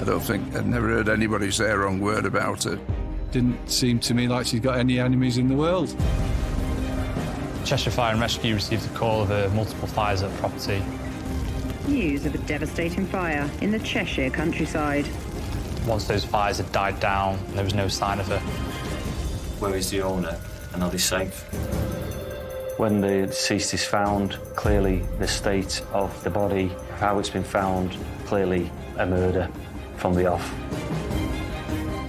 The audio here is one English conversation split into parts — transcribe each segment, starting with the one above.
I've never heard anybody say a wrong word about her. Didn't seem to me like she's got any enemies in the world. Cheshire Fire and Rescue received a call of multiple fires at the property. News of a devastating fire in the Cheshire countryside. Once those fires had died down, there was no sign of her. Where is the owner, and are they safe? When the deceased is found, clearly the state of the body, how it's been found, clearly a murder from the off.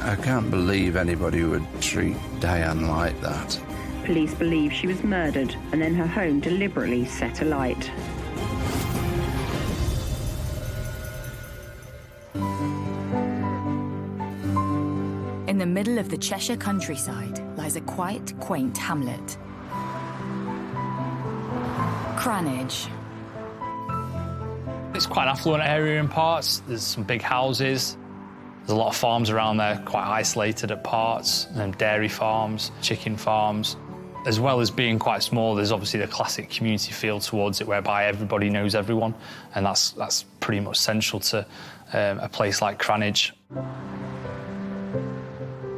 I can't believe anybody would treat Diane like that. Police believe she was murdered and then her home deliberately set alight. In the middle of the Cheshire countryside lies a quiet, quaint hamlet. Cranage. It's quite an affluent area in parts. There's some big houses. There's a lot of farms around there, quite isolated at parts, and dairy farms, chicken farms. As well as being quite small, there's obviously the classic community feel towards it, whereby everybody knows everyone, and that's pretty much central to a place like Cranage.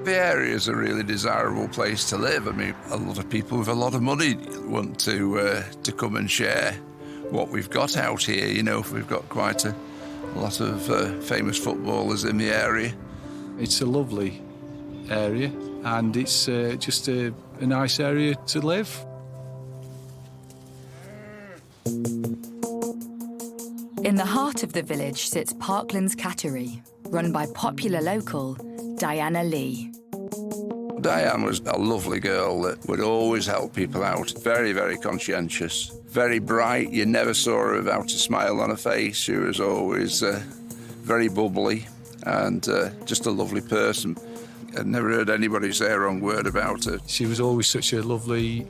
The area is a really desirable place to live. I mean, a lot of people with a lot of money want to come and share what we've got out here. You know, we've got quite a lot of famous footballers in the area. It's a lovely area, and it's just a nice area to live. In the heart of the village sits Parklands Cattery, run by popular local Diana Lee. Diane was a lovely girl that would always help people out. Very, very conscientious, very bright. You never saw her without a smile on her face. She was always very bubbly and just a lovely person. I'd never heard anybody say a wrong word about her. She was always such a lovely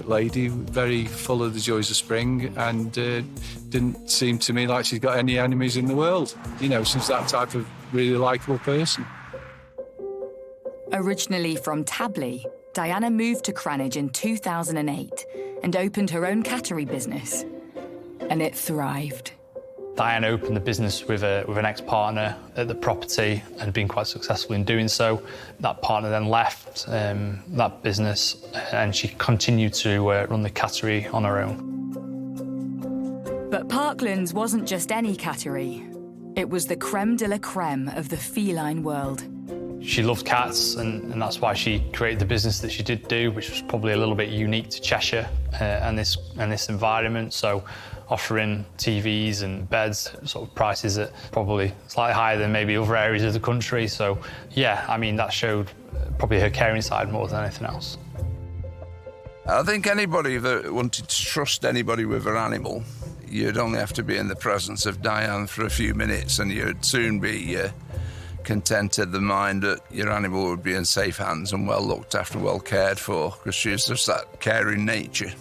lady, very full of the joys of spring, and didn't seem to me like she's got any enemies in the world. You know, she's that type of really likeable person. Originally from Tabley, Diana moved to Cranage in 2008 and opened her own cattery business. And it thrived. Diane opened the business with an ex-partner at the property and had been quite successful in doing so. That partner then left that business, and she continued to run the cattery on her own. But Parklands wasn't just any cattery. It was the creme de la creme of the feline world. She loved cats, and that's why she created the business that she did do, which was probably a little bit unique to Cheshire and this environment. So offering TVs and beds, sort of prices that probably slightly higher than maybe other areas of the country. So yeah, I mean, that showed probably her caring side more than anything else. I think anybody that wanted to trust anybody with an animal, you'd only have to be in the presence of Diane for a few minutes and you'd soon be contented the mind that your animal would be in safe hands and well looked after, well cared for, because she's just that caring nature.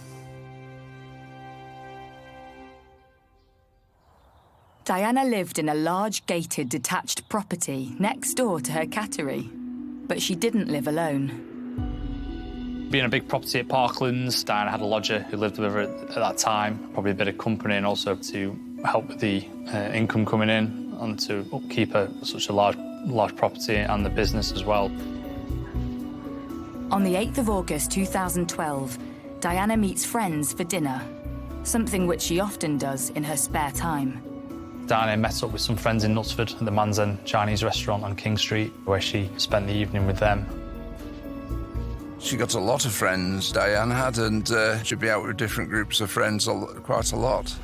Diana lived in a large gated detached property next door to her cattery, but she didn't live alone. Being a big property at Parklands, Diana had a lodger who lived with her at that time, probably a bit of company, and also to help with the income coming in and to upkeep such a large property and the business as well. On the 8th of August 2012, Diana meets friends for dinner, something which she often does in her spare time. Diana met up with some friends in Knutsford at the Man's End Chinese restaurant on King Street, where she spent the evening with them. She got a lot of friends, Diane had, and she'd be out with different groups of friends quite a lot.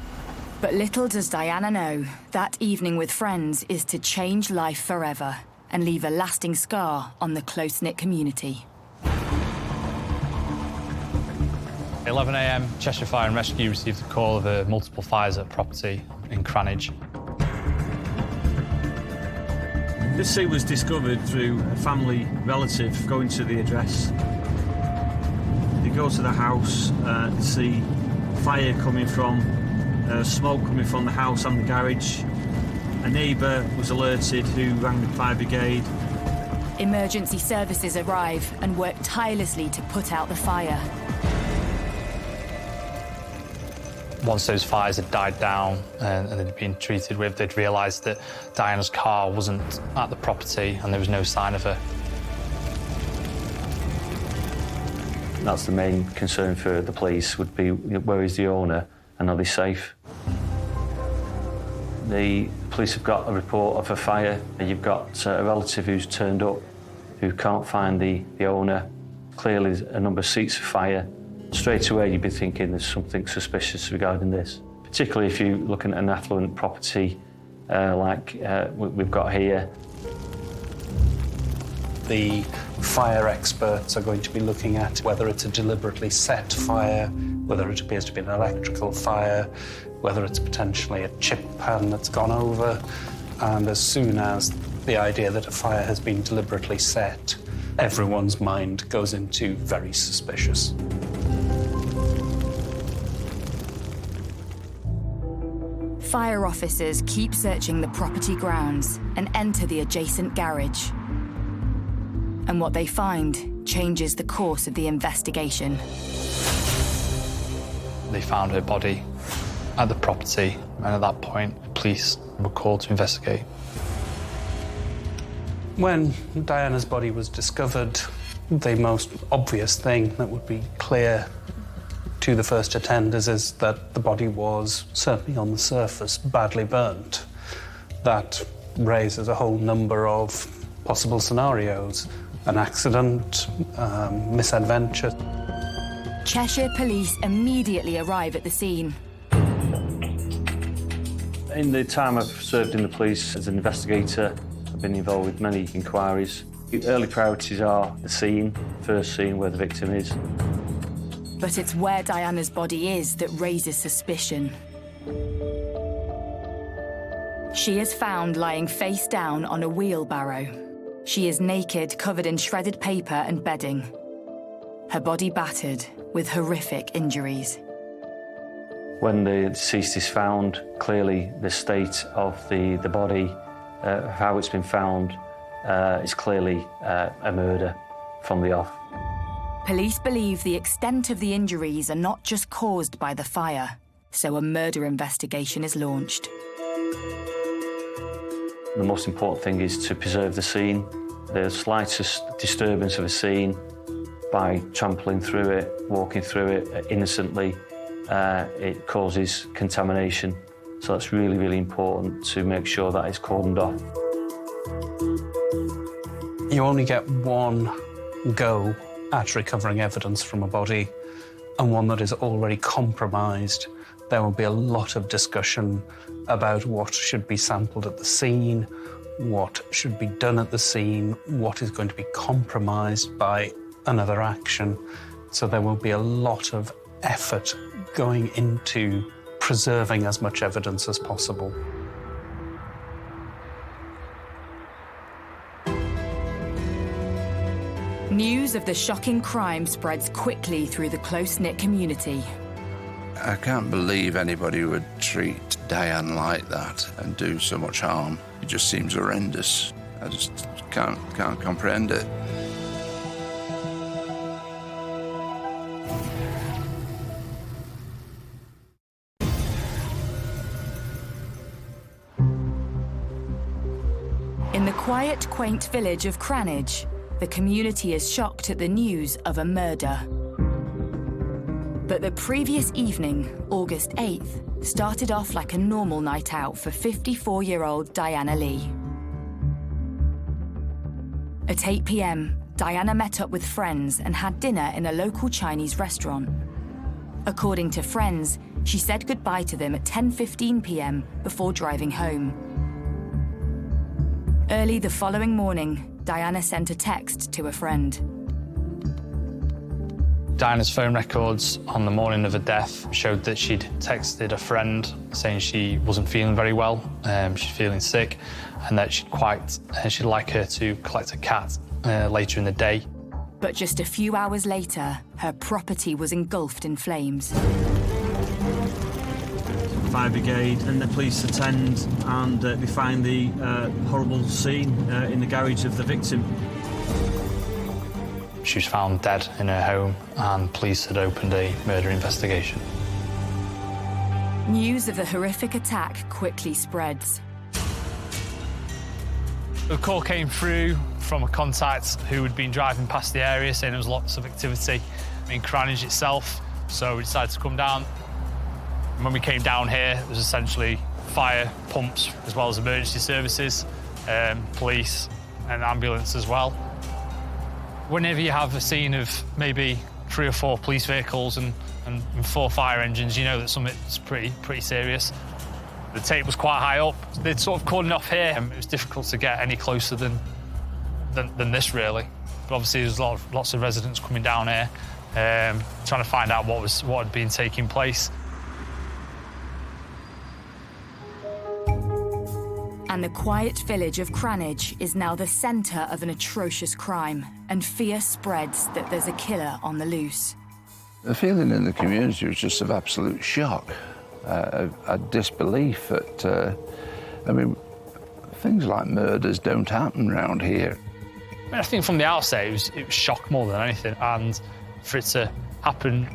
But little does Diana know, that evening with friends is to change life forever and leave a lasting scar on the close-knit community. 11 a.m, Cheshire Fire and Rescue received a call of multiple fires at property in Cranage. This scene was discovered through a family relative going to the address. They go to the house, see fire coming from, smoke coming from the house and the garage. A neighbour was alerted who rang the fire brigade. Emergency services arrive and work tirelessly to put out the fire. Once those fires had died down and they'd been treated with, they'd realised that Diana's car wasn't at the property and there was no sign of her. That's the main concern for the police, would be where is the owner and are they safe? The police have got a report of a fire. You've got a relative who's turned up who can't find the owner. Clearly there's a number of seats of fire. Straight away you'd be thinking there's something suspicious regarding this, particularly if you're looking at an affluent property like we've got here. The fire experts are going to be looking at whether it's a deliberately set fire, whether it appears to be an electrical fire, whether it's potentially a chip pan that's gone over. And as soon as the idea that a fire has been deliberately set, everyone's mind goes into very suspicious. Fire officers keep searching the property grounds and enter the adjacent garage. And what they find changes the course of the investigation. They found her body at the property, and at that point, police were called to investigate. When Diana's body was discovered, the most obvious thing that would be clear to the first attenders is that the body was, certainly on the surface, badly burnt. That raises a whole number of possible scenarios. An accident, misadventure. Cheshire police immediately arrive at the scene. In the time I've served in the police as an investigator, I've been involved with many inquiries. The early priorities are the scene, first scene where the victim is. But it's where Diana's body is that raises suspicion. She is found lying face down on a wheelbarrow. She is naked, covered in shredded paper and bedding. Her body battered with horrific injuries. When the deceased is found, clearly the state of the body, how it's been found, is clearly a murder from the off. Police believe the extent of the injuries are not just caused by the fire, so a murder investigation is launched. The most important thing is to preserve the scene. The slightest disturbance of a scene, by trampling through it, walking through it innocently, it causes contamination. So it's really, really important to make sure that it's cordoned off. You only get one go at recovering evidence from a body, and one that is already compromised. There will be a lot of discussion about what should be sampled at the scene, what should be done at the scene, what is going to be compromised by another action. So there will be a lot of effort going into preserving as much evidence as possible. News of the shocking crime spreads quickly through the close-knit community. I can't believe anybody would treat Diane like that and do so much harm. It just seems horrendous. I just can't comprehend it. In the quiet, quaint village of Cranage, the community is shocked at the news of a murder. But the previous evening, August 8th, started off like a normal night out for 54-year-old Diana Lee. At 8 p.m, Diana met up with friends and had dinner in a local Chinese restaurant. According to friends, she said goodbye to them at 10:15 p.m. before driving home. Early the following morning, Diana sent a text to a friend. Diana's phone records on the morning of her death showed that she'd texted a friend saying she wasn't feeling very well, she's feeling sick, and that she'd like her to collect a cat later in the day. But just a few hours later, her property was engulfed in flames. Fire brigade and the police attend, and they find the horrible scene in the garage of the victim. She was found dead in her home, and police had opened a murder investigation. News of the horrific attack quickly spreads. The call came through from a contact who had been driving past the area saying there was lots of activity in Cranage itself, so we decided to come down. And when we came down here, it was essentially fire, pumps, as well as emergency services, police and ambulance as well. Whenever you have a scene of maybe 3 or 4 police vehicles and 4 fire engines, you know that something's pretty serious. The tape was quite high up. They'd sort of cordoned off here, and it was difficult to get any closer than this, really. But obviously, there's lots of residents coming down here, trying to find out what had been taking place. And the quiet village of Cranage is now the centre of an atrocious crime, and fear spreads that there's a killer on the loose. The feeling in the community was just of absolute shock, a disbelief that, things like murders don't happen around here. I think from the outset, it was shock more than anything, and for it to happen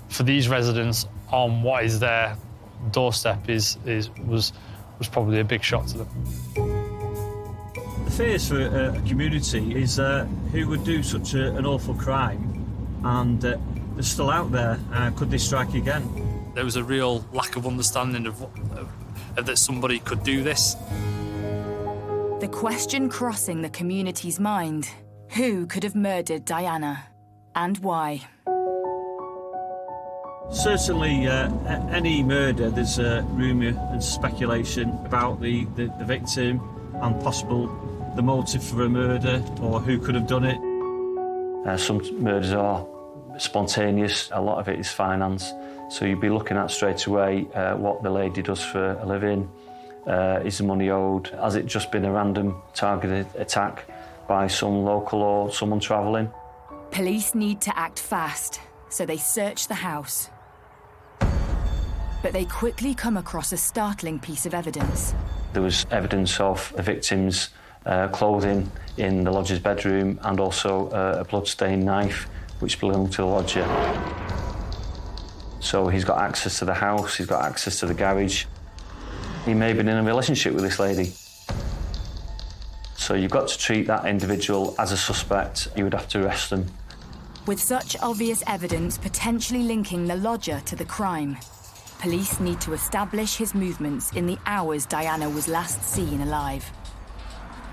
for these residents on what is their doorstep was probably a big shock to them. The fears for a community is who would do such an awful crime, and they're still out there. Could they strike again? There was a real lack of understanding of that somebody could do this. The question crossing the community's mind: who could have murdered Diana, and why? Certainly, any murder, there's rumour and speculation about the victim and the motive for a murder or who could have done it. Some murders are spontaneous, a lot of it is finance. So you'd be looking at straight away what the lady does for a living. Is the money owed? Has it just been a random targeted attack by some local or someone travelling? Police need to act fast, so they search the house. But they quickly come across a startling piece of evidence. There was evidence of the victim's clothing in the lodger's bedroom and also a blood-stained knife which belonged to the lodger. So he's got access to the house, he's got access to the garage. He may have been in a relationship with this lady. So you've got to treat that individual as a suspect. You would have to arrest them. With such obvious evidence potentially linking the lodger to the crime, police need to establish his movements in the hours Diana was last seen alive.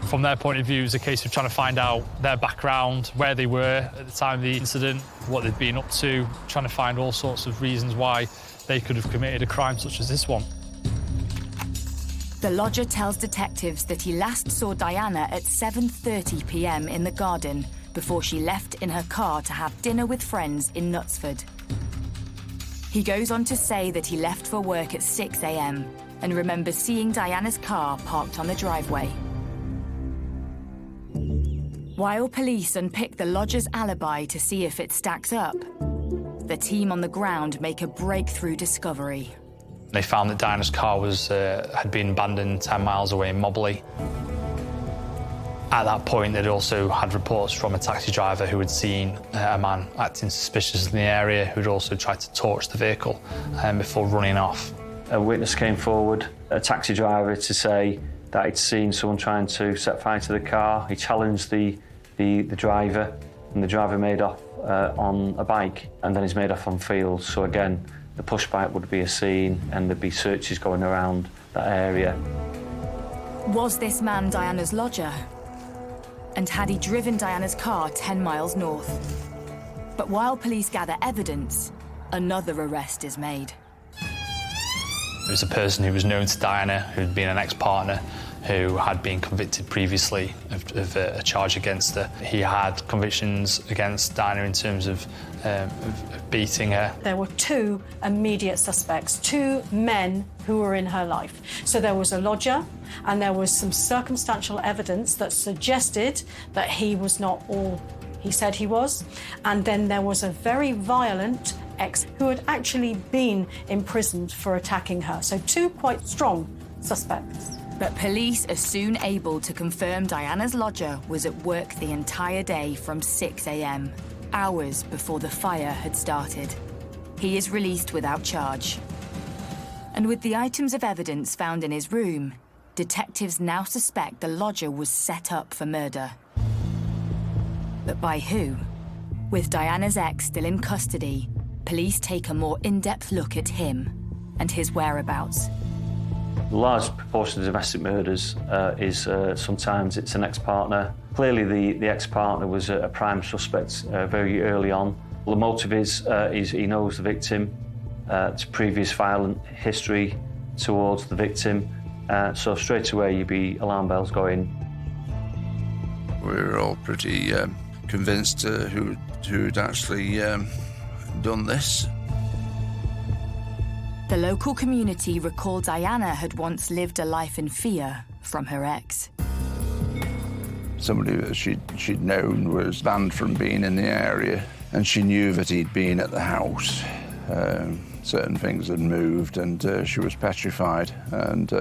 From their point of view, it was a case of trying to find out their background, where they were at the time of the incident, what they'd been up to, trying to find all sorts of reasons why they could have committed a crime such as this one. The lodger tells detectives that he last saw Diana at 7:30 p.m. in the garden before she left in her car to have dinner with friends in Knutsford. He goes on to say that he left for work at 6 a.m. and remembers seeing Diana's car parked on the driveway. While police unpick the lodger's alibi to see if it stacks up, the team on the ground make a breakthrough discovery. They found that Diana's car had been abandoned 10 miles away in Mobley. At that point, they'd also had reports from a taxi driver who had seen a man acting suspicious in the area, who'd also tried to torch the vehicle before running off. A witness came forward, a taxi driver, to say that he'd seen someone trying to set fire to the car. He challenged the driver, and the driver made off on a bike, and then he's made off on fields. So again, the push bike would be a scene, and there'd be searches going around that area. Was this man Diana's lodger? And had he driven Diana's car 10 miles north? But while police gather evidence, another arrest is made. It was a person who was known to Diana, who'd been an ex-partner, who had been convicted previously of a charge against her. He had convictions against Diana in terms of beating her. There were 2 immediate suspects, 2 men who were in her life. So there was a lodger, and there was some circumstantial evidence that suggested that he was not all he said he was. And then there was a very violent ex who had actually been imprisoned for attacking her. So 2 quite strong suspects. But police are soon able to confirm Diana's lodger was at work the entire day from 6 a.m, hours before the fire had started. He is released without charge. And with the items of evidence found in his room, detectives now suspect the lodger was set up for murder. But by who? With Diana's ex still in custody, police take a more in-depth look at him and his whereabouts. A large proportion of domestic murders is sometimes it's an ex-partner. Clearly the ex-partner was a prime suspect very early on. The motive is he knows the victim, it's previous violent history towards the victim, so straight away you'd be alarm bells going. We were all pretty convinced who'd actually done this. The local community recalled Diana had once lived a life in fear from her ex. Somebody that she'd known was banned from being in the area, and she knew that he'd been at the house. Certain things had moved, and she was petrified. And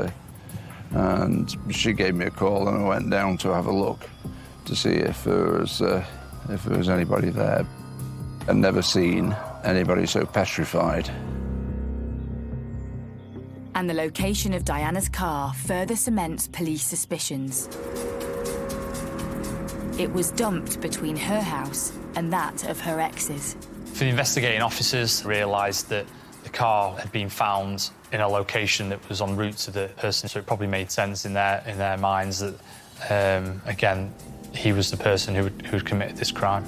she gave me a call, and I went down to have a look to see if there was anybody there. I'd never seen anybody so petrified. And the location of Diana's car further cements police suspicions. It was dumped between her house and that of her ex's. The investigating officers realised that the car had been found in a location that was en route to the person, so it probably made sense in their minds that, again, he was the person who'd committed this crime.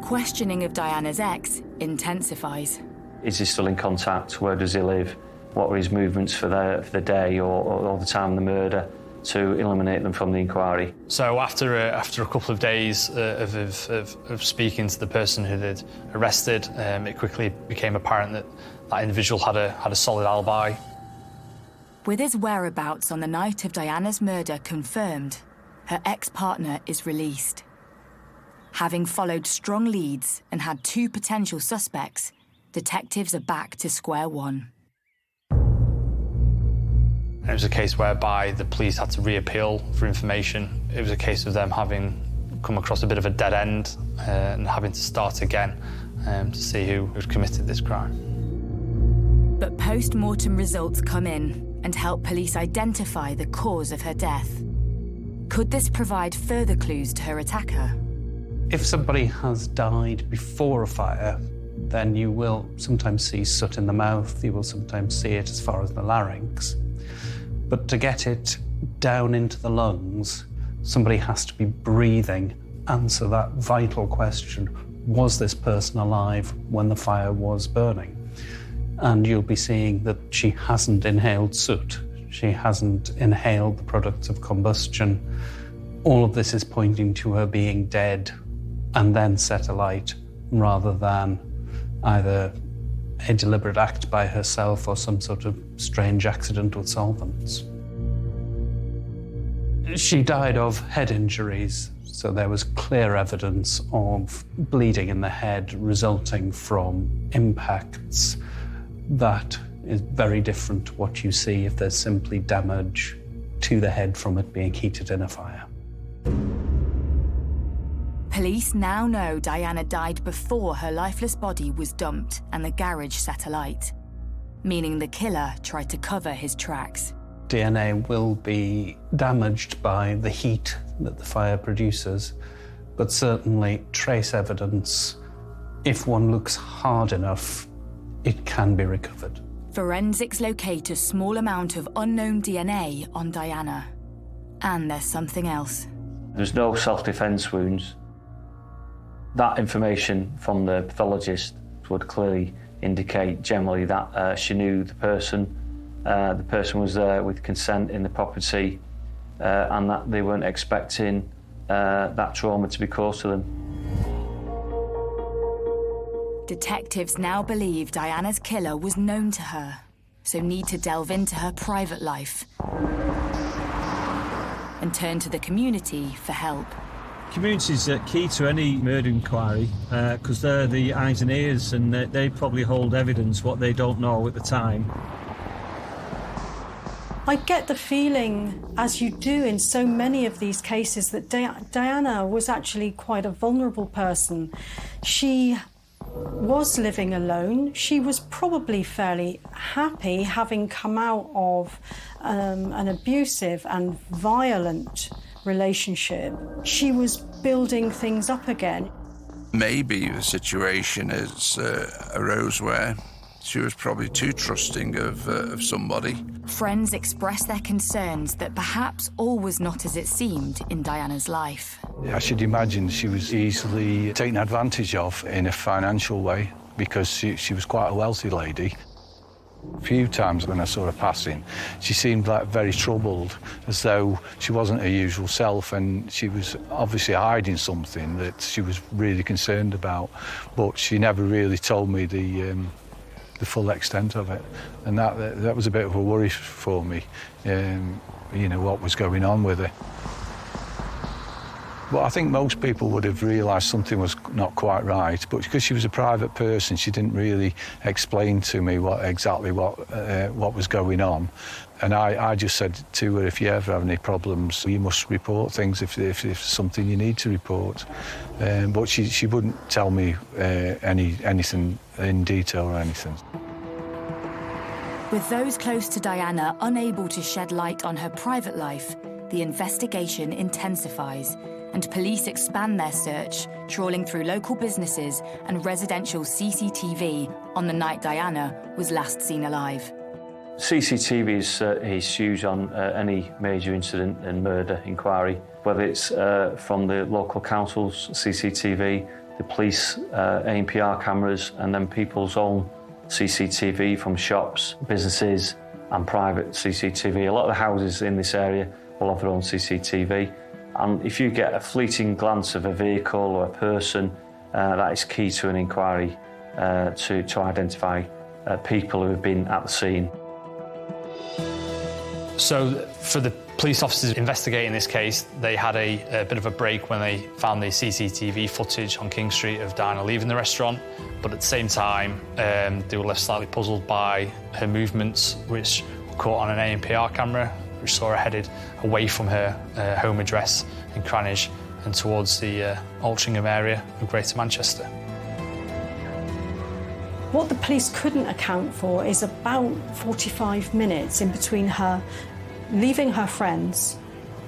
Questioning of Diana's ex intensifies. Is he still in contact? Where does he live? What were his movements for the day or the time of the murder, to eliminate them from the inquiry? So after a couple of days of speaking to the person who they'd arrested, it quickly became apparent that that individual had a solid alibi. With his whereabouts on the night of Diana's murder confirmed, her ex-partner is released. Having followed strong leads and had 2 potential suspects, detectives are back to square one. It was a case whereby the police had to reappeal for information. It was a case of them having come across a bit of a dead end and having to start again to see who had committed this crime. But post-mortem results come in and help police identify the cause of her death. Could this provide further clues to her attacker? If somebody has died before a fire, then you will sometimes see soot in the mouth, you will sometimes see it as far as the larynx. But to get it down into the lungs, somebody has to be breathing, answer that vital question, was this person alive when the fire was burning? And you'll be seeing that she hasn't inhaled soot, she hasn't inhaled the products of combustion. All of this is pointing to her being dead and then set alight, rather than either a deliberate act by herself or some sort of strange accident with solvents. She died of head injuries, so there was clear evidence of bleeding in the head resulting from impacts. That is very different to what you see if there's simply damage to the head from it being heated in a fire. Police now know Diana died before her lifeless body was dumped and the garage set alight, meaning the killer tried to cover his tracks. DNA will be damaged by the heat that the fire produces, but certainly trace evidence, if one looks hard enough, it can be recovered. Forensics locate a small amount of unknown DNA on Diana. And there's something else. There's no self-defense wounds. That information from the pathologist would clearly indicate generally that she knew the person was there with consent in the property, and that they weren't expecting that trauma to be caused to them. Detectives now believe Diana's killer was known to her, so need to delve into her private life and turn to the community for help. Community's key to any murder inquiry because they're the eyes and ears, and they probably hold evidence what they don't know at the time. I get the feeling, as you do in so many of these cases, that Diana was actually quite a vulnerable person. She was living alone. She was probably fairly happy, having come out of an abusive and violent relationship. She was building things up again. Maybe the situation has arose where she was probably too trusting of somebody. Friends expressed their concerns that perhaps all was not as it seemed in Diana's life. I should imagine she was easily taken advantage of in a financial way because she was quite a wealthy lady. A few times when I saw her passing, she seemed like very troubled, as though she wasn't her usual self, and she was obviously hiding something that she was really concerned about, but she never really told me the full extent of it, and that was a bit of a worry for me, you know, what was going on with her. But I think most people would have realised something was not quite right, but because she was a private person, she didn't really explain to me exactly what was going on. And I just said to her, if you ever have any problems, you must report things if there's something you need to report. But she wouldn't tell me anything in detail or anything. With those close to Diana unable to shed light on her private life, the investigation intensifies, and police expand their search, trawling through local businesses and residential CCTV on the night Diana was last seen alive. CCTV is huge on any major incident and murder inquiry, whether it's from the local council's CCTV, the police ANPR cameras, and then people's own CCTV from shops, businesses and private CCTV. A lot of the houses in this area will have their own CCTV. And if you get a fleeting glance of a vehicle or a person, that is key to an inquiry to identify people who have been at the scene. So for the police officers investigating this case, they had a bit of a break when they found the CCTV footage on King Street of Diana leaving the restaurant, but at the same time they were left slightly puzzled by her movements, which were caught on an ANPR camera, which saw her headed away from her home address in Cranage and towards the Altrincham area of Greater Manchester. What the police couldn't account for is about 45 minutes in between her leaving her friends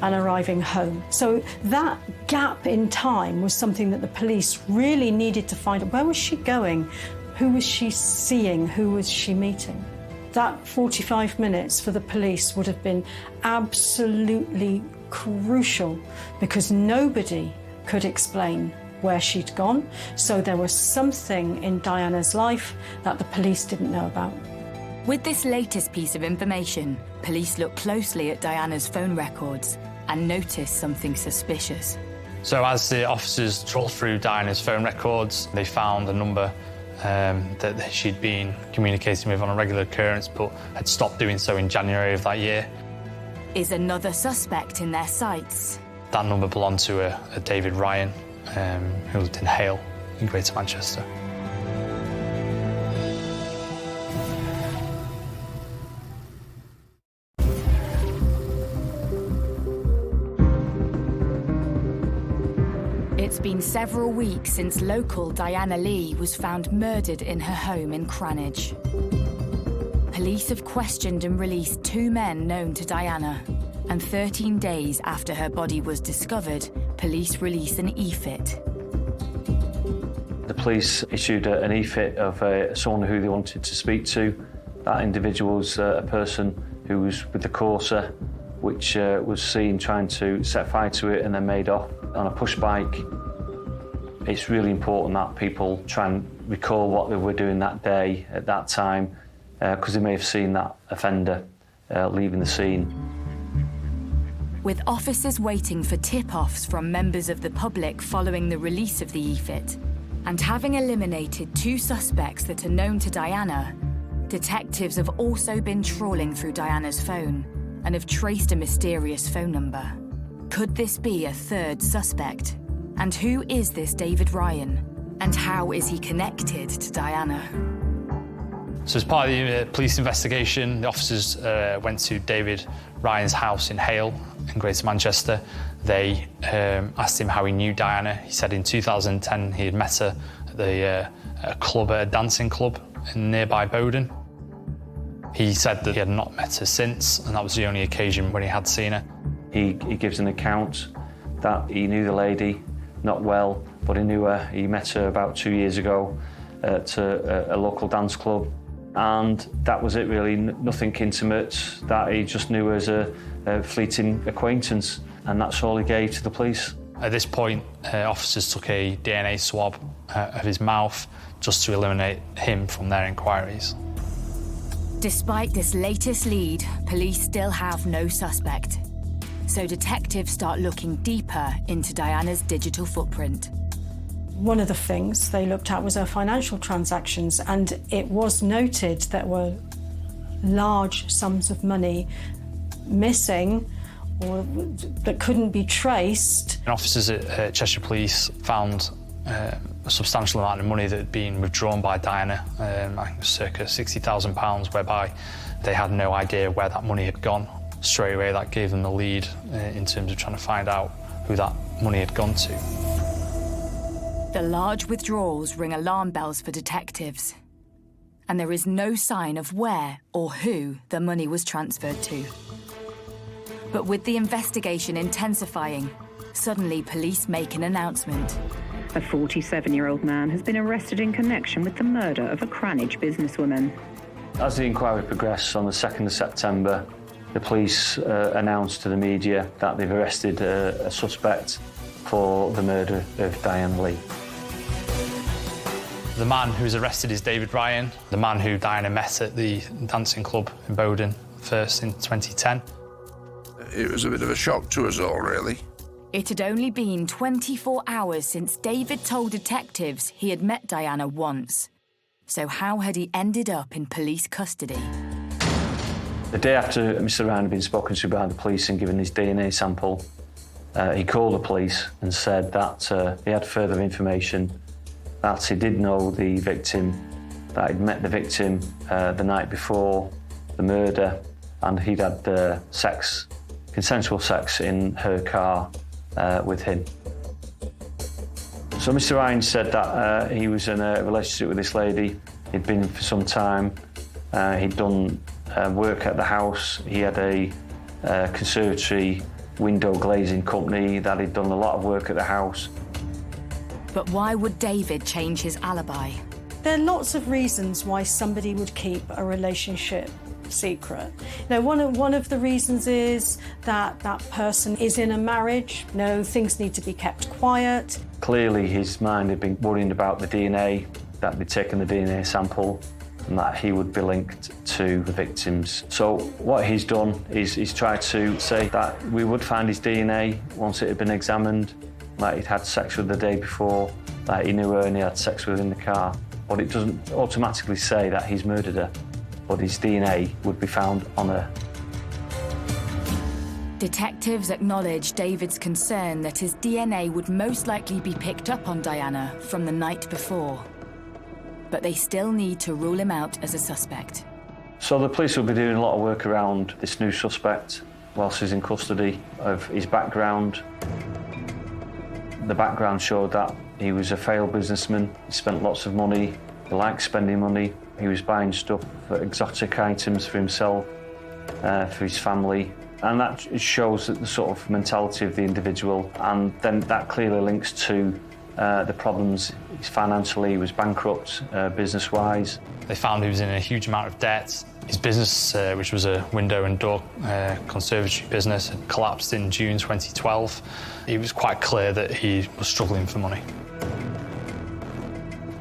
and arriving home. So that gap in time was something that the police really needed to find out. Where was she going? Who was she seeing? Who was she meeting? That 45 minutes for the police would have been absolutely crucial because nobody could explain where she'd gone. So there was something in Diana's life that the police didn't know about. With this latest piece of information, police looked closely at Diana's phone records and noticed something suspicious. So as the officers trawled through Diana's phone records, they found a number that she'd been communicating with on a regular occurrence, but had stopped doing so in January of that year. Is another suspect in their sights? That number belonged to a David Ryan, who lived in Hale in Greater Manchester. It's been several weeks since local Diana Lee was found murdered in her home in Cranage. Police have questioned and released 2 men known to Diana, and 13 days after her body was discovered, police released an e-fit. The police issued an e-fit of someone who they wanted to speak to. That individual was a person who was with the Corsa, which was seen trying to set fire to it and then made off on a push bike. It's really important that people try and recall what they were doing that day at that time, because they may have seen that offender leaving the scene. With officers waiting for tip-offs from members of the public following the release of the e-fit, and having eliminated 2 suspects that are known to Diana, detectives have also been trawling through Diana's phone and have traced a mysterious phone number. Could this be a 3rd suspect? And who is this David Ryan? And how is he connected to Diana? So as part of the police investigation, the officers went to David Ryan's house in Hale in Greater Manchester. They asked him how he knew Diana. He said in 2010 he had met her at a club, a dancing club in nearby Bowden. He said that he had not met her since, and that was the only occasion when he had seen her. He gives an account that he knew the lady, not well, but he knew her. He met her about 2 years ago at a local dance club, and that was it really, nothing intimate, that he just knew her as a fleeting acquaintance, and that's all he gave to the police. At this point, officers took a DNA swab of his mouth just to eliminate him from their inquiries. Despite this latest lead, police still have no suspect. So detectives start looking deeper into Diana's digital footprint. One of the things they looked at was her financial transactions, and it was noted that were large sums of money missing or that couldn't be traced. And officers at Cheshire Police found a substantial amount of money that had been withdrawn by Diana, I think it was circa £60,000, whereby they had no idea where that money had gone. Straight away, that gave them the lead in terms of trying to find out who that money had gone to. The large withdrawals ring alarm bells for detectives, and there is no sign of where or who the money was transferred to. But with the investigation intensifying, suddenly police make an announcement. A 47-year-old man has been arrested in connection with the murder of a Cranage businesswoman. As the inquiry progressed on the 2nd of September, the police announced to the media that they've arrested a suspect for the murder of Diana Lee. The man who was arrested is David Ryan, the man who Diana met at the dancing club in Bowden first in 2010. It was a bit of a shock to us all, really. It had only been 24 hours since David told detectives he had met Diana once. So how had he ended up in police custody? The day after Mr. Ryan had been spoken to by the police and given his DNA sample, he called the police and said that he had further information, that he did know the victim, that he'd met the victim the night before the murder, and he'd had consensual sex in her car with him. So Mr. Ryan said that he was in a relationship with this lady. He'd been for some time. He'd done work at the house. He had a conservatory window glazing company that he'd done a lot of work at the house. But why would David change his alibi? There are lots of reasons why somebody would keep a relationship secret. Now, one of the reasons is that that person is in a marriage. Things need to be kept quiet. Clearly, his mind had been worrying about the DNA, that they'd taken the DNA sample, and that he would be linked to the victims. So what he's done is he's tried to say that we would find his DNA once it had been examined, that he'd had sex with her the day before, that he knew her and he had sex with her in the car. But it doesn't automatically say that he's murdered her, but his DNA would be found on her. Detectives acknowledge David's concern that his DNA would most likely be picked up on Diana from the night before. But they still need to rule him out as a suspect. So the police will be doing a lot of work around this new suspect whilst he's in custody, of his background. The background showed that he was a failed businessman. He spent lots of money. He liked spending money. He was buying stuff, exotic items for himself, for his family. And that shows the sort of mentality of the individual. And then that clearly links to the problems. Financially, he was bankrupt, business-wise. They found he was in a huge amount of debt. His business, which was a window and door conservatory business, had collapsed in June 2012. It was quite clear that he was struggling for money.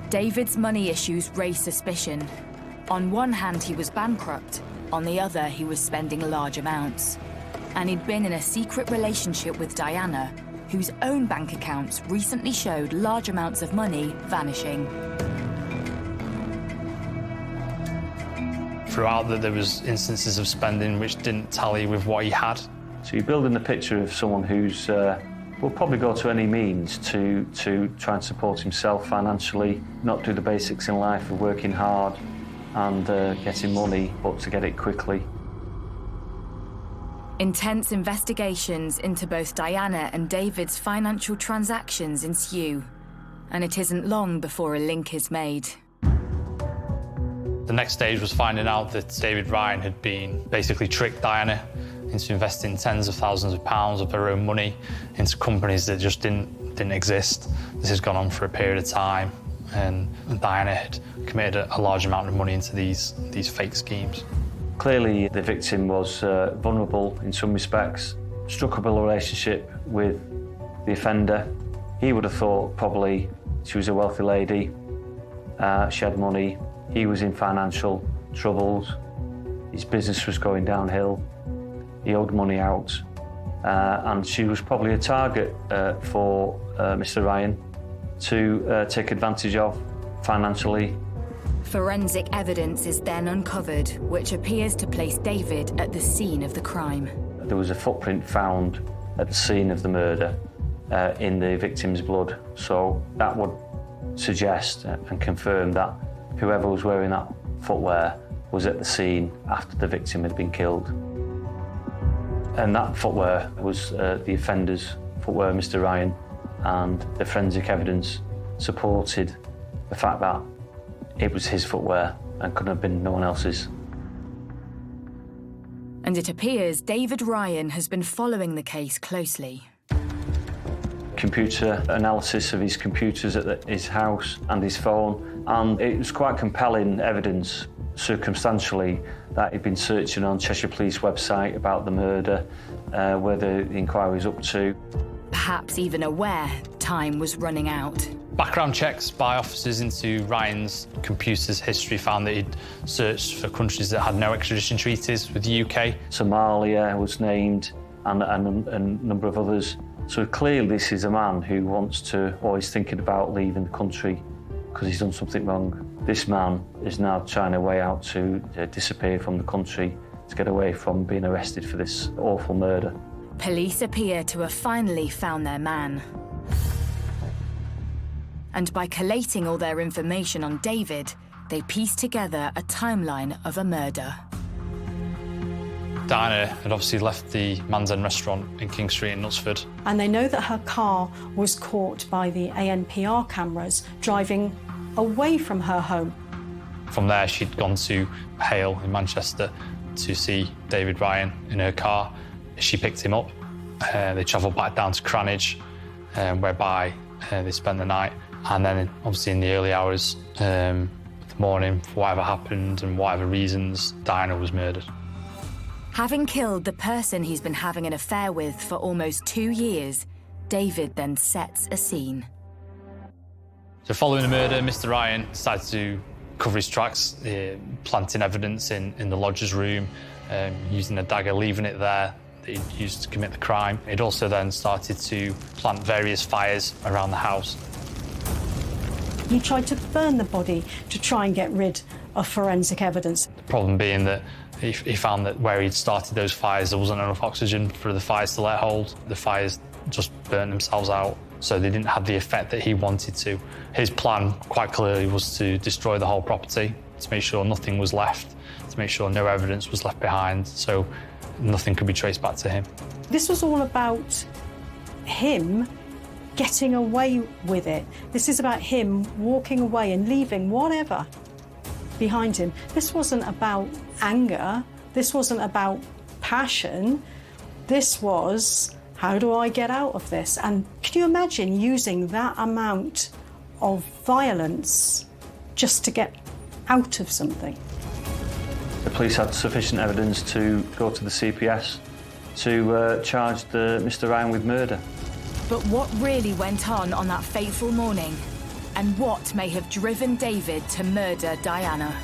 David's money issues raise suspicion. On one hand, he was bankrupt. On the other, he was spending large amounts. And he'd been in a secret relationship with Diana, whose own bank accounts recently showed large amounts of money vanishing. Throughout that, there was instances of spending which didn't tally with what he had. So you're building the picture of someone who's will probably go to any means to try and support himself financially, not do the basics in life of working hard and getting money, but to get it quickly. Intense investigations into both Diana and David's financial transactions ensue. And it isn't long before a link is made. The next stage was finding out that David Ryan had been basically tricked Diana into investing tens of thousands of pounds of her own money into companies that just didn't exist. This has gone on for a period of time, and Diana had committed a large amount of money into these fake schemes. Clearly, the victim was vulnerable in some respects, struck up a relationship with the offender. He would have thought probably she was a wealthy lady, she had money, he was in financial troubles, his business was going downhill, he owed money out, and she was probably a target for Mr. Ryan to take advantage of financially. Forensic evidence is then uncovered, which appears to place David at the scene of the crime. There was a footprint found at the scene of the murder in the victim's blood, so that would suggest and confirm that whoever was wearing that footwear was at the scene after the victim had been killed. And that footwear was the offender's footwear, Mr. Ryan, and the forensic evidence supported the fact that it was his footwear and couldn't have been no one else's. And it appears David Ryan has been following the case closely. Computer analysis of his computers at his house and his phone, and it was quite compelling evidence, circumstantially, that he'd been searching on Cheshire Police website about the murder, where the inquiry was up to. Perhaps even aware time was running out. Background checks by officers into Ryan's computer's history found that he'd searched for countries that had no extradition treaties with the UK. Somalia was named, and a number of others. So clearly this is a man who wants to, or is thinking about leaving the country because he's done something wrong. This man is now trying a way out to disappear from the country, to get away from being arrested for this awful murder. Police appear to have finally found their man. And by collating all their information on David, they piece together a timeline of a murder. Diana had obviously left the Man's End restaurant in King Street in Knutsford. And they know that her car was caught by the ANPR cameras driving away from her home. From there, she'd gone to Hale in Manchester to see David Ryan in her car. She picked him up. They travelled back down to Cranage, whereby they spent the night. And then, obviously, in the early hours of the morning, for whatever happened and whatever reasons, Diana was murdered. Having killed the person he's been having an affair with for almost 2 years, David then sets a scene. So following the murder, Mr. Ryan decided to cover his tracks, planting evidence in the lodger's room, using a dagger, leaving it there that he'd used to commit the crime. He'd also then started to plant various fires around the house. He tried to burn the body to try and get rid of forensic evidence. The problem being that he found that where he'd started those fires, there wasn't enough oxygen for the fires to let hold. The fires just burnt themselves out, so they didn't have the effect that he wanted to. His plan, quite clearly, was to destroy the whole property, to make sure nothing was left, to make sure no evidence was left behind, so nothing could be traced back to him. This was all about him getting away with it. This is about him walking away and leaving whatever behind him. This wasn't about anger. This wasn't about passion. This was, how do I get out of this? And can you imagine using that amount of violence just to get out of something? The police had sufficient evidence to go to the CPS to charge Mr. Ryan with murder. But what really went on that fateful morning? And what may have driven David to murder Diana?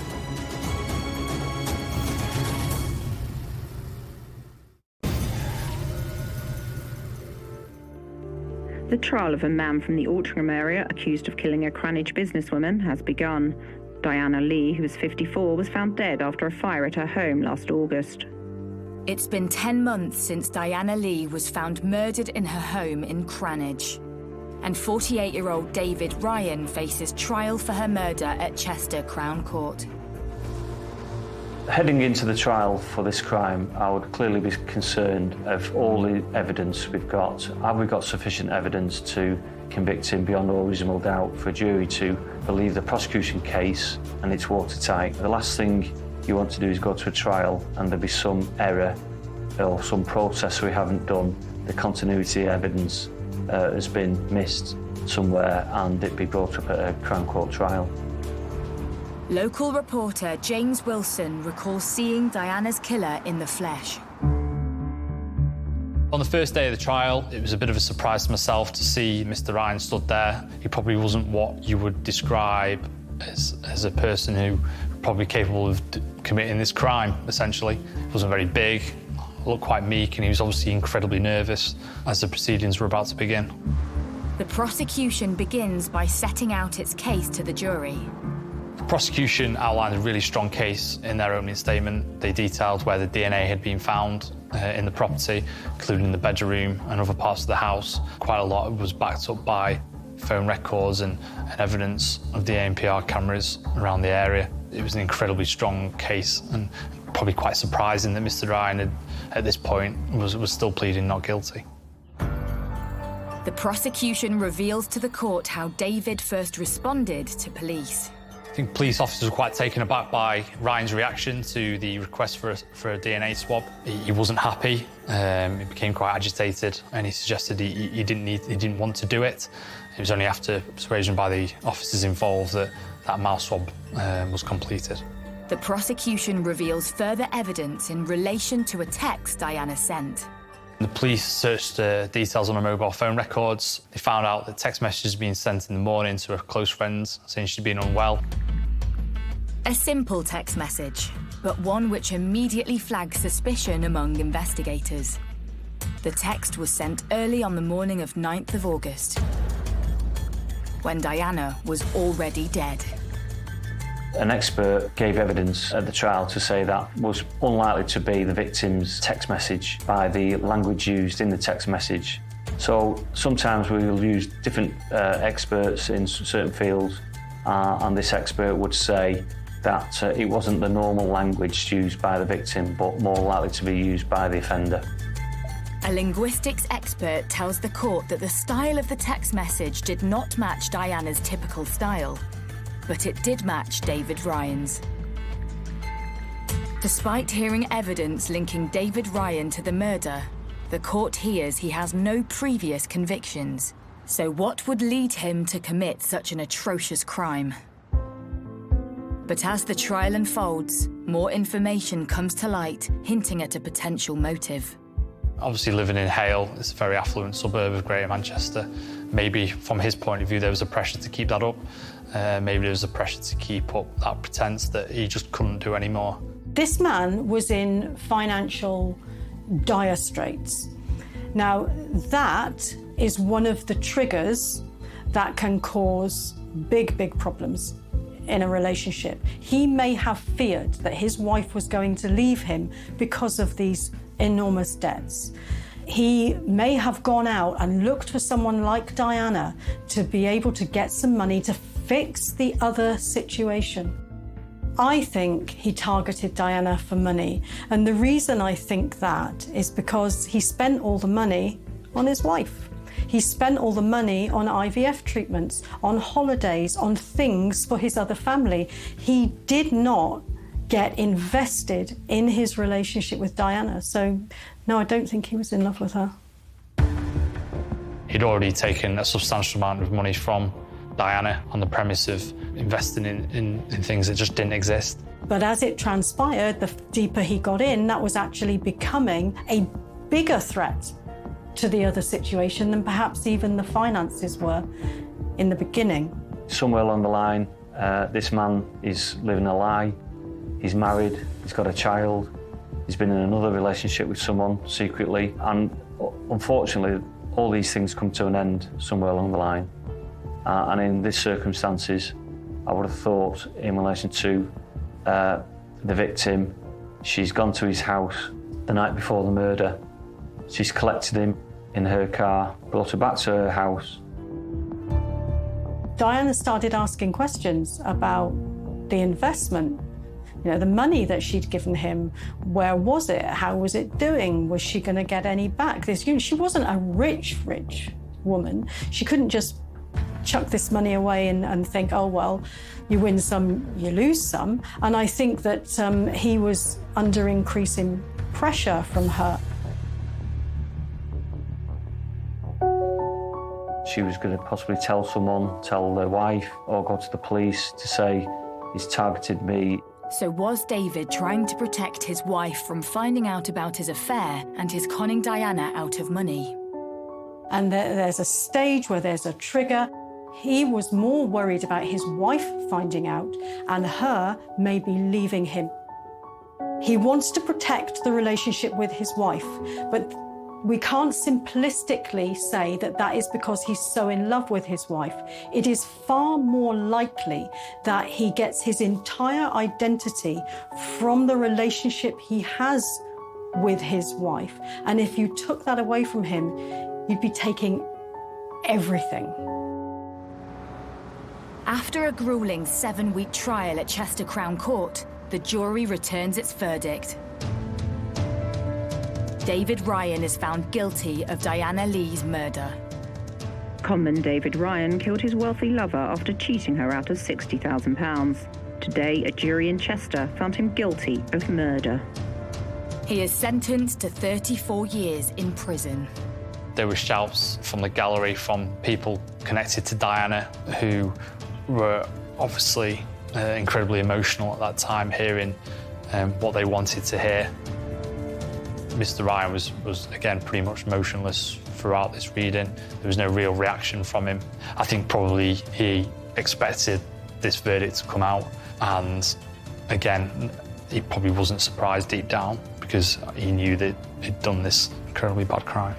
The trial of a man from the Altrincham area accused of killing a Cranage businesswoman has begun. Diana Lee, who was 54, was found dead after a fire at her home last August. It's been 10 months since Diana Lee was found murdered in her home in Cranage. And 48-year-old David Ryan faces trial for her murder at Chester Crown Court. Heading into the trial for this crime, I would clearly be concerned of all the evidence we've got. Have we got sufficient evidence to convict him beyond all reasonable doubt for a jury to believe the prosecution case and it's watertight? The last thing you want to do is go to a trial and there be some error or some process we haven't done. The continuity evidence has been missed somewhere and it be brought up at a Crown Court trial. Local reporter James Wilson recalls seeing Diana's killer in the flesh. On the first day of the trial, it was a bit of a surprise to myself to see Mr. Ryan stood there. He probably wasn't what you would describe as a person who probably capable of committing this crime, essentially. He wasn't very big, looked quite meek, and he was obviously incredibly nervous as the proceedings were about to begin. The prosecution begins by setting out its case to the jury. The prosecution outlined a really strong case in their opening statement. They detailed where the DNA had been found in the property, including the bedroom and other parts of the house. Quite a lot was backed up by phone records and evidence of the ANPR cameras around the area. It was an incredibly strong case and probably quite surprising that Mr. Ryan had, at this point was still pleading not guilty. The prosecution reveals to the court how David first responded to police. I think police officers were quite taken aback by Ryan's reaction to the request for a DNA swab. He wasn't happy, he became quite agitated, and he suggested he didn't want to do it. It was only after persuasion by the officers involved that mouth swab was completed. The prosecution reveals further evidence in relation to a text Diana sent. The police searched details on her mobile phone records. They found out that text messages had been sent in the morning to her close friends saying she'd been unwell. A simple text message, but one which immediately flags suspicion among investigators. The text was sent early on the morning of 9th of August, when Diana was already dead. An expert gave evidence at the trial to say that was unlikely to be the victim's text message by the language used in the text message. So sometimes we will use different experts in certain fields, and this expert would say that it wasn't the normal language used by the victim, but more likely to be used by the offender. A linguistics expert tells the court that the style of the text message did not match Diana's typical style, but it did match David Ryan's. Despite hearing evidence linking David Ryan to the murder, the court hears he has no previous convictions. So what would lead him to commit such an atrocious crime? But as the trial unfolds, more information comes to light, hinting at a potential motive. Obviously living in Hale, it's a very affluent suburb of Greater Manchester. Maybe from his point of view there was a pressure to keep that up. Maybe there was a pressure to keep up that pretense that he just couldn't do anymore. This man was in financial dire straits. Now, that is one of the triggers that can cause big problems in a relationship. He may have feared that his wife was going to leave him because of these enormous debts. He may have gone out and looked for someone like Diana to be able to get some money to fix the other situation. I think he targeted Diana for money, and the reason I think that is because he spent all the money on his wife. He spent all the money on IVF treatments, on holidays, on things for his other family. He did not get invested in his relationship with Diana. So, no, I don't think he was in love with her. He'd already taken a substantial amount of money from Diana on the premise of investing in things that just didn't exist. But as it transpired, the deeper he got in, that was actually becoming a bigger threat to the other situation than perhaps even the finances were in the beginning. Somewhere along the line, this man is living a lie. He's married, he's got a child, he's been in another relationship with someone secretly, and unfortunately, all these things come to an end somewhere along the line. And in these circumstances, I would have thought in relation to the victim, she's gone to his house the night before the murder. She's collected him in her car, brought him back to her house. Diana started asking questions about the investment. You know, the money that she'd given him, where was it? How was it doing? Was she going to get any back? She wasn't a rich woman. She couldn't just chuck this money away and think, oh, well, you win some, you lose some. And I think that he was under increasing pressure from her. She was going to possibly tell someone, tell their wife, or go to the police to say, he's targeted me. So was David trying to protect his wife from finding out about his affair and his conning Diana out of money? And there's a stage where there's a trigger. He was more worried about his wife finding out and her maybe leaving him. He wants to protect the relationship with his wife, but we can't simplistically say that that is because he's so in love with his wife. It is far more likely that he gets his entire identity from the relationship he has with his wife. And if you took that away from him, you'd be taking everything. After a grueling 7-week trial at Chester Crown Court, the jury returns its verdict. David Ryan is found guilty of Diana Lee's murder. Conman David Ryan killed his wealthy lover after cheating her out of £60,000. Today, a jury in Chester found him guilty of murder. He is sentenced to 34 years in prison. There were shouts from the gallery from people connected to Diana who were obviously incredibly emotional at that time, hearing what they wanted to hear. Mr. Ryan was again pretty much motionless throughout this reading. There was no real reaction from him. I think probably he expected this verdict to come out, and again, he probably wasn't surprised deep down because he knew that he'd done this incredibly bad crime.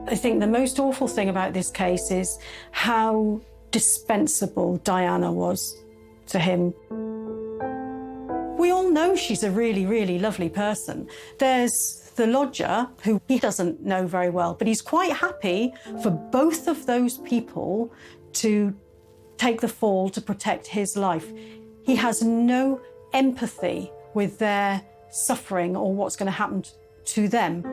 I think the most awful thing about this case is how dispensable Diana was to him. We all know she's a really, really lovely person. There's the lodger, who he doesn't know very well, but he's quite happy for both of those people to take the fall to protect his life. He has no empathy with their suffering or what's going to happen to them.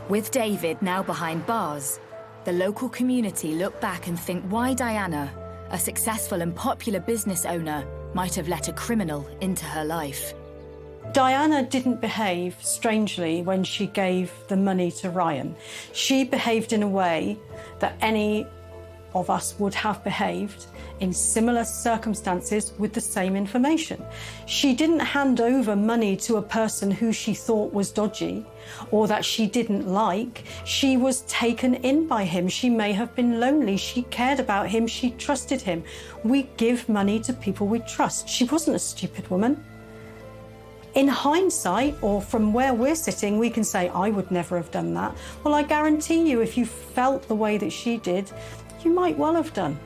With David now behind bars, the local community look back and think why Diana, a successful and popular business owner, might have let a criminal into her life. Diana didn't behave strangely when she gave the money to Ryan. She behaved in a way that any of us would have behaved in similar circumstances with the same information. She didn't hand over money to a person who she thought was dodgy or that she didn't like. She was taken in by him. She may have been lonely. She cared about him. She trusted him. We give money to people we trust. She wasn't a stupid woman. In hindsight, or from where we're sitting, we can say, I would never have done that. Well, I guarantee you, if you felt the way that she did, you might well have done.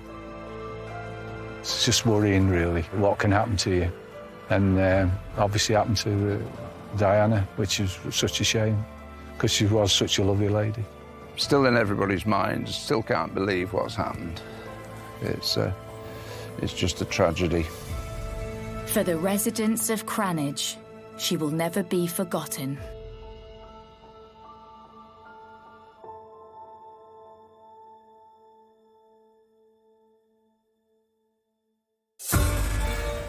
It's just worrying, really, what can happen to you. And obviously happened to Diana, which is such a shame, because she was such a lovely lady. Still in everybody's minds, still can't believe what's happened. It's just a tragedy. For the residents of Cranage, she will never be forgotten.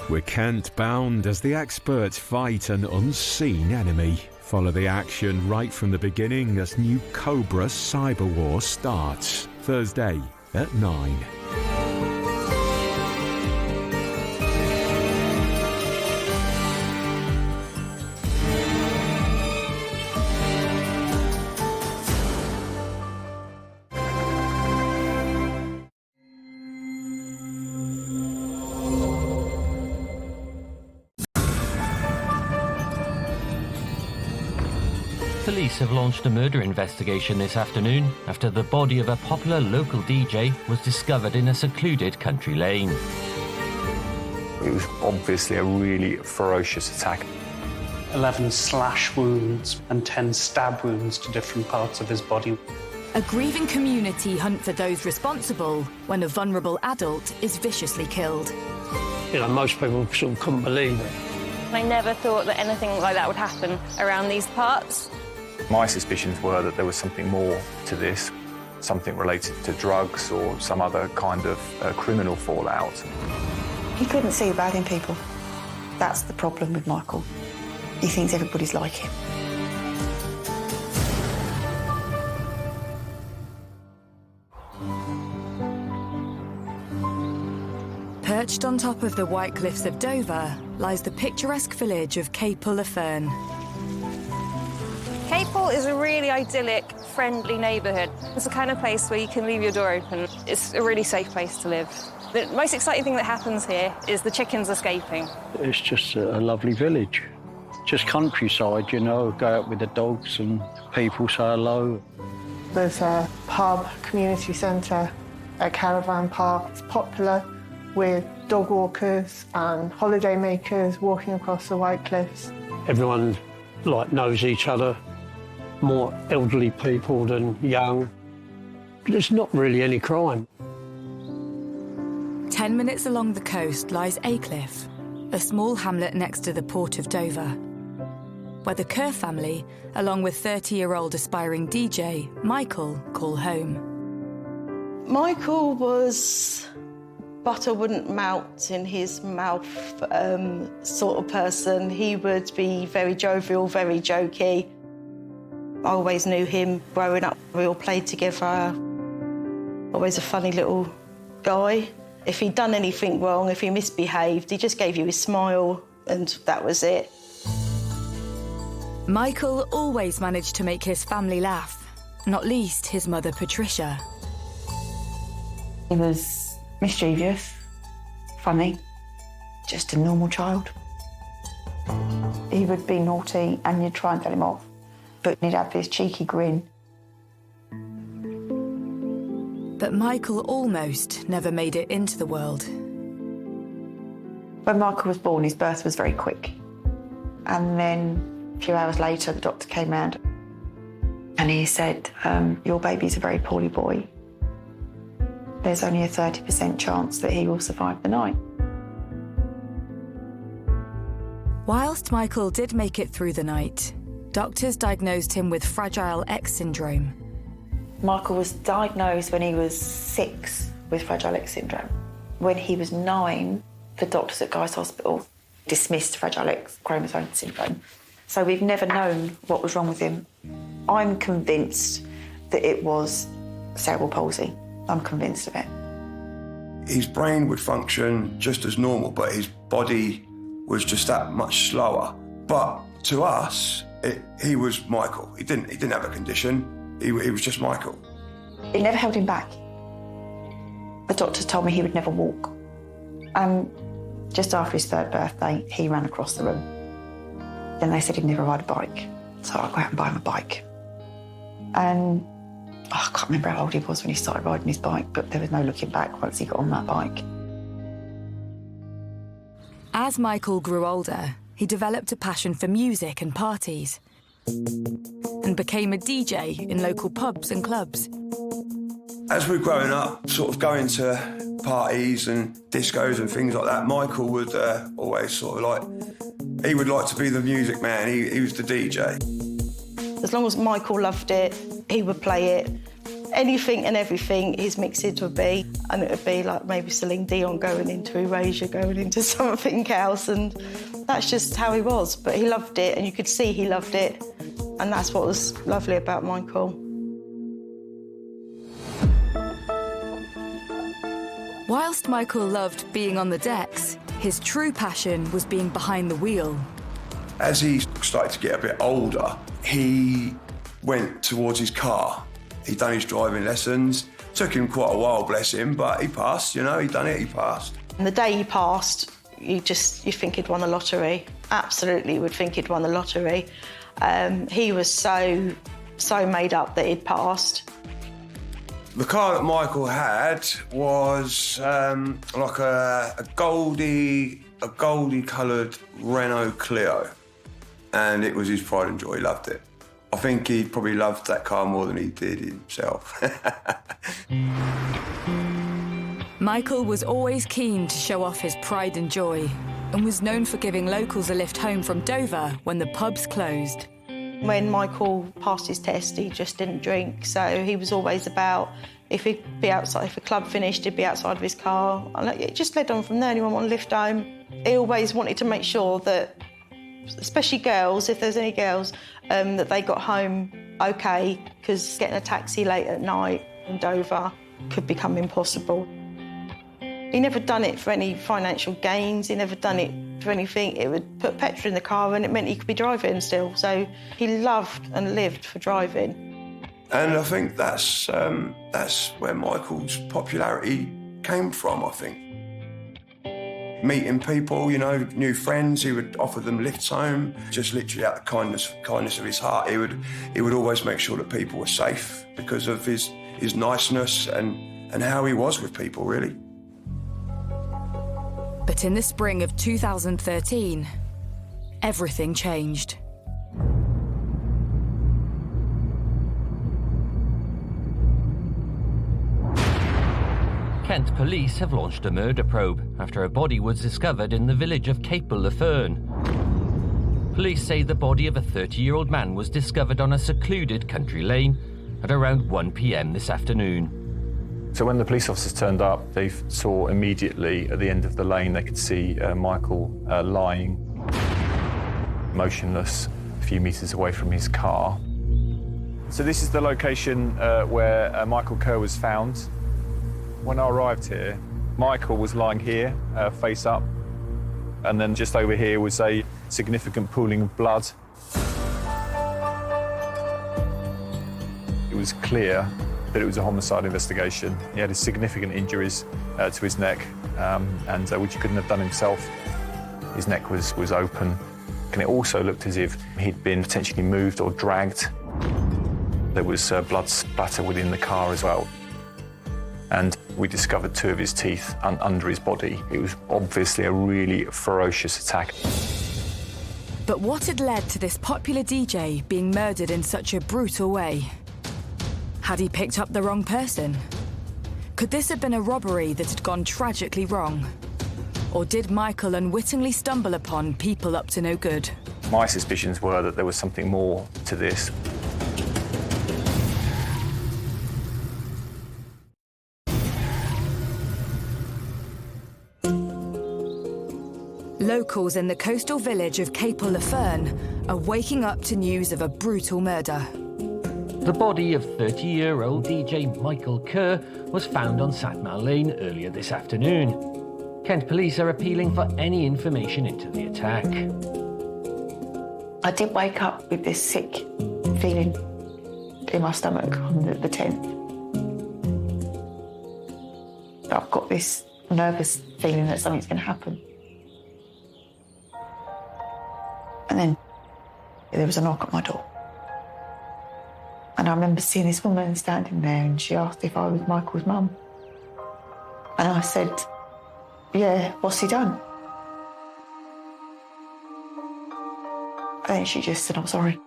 We're Kent-bound as the experts fight an unseen enemy. Follow the action right from the beginning as new Cobra Cyber War starts. Thursday at 9. Police have launched a murder investigation this afternoon after the body of a popular local DJ was discovered in a secluded country lane. It was obviously a really ferocious attack. 11 slash wounds and 10 stab wounds to different parts of his body. A grieving community hunt for those responsible when a vulnerable adult is viciously killed. You know, most people sort of couldn't believe it. I never thought that anything like that would happen around these parts. My suspicions were that there was something more to this, something related to drugs or some other kind of criminal fallout. He couldn't see the bad in people. That's the problem with Michael. He thinks everybody's like him. Perched on top of the White Cliffs of Dover lies the picturesque village of Capel-le-Ferne. Capel is a really idyllic, friendly neighbourhood. It's the kind of place where you can leave your door open. It's a really safe place to live. The most exciting thing that happens here is the chickens escaping. It's just a lovely village. Just countryside, you know, go out with the dogs and people say hello. There's a pub, community centre, a caravan park. It's popular with dog walkers and holiday makers walking across the White Cliffs. Everyone, knows each other, more elderly people than young. There's not really any crime. 10 minutes along the coast lies Aycliffe, a small hamlet next to the port of Dover, where the Kerr family, along with 30-year-old aspiring DJ Michael, call home. Michael was butter wouldn't melt in his mouth sort of person. He would be very jovial, very jokey. I always knew him growing up. We all played together. Always a funny little guy. If he'd done anything wrong, if he misbehaved, he just gave you his smile and that was it. Michael always managed to make his family laugh, not least his mother, Patricia. He was mischievous, funny, just a normal child. He would be naughty and you'd try and tell him off, but he'd have this cheeky grin. But Michael almost never made it into the world. When Michael was born, his birth was very quick. And then a few hours later, the doctor came round and he said, your baby's a very poorly boy. There's only a 30% chance that he will survive the night. Whilst Michael did make it through the night, doctors diagnosed him with Fragile X syndrome. Michael was diagnosed when he was 6 with Fragile X syndrome. When he was 9, the doctors at Guy's Hospital dismissed Fragile X chromosome syndrome. So we've never known what was wrong with him. I'm convinced that it was cerebral palsy. I'm convinced of it. His brain would function just as normal, but his body was just that much slower. But to us, he was Michael. He didn't have a condition. He was just Michael. It never held him back. The doctors told me he would never walk. And just after his 3rd birthday, he ran across the room. Then they said he'd never ride a bike. So I go out and buy him a bike. And I can't remember how old he was when he started riding his bike, but there was no looking back once he got on that bike. As Michael grew older, he developed a passion for music and parties and became a DJ in local pubs and clubs. As we were growing up, sort of going to parties and discos and things like that, Michael would always sort of he would like to be the music man. He was the DJ. As long as Michael loved it, he would play it. Anything and everything his mixes would be. And it would be like maybe Celine Dion going into Erasure, going into something else. And that's just how he was. But he loved it, and you could see he loved it. And that's what was lovely about Michael. Whilst Michael loved being on the decks, his true passion was being behind the wheel. As he started to get a bit older, he went towards his car. He'd done his driving lessons. Took him quite a while, bless him, but he passed, he'd done it, he passed. And the day he passed, you think he'd won the lottery. Absolutely would think he'd won the lottery. He was so made up that he'd passed. The car that Michael had was like a goldy coloured Renault Clio. and it was his pride and joy. He loved it. I think he probably loved that car more than he did himself. Michael was always keen to show off his pride and joy and was known for giving locals a lift home from Dover when the pubs closed. When Michael passed his test, he just didn't drink, so he was always about, if he'd be outside, if a club finished, he'd be outside of his car. And it just led on from there. Anyone want to lift home? He always wanted to make sure that, especially girls, if there's any girls, that they got home okay, because getting a taxi late at night in Dover could become impossible. He never done it for any financial gains, he never done it for anything. It would put petrol in the car and it meant he could be driving still. So he loved and lived for driving. And I think that's where Michael's popularity came from, I think. Meeting people, you know, new friends, he would offer them lifts home, just literally out of kindness of his heart. He would always make sure that people were safe because of his niceness and how he was with people, really. But in the spring of 2013, everything changed. Kent police have launched a murder probe after a body was discovered in the village of Capel-le-Fern. Police say the body of a 30-year-old man was discovered on a secluded country lane at around 1 p.m. this afternoon. So when the police officers turned up, they saw immediately at the end of the lane, they could see Michael lying motionless a few metres away from his car. So this is the location where Michael Kerr was found. When I arrived here, Michael was lying here, face up, and then just over here was a significant pooling of blood. It was clear that it was a homicide investigation. He had significant injuries to his neck, and which he couldn't have done himself. His neck was open, and it also looked as if he'd been potentially moved or dragged. There was blood splatter within the car as well. And we discovered 2 of his teeth under his body. It was obviously a really ferocious attack. But what had led to this popular DJ being murdered in such a brutal way? Had he picked up the wrong person? Could this have been a robbery that had gone tragically wrong? Or did Michael unwittingly stumble upon people up to no good? My suspicions were that there was something more to this. Locals in the coastal village of Capel-le-Fern are waking up to news of a brutal murder. The body of 30-year-old DJ Michael Kerr was found on Satmar Lane earlier this afternoon. Kent police are appealing for any information into the attack. I did wake up with this sick feeling in my stomach on the 10th. I've got this nervous feeling that something's going to happen. And then there was a knock at my door. And I remember seeing this woman standing there, and she asked if I was Michael's mum. And I said, yeah, what's he done? And then she just said, I'm sorry.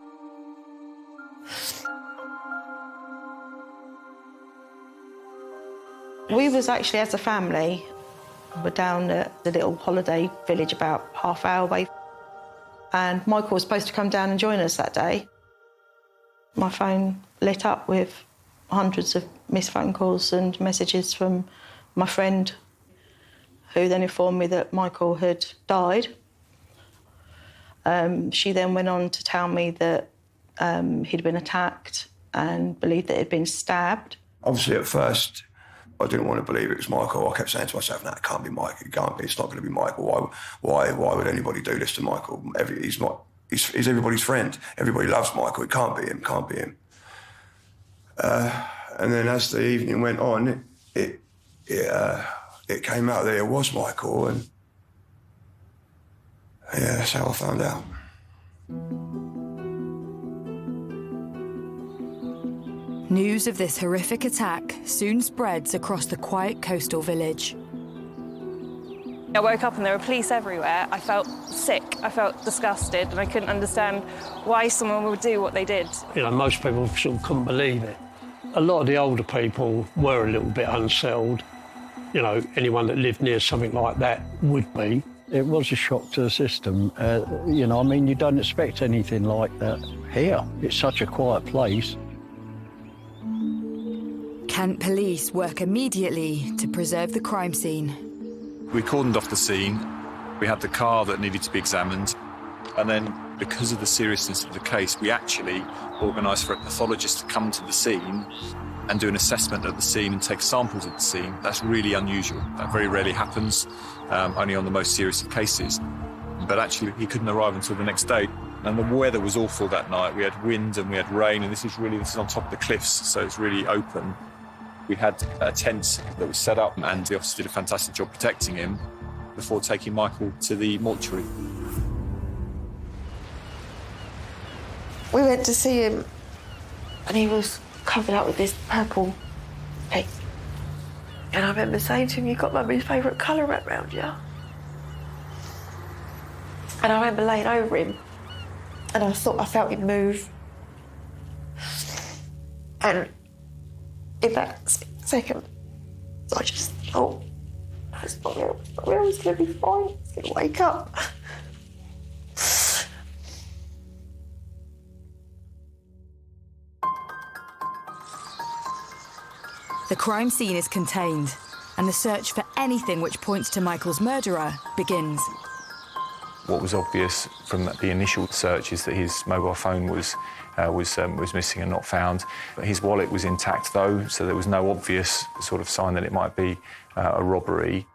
We was actually, as a family, we're down at the little holiday village about half hour away. And Michael was supposed to come down and join us that day. My phone lit up with hundreds of missed phone calls and messages from my friend, who then informed me that Michael had died. She then went on to tell me that he'd been attacked and believed that he'd been stabbed. Obviously, at first, I didn't want to believe it was Michael. I kept saying to myself, no, it can't be Michael. It can't be. It's not going to be Michael. Why would anybody do this to Michael? He's everybody's friend. Everybody loves Michael. It can't be him. Can't be him. And then as the evening went on, it came out that it was Michael, and yeah, that's how I found out. News of this horrific attack soon spreads across the quiet coastal village. I woke up and there were police everywhere. I felt sick, I felt disgusted, and I couldn't understand why someone would do what they did. You know, most people sort of couldn't believe it. A lot of the older people were a little bit unsettled. You know, anyone that lived near something like that would be. It was a shock to the system. You know, I mean, you don't expect anything like that here. It's such a quiet place. Kent police work immediately to preserve the crime scene. We cordoned off the scene. We had the car that needed to be examined. And then, because of the seriousness of the case, we actually organised for a pathologist to come to the scene and do an assessment of the scene and take samples of the scene. That's really unusual. That very rarely happens, only on the most serious of cases. But actually, he couldn't arrive until the next day. And the weather was awful that night. We had wind and we had rain, and this is on top of the cliffs, so it's really open. We had a tent that was set up, and the officer did a fantastic job protecting him before taking Michael to the mortuary. We went to see him, and he was covered up with this purple tape. And I remember saying to him, "You've got Mummy's favourite colour wrapped round you." And I remember laying over him, and I felt him move. And in that second, I just thought, it's not real, it's going to be fine, it's going to wake up. The crime scene is contained, and the search for anything which points to Michael's murderer begins. What was obvious from the initial search is that his mobile phone was missing and not found. His wallet was intact though, so there was no obvious sort of sign that it might be a robbery.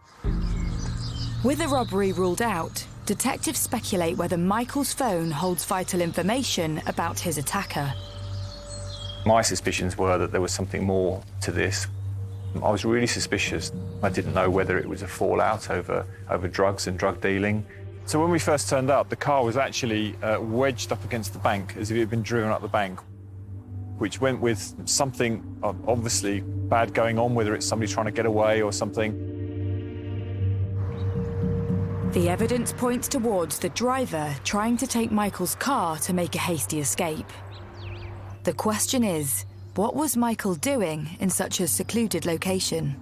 With the robbery ruled out, detectives speculate whether Michael's phone holds vital information about his attacker. My suspicions were that there was something more to this. I was really suspicious. I didn't know whether it was a fallout over drugs and drug dealing. So when we first turned up, the car was actually wedged up against the bank as if it had been driven up the bank, which went with something obviously bad going on, whether it's somebody trying to get away or something. The evidence points towards the driver trying to take Michael's car to make a hasty escape. The question is, what was Michael doing in such a secluded location?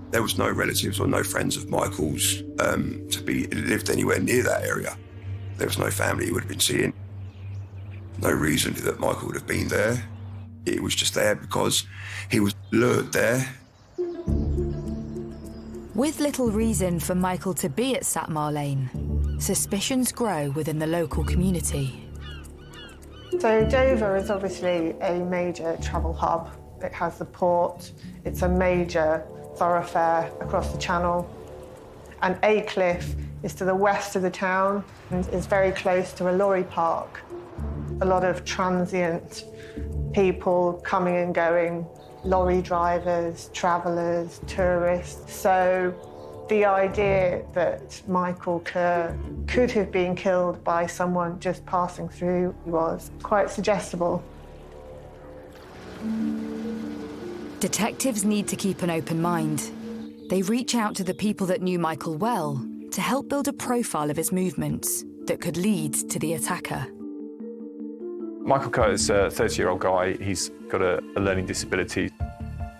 There was no relatives or no friends of Michael's to be lived anywhere near that area. There was no family he would have been seeing. No reason that Michael would have been there. It was just there because he was lured there. With little reason for Michael to be at Satmar Lane, suspicions grow within the local community. So Dover is obviously a major travel hub. It has the port. It's a major thoroughfare across the channel. And Aycliffe is to the west of the town and is very close to a lorry park. A lot of transient people coming and going, lorry drivers, travellers, tourists. So the idea that Michael Kerr could have been killed by someone just passing through was quite suggestible. Detectives need to keep an open mind. They reach out to the people that knew Michael well to help build a profile of his movements that could lead to the attacker. Michael Kerr is a 30-year-old guy. He's got a learning disability.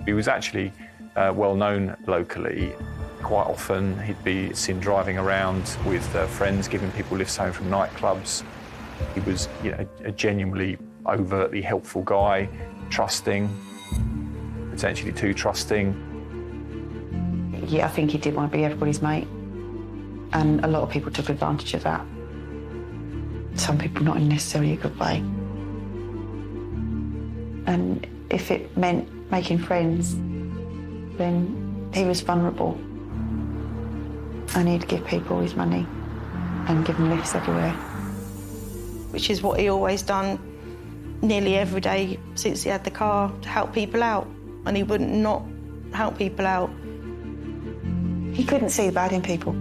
He was actually well known locally. Quite often he'd be seen driving around with friends, giving people lifts home from nightclubs. He was, a genuinely overtly helpful guy, trusting, potentially too trusting. Yeah, I think he did want to be everybody's mate. And a lot of people took advantage of that. Some people not in necessarily a good way. And if it meant making friends, then he was vulnerable. And he'd give people his money and give them lifts everywhere. Which is what he always done nearly every day since he had the car, to help people out. And he wouldn't not help people out. He couldn't see the bad in people.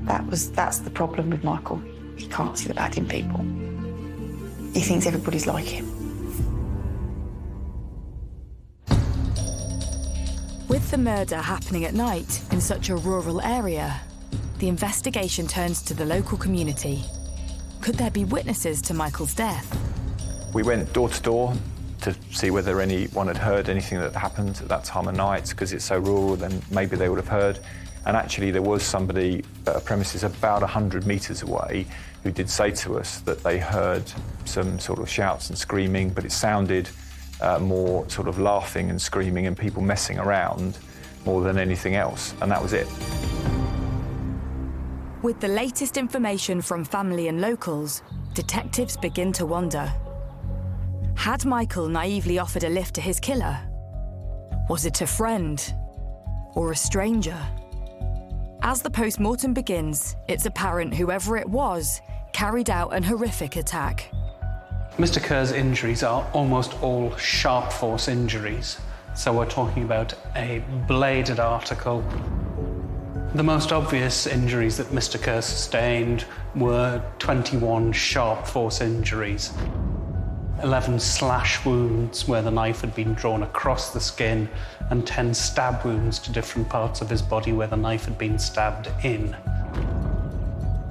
That's the problem with Michael. He can't see the bad in people. He thinks everybody's like him. With With the murder happening at night in such a rural area, the investigation turns to the local community. Could there be witnesses to Michael's death? We went door to door to see whether anyone had heard anything that happened at that time of night, because it's so rural, then maybe they would have heard. And actually there was somebody at a premises about 100 metres away who did say to us that they heard some sort of shouts and screaming, but it sounded more sort of laughing and screaming and people messing around more than anything else, and that was it. With the latest information from family and locals, detectives begin to wonder. Had Michael naively offered a lift to his killer? Was it a friend or a stranger? As the post-mortem begins, it's apparent whoever it was carried out an horrific attack. Mr. Kerr's injuries are almost all sharp force injuries. So we're talking about a bladed article. The most obvious injuries that Mr. Kerr sustained were 21 sharp force injuries, 11 slash wounds where the knife had been drawn across the skin, and 10 stab wounds to different parts of his body where the knife had been stabbed in.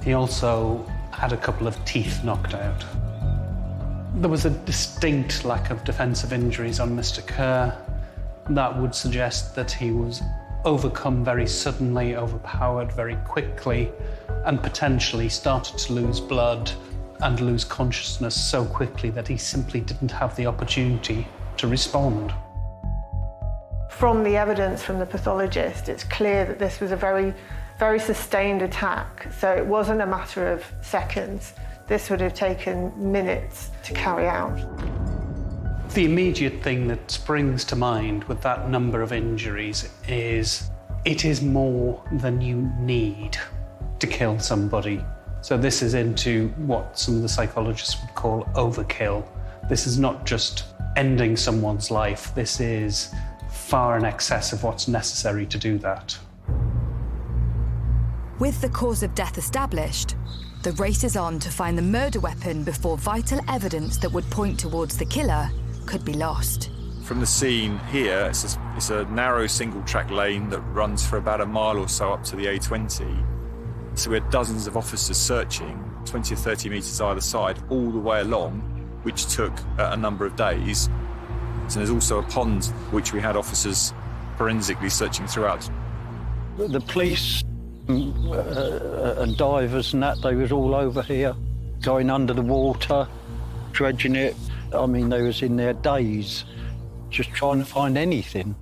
He also had a couple of teeth knocked out. There was a distinct lack of defensive injuries on Mr. Kerr. That would suggest that he was overcome very suddenly, overpowered very quickly, and potentially started to lose blood and lose consciousness so quickly that he simply didn't have the opportunity to respond. From the evidence from the pathologist, it's clear that this was a very, very sustained attack. So it wasn't a matter of seconds. This would have taken minutes to carry out. The immediate thing that springs to mind with that number of injuries is it is more than you need to kill somebody. So this is into what some of the psychologists would call overkill. This is not just ending someone's life. This is far in excess of what's necessary to do that. With the cause of death established, the race is on to find the murder weapon before vital evidence that would point towards the killer could be lost. From the scene here, it's a narrow single-track lane that runs for about a mile or so up to the A20. So we had dozens of officers searching, 20 or 30 metres either side, all the way along, which took a number of days. So there's also a pond which we had officers forensically searching throughout. The police and divers and that, they was all over here, going under the water, dredging it. I mean, they was in there days, just trying to find anything.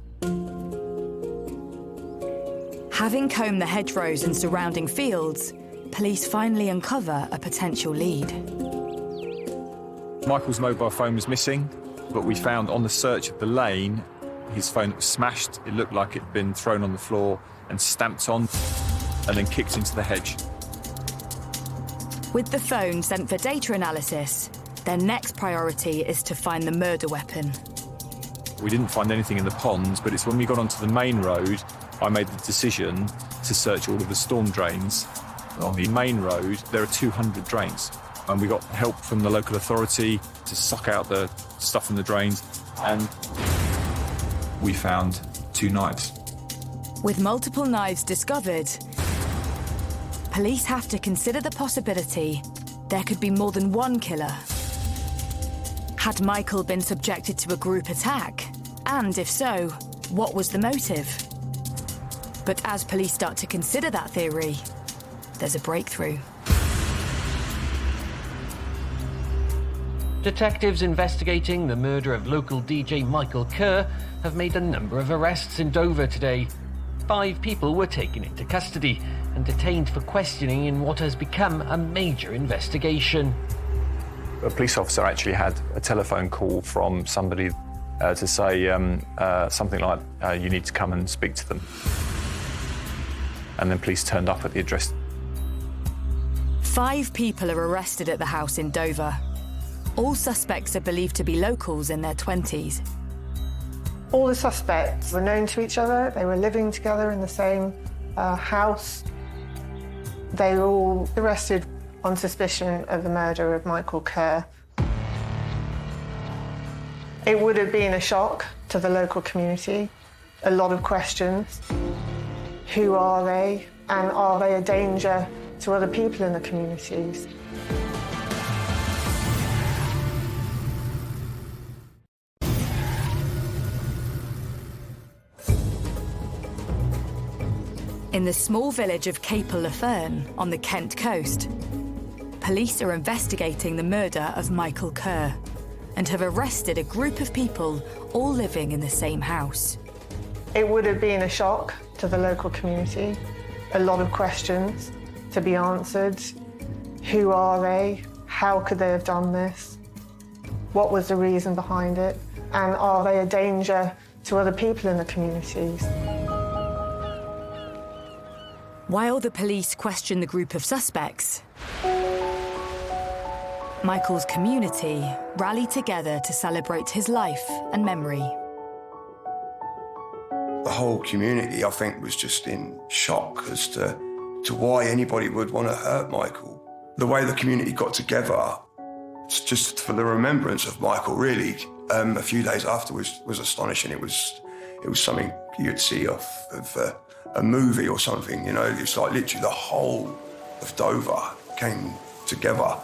Having combed the hedgerows and surrounding fields, police finally uncover a potential lead. Michael's mobile phone was missing, but we found on the search of the lane, his phone was smashed. It looked like it had been thrown on the floor and stamped on, and then kicked into the hedge. With the phone sent for data analysis, their next priority is to find the murder weapon. We didn't find anything in the ponds, but it's when we got onto the main road, I made the decision to search all of the storm drains. On the main road, there are 200 drains, and we got help from the local authority to suck out the stuff in the drains, and we found 2 knives. With multiple knives discovered, police have to consider the possibility there could be more than one killer. Had Michael been subjected to a group attack? And if so, what was the motive? But as police start to consider that theory, there's a breakthrough. Detectives investigating the murder of local DJ Michael Kerr have made a number of arrests in Dover today. 5 people were taken into custody and detained for questioning in what has become a major investigation. A police officer actually had a telephone call from somebody to say something like, you need to come and speak to them. And then police turned up at the address. 5 people are arrested at the house in Dover. All suspects are believed to be locals in their 20s. All the suspects were known to each other. They were living together in the same house. They were all arrested on suspicion of the murder of Michael Kerr. It would have been a shock to the local community. A lot of questions. Who are they? And are they a danger to other people in the communities? In the small village of Capel-le-Ferne on the Kent coast, police are investigating the murder of Michael Kerr and have arrested a group of people all living in the same house. It would have been a shock to the local community. A lot of questions to be answered. Who are they? How could they have done this? What was the reason behind it? And are they a danger to other people in the communities? While the police question the group of suspects, Michael's community rally together to celebrate his life and memory. The whole community, I think, was just in shock as to why anybody would want to hurt Michael. The way the community got together, just for the remembrance of Michael, really, a few days after was astonishing. It was something you'd see of a movie or something, you know. It's like literally the whole of Dover came together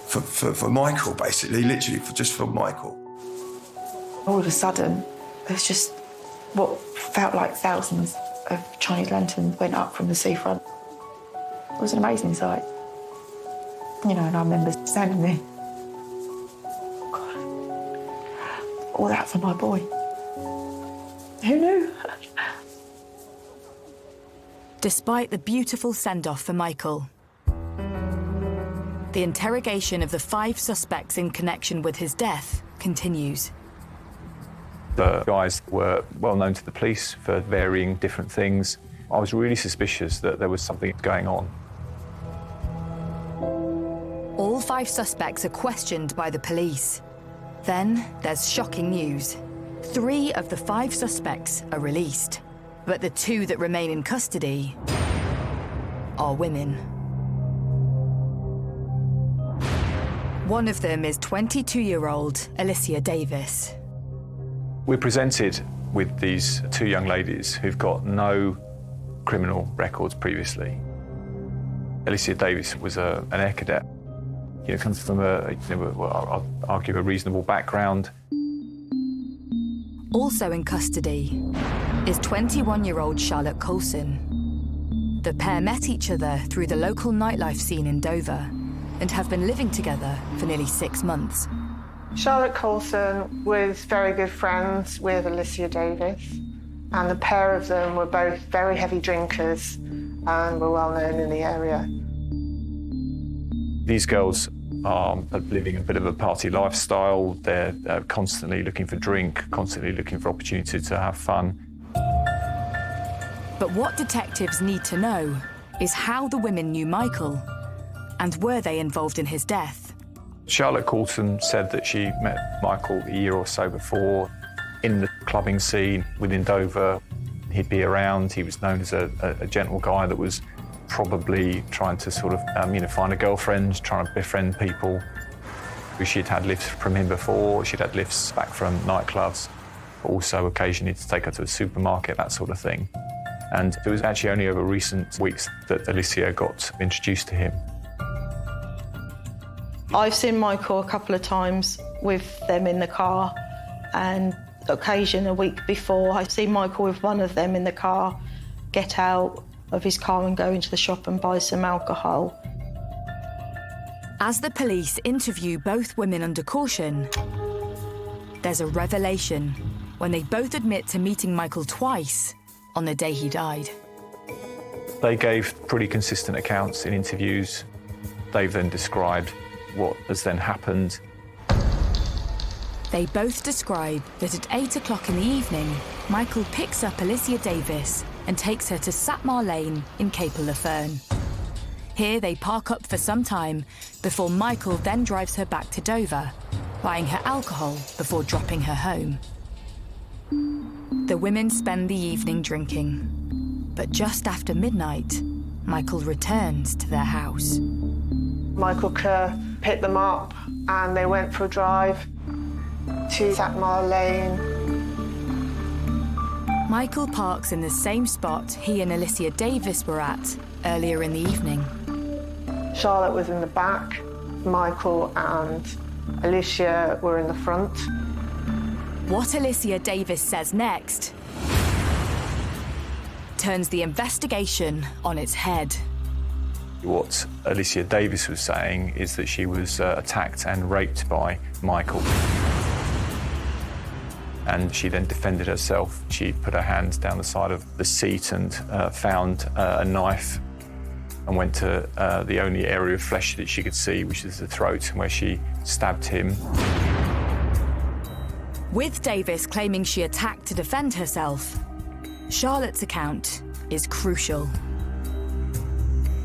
for Michael, basically, literally just for Michael. All of a sudden, there's just what felt like thousands of Chinese lanterns went up from the seafront. It was an amazing sight. You know, and I remember standing there. God, all that for my boy. Who knew? Despite the beautiful send-off for Michael, the interrogation of the 5 suspects in connection with his death continues. The guys were well known to the police for varying different things. I was really suspicious that there was something going on. All 5 suspects are questioned by the police. Then there's shocking news. 3 of the 5 suspects are released, but the 2 that remain in custody are women. One of them is 22-year-old Alicia Davis. We're presented with these 2 young ladies who've got no criminal records previously. Alicia Davis was an air cadet. You know, comes from I'll argue, a reasonable background. Also in custody is 21-year-old Charlotte Coulson. The pair met each other through the local nightlife scene in Dover and have been living together for nearly 6 months. Charlotte Coulson was very good friends with Alicia Davis, and the pair of them were both very heavy drinkers and were well known in the area. These girls are living a bit of a party lifestyle. They're constantly looking for drink, constantly looking for opportunity to have fun. But what detectives need to know is how the women knew Michael, and were they involved in his death? Charlotte Coulson said that she met Michael a year or so before in the clubbing scene within Dover. He'd be around. He was known as a gentle guy that was probably trying to sort of, find a girlfriend, trying to befriend people. She'd had lifts from him before. She'd had lifts back from nightclubs, also occasionally to take her to a supermarket, that sort of thing. And it was actually only over recent weeks that Alicia got introduced to him. I've seen Michael a couple of times with them in the car, and occasion a week before, I've seen Michael with one of them in the car get out of his car and go into the shop and buy some alcohol. As the police interview both women under caution, there's a revelation when they both admit to meeting Michael twice on the day he died. They gave pretty consistent accounts in interviews. They've then described what has then happened. They both describe that at 8 o'clock in the evening, Michael picks up Alicia Davis and takes her to Satmar Lane in Capel-le-Ferne. Here they park up for some time before Michael then drives her back to Dover, buying her alcohol before dropping her home. The women spend the evening drinking, but just after midnight, Michael returns to their house. Michael Kerr picked them up and they went for a drive to Satmar Lane. Michael parks in the same spot he and Alicia Davis were at earlier in the evening. Charlotte was in the back, Michael and Alicia were in the front. What Alicia Davis says next turns the investigation on its head. What Alicia Davis was saying is that she was attacked and raped by Michael. And she then defended herself. She put her hands down the side of the seat and found a knife and went to the only area of flesh that she could see, which is the throat, where she stabbed him. With Davis claiming she attacked to defend herself, Charlotte's account is crucial.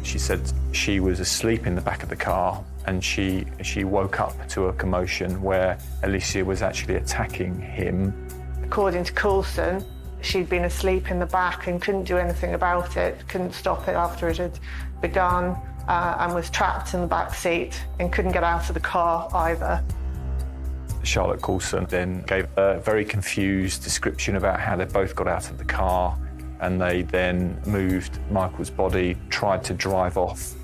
She said she was asleep in the back of the car and she woke up to a commotion where Alicia was actually attacking him. According to Coulson, she'd been asleep in the back and couldn't do anything about it, couldn't stop it after it had begun, and was trapped in the back seat and couldn't get out of the car either. Charlotte Coulson then gave a very confused description about how they both got out of the car, and they then moved Michael's body, tried to drive off.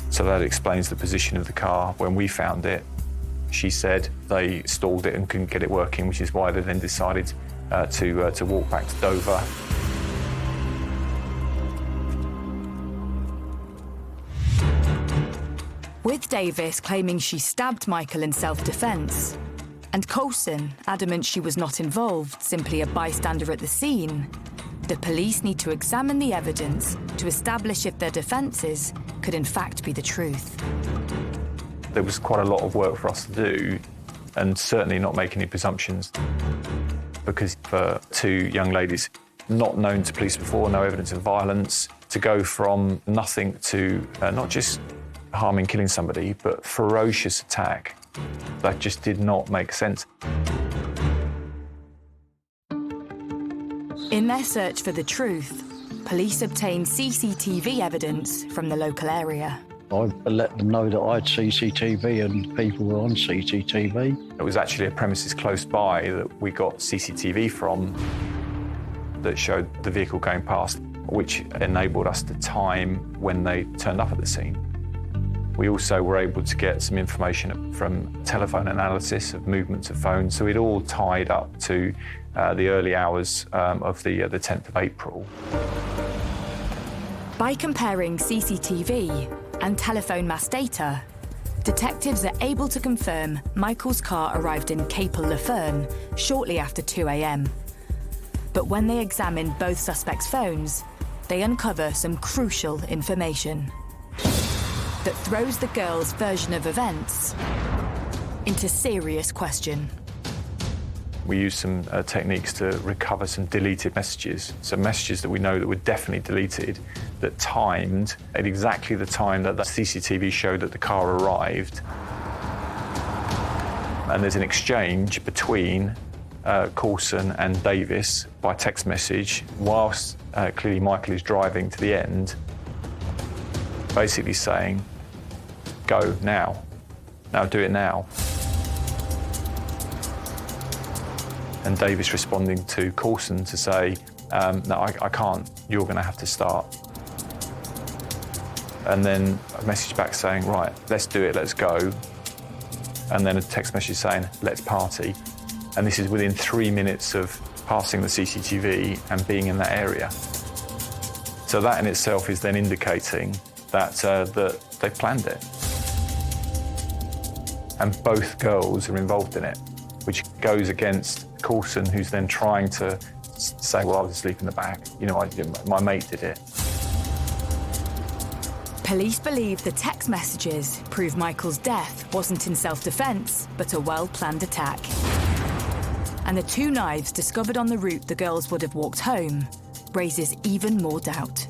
So that explains the position of the car. When we found it, she said they stalled it and couldn't get it working, which is why they then decided to walk back to Dover. With Davis claiming she stabbed Michael in self-defence, and Coulson adamant she was not involved, simply a bystander at the scene, the police need to examine the evidence to establish if their defences could in fact be the truth. There was quite a lot of work for us to do, and certainly not make any presumptions, because for two young ladies not known to police before, no evidence of violence, to go from nothing to not just harming, killing somebody, but ferocious attack, that just did not make sense. In their search for the truth, police obtained CCTV evidence from the local area. I let them know that I had CCTV and people were on CCTV. It was actually a premises close by that we got CCTV from that showed the vehicle going past, which enabled us to time when they turned up at the scene. We also were able to get some information from telephone analysis of movements of phones, so it all tied up to the early hours of the 10th of April. By comparing CCTV and telephone mass data, detectives are able to confirm Michael's car arrived in Capel-le-Ferne shortly after 2 a.m. But when they examine both suspects' phones, they uncover some crucial information that throws the girls' version of events into serious question. We used some techniques to recover some deleted messages, some messages that we know that were definitely deleted, that timed at exactly the time that the CCTV showed that the car arrived. And there's an exchange between Coulson and Davis by text message, whilst clearly Michael is driving to the end, basically saying, "Go now. Now do it now." And Davis responding to Coulson to say, "No, I can't. You're going to have to start." And then a message back saying, "Right, let's do it, let's go." And then a text message saying, "Let's party." And this is within 3 minutes of passing the CCTV and being in that area. So that in itself is then indicating that they planned it. And both girls are involved in it, which goes against Coulson, who's then trying to say, "Well, I was asleep in the back. You know, my mate did it." Police believe the text messages prove Michael's death wasn't in self-defence, but a well-planned attack. And the two knives discovered on the route the girls would have walked home raises even more doubt.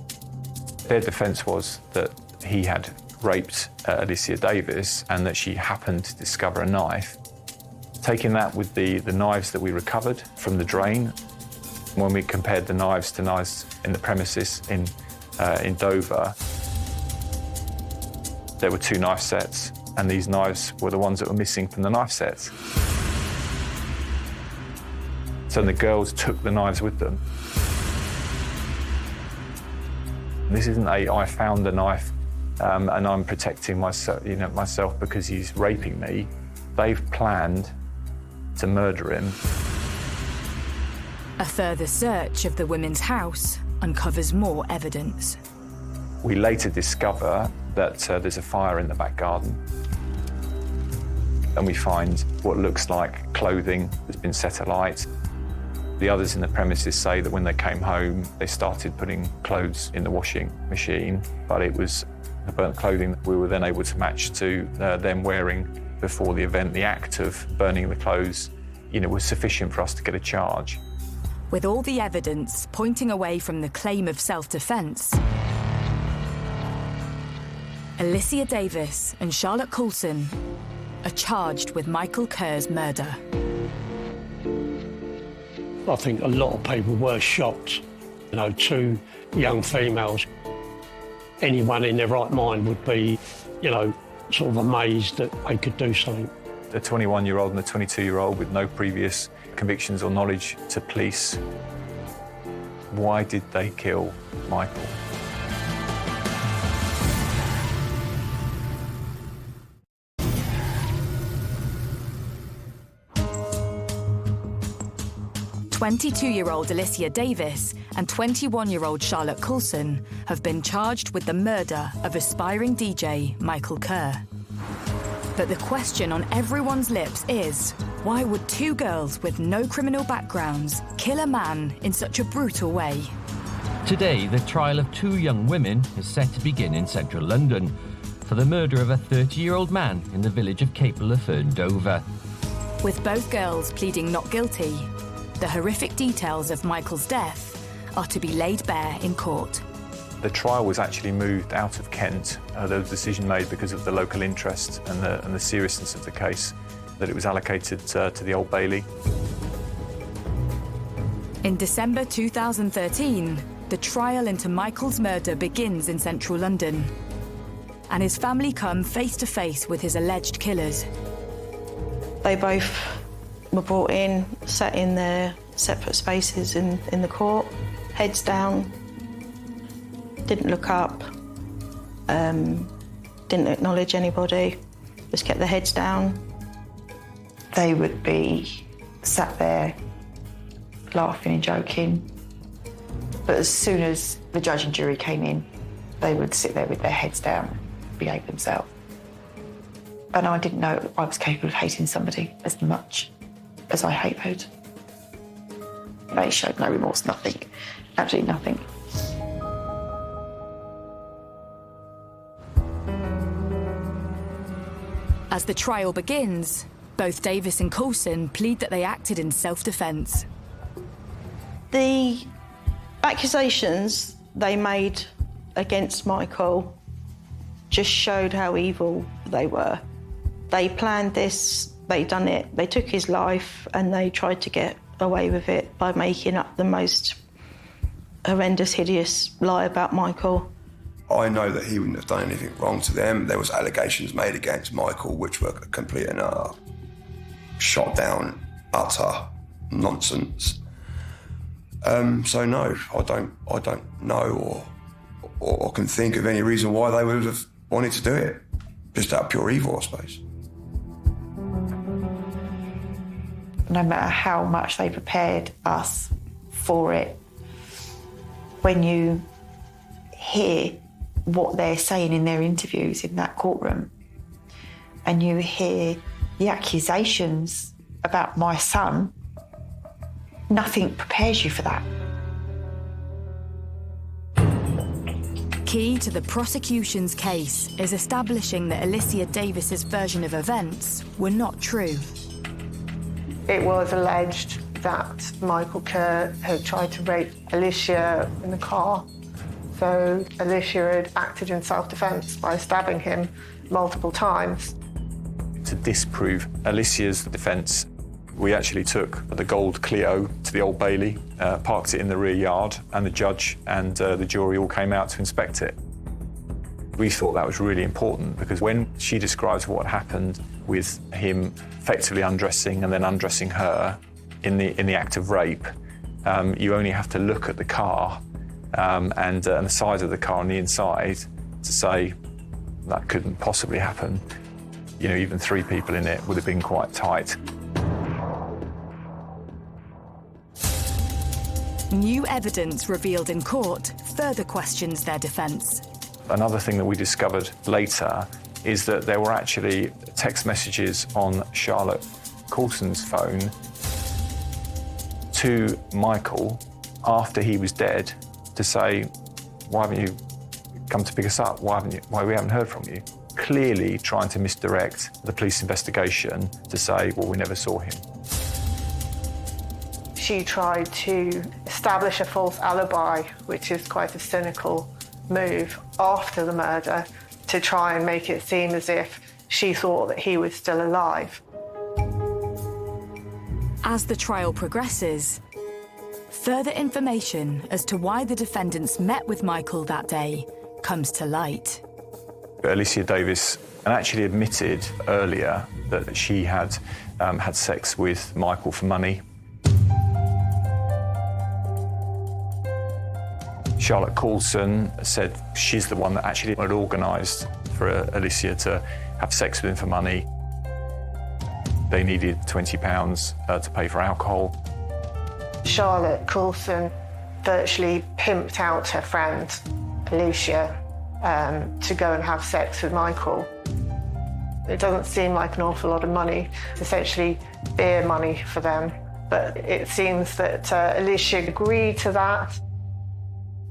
Their defence was that he had raped Alicia Davis and that she happened to discover a knife. Taking that with the knives that we recovered from the drain, when we compared the knives to knives in the premises in Dover, there were 2 knife sets, and these knives were the ones that were missing from the knife sets. So the girls took the knives with them. This isn't I found the knife and I'm protecting myself because he's raping me. They've planned to murder him. A further search of the women's house uncovers more evidence. We later discover that there's a fire in the back garden. And we find what looks like clothing that's been set alight. The others in the premises say that when they came home, they started putting clothes in the washing machine, but it was the burnt clothing that we were then able to match to them wearing before the event. The act of burning the clothes, was sufficient for us to get a charge. With all the evidence pointing away from the claim of self-defence, Alicia Davis and Charlotte Coulson are charged with Michael Kerr's murder. I think a lot of people were shocked. 2 young females. Anyone in their right mind would be, sort of amazed that they could do something. A 21-year-old and a 22-year-old with no previous convictions or knowledge to police. Why did they kill Michael? "22-year-old Alicia Davis and 21-year-old Charlotte Coulson have been charged with the murder of aspiring DJ Michael Kerr. But the question on everyone's lips is, why would 2 girls with no criminal backgrounds kill a man in such a brutal way? Today, the trial of 2 young women is set to begin in central London for the murder of a 30-year-old man in the village of Capel-le-Ferne, Dover. With both girls pleading not guilty, the horrific details of Michael's death are to be laid bare in court. The trial was actually moved out of Kent. There was a decision made because of the local interest and the seriousness of the case that it was allocated to the Old Bailey. In December 2013, the trial into Michael's murder begins in central London, and his family come face to face with his alleged killers. They both were brought in, sat in their separate spaces in the court, heads down, didn't look up, didn't acknowledge anybody, just kept their heads down. They would be sat there laughing and joking, but as soon as the judge and jury came in, they would sit there with their heads down, behave themselves. And I didn't know I was capable of hating somebody as much as I hate those. They showed no remorse, nothing, absolutely nothing. As the trial begins, both Davis and Coulson plead that they acted in self-defence. The accusations they made against Michael just showed how evil they were. They planned this, they done it, they took his life and they tried to get away with it by making up the most horrendous, hideous lie about Michael. I know that he wouldn't have done anything wrong to them. There was allegations made against Michael which were complete and shot down, utter nonsense. So no, I don't know or can think of any reason why they would have wanted to do it. Just out of pure evil, I suppose. No matter how much they prepared us for it, when you hear what they're saying in their interviews in that courtroom, and you hear the accusations about my son, nothing prepares you for that. Key to the prosecution's case is establishing that Alicia Davis's version of events were not true. It was alleged that Michael Kerr had tried to rape Alicia in the car. So Alicia had acted in self-defence by stabbing him multiple times. To disprove Alicia's defence, we actually took the gold Clio to the Old Bailey, parked it in the rear yard, and the judge and the jury all came out to inspect it. We thought that was really important because when she describes what happened with him effectively undressing and then undressing her, in the act of rape, you only have to look at the car and the size of the car on the inside to say that couldn't possibly happen. You know, even 3 people in it would have been quite tight. New evidence revealed in court further questions their defence. Another thing that we discovered later is that there were actually text messages on Charlotte Coulson's phone to Michael after he was dead to say, why haven't you come to pick us up? Why we haven't heard from you? Clearly trying to misdirect the police investigation to say, well, we never saw him. She tried to establish a false alibi, which is quite a cynical move after the murder, to try and make it seem as if she thought that he was still alive. As the trial progresses, further information as to why the defendants met with Michael that day comes to light. Alicia Davis actually admitted earlier that she had had sex with Michael for money. Charlotte Coulson said she's the one that actually had organised for Alicia to have sex with him for money. They needed £20 to pay for alcohol. Charlotte Coulson virtually pimped out her friend, Alicia, to go and have sex with Michael. It doesn't seem like an awful lot of money, essentially beer money for them, but it seems that Alicia agreed to that.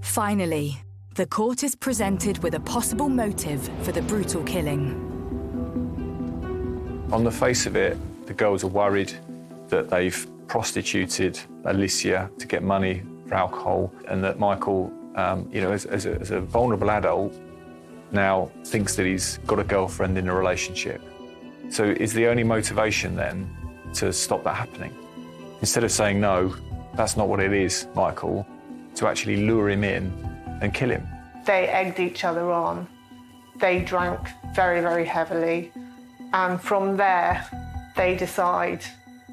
Finally, the court is presented with a possible motive for the brutal killing. On the face of it, the girls are worried that they've prostituted Alicia to get money for alcohol, and that Michael, as a vulnerable adult, now thinks that he's got a girlfriend in a relationship. So is the only motivation then to stop that happening? Instead of saying, no, that's not what it is, Michael, to actually lure him in and kill him. They egged each other on. They drank very, very heavily. And from there, they decide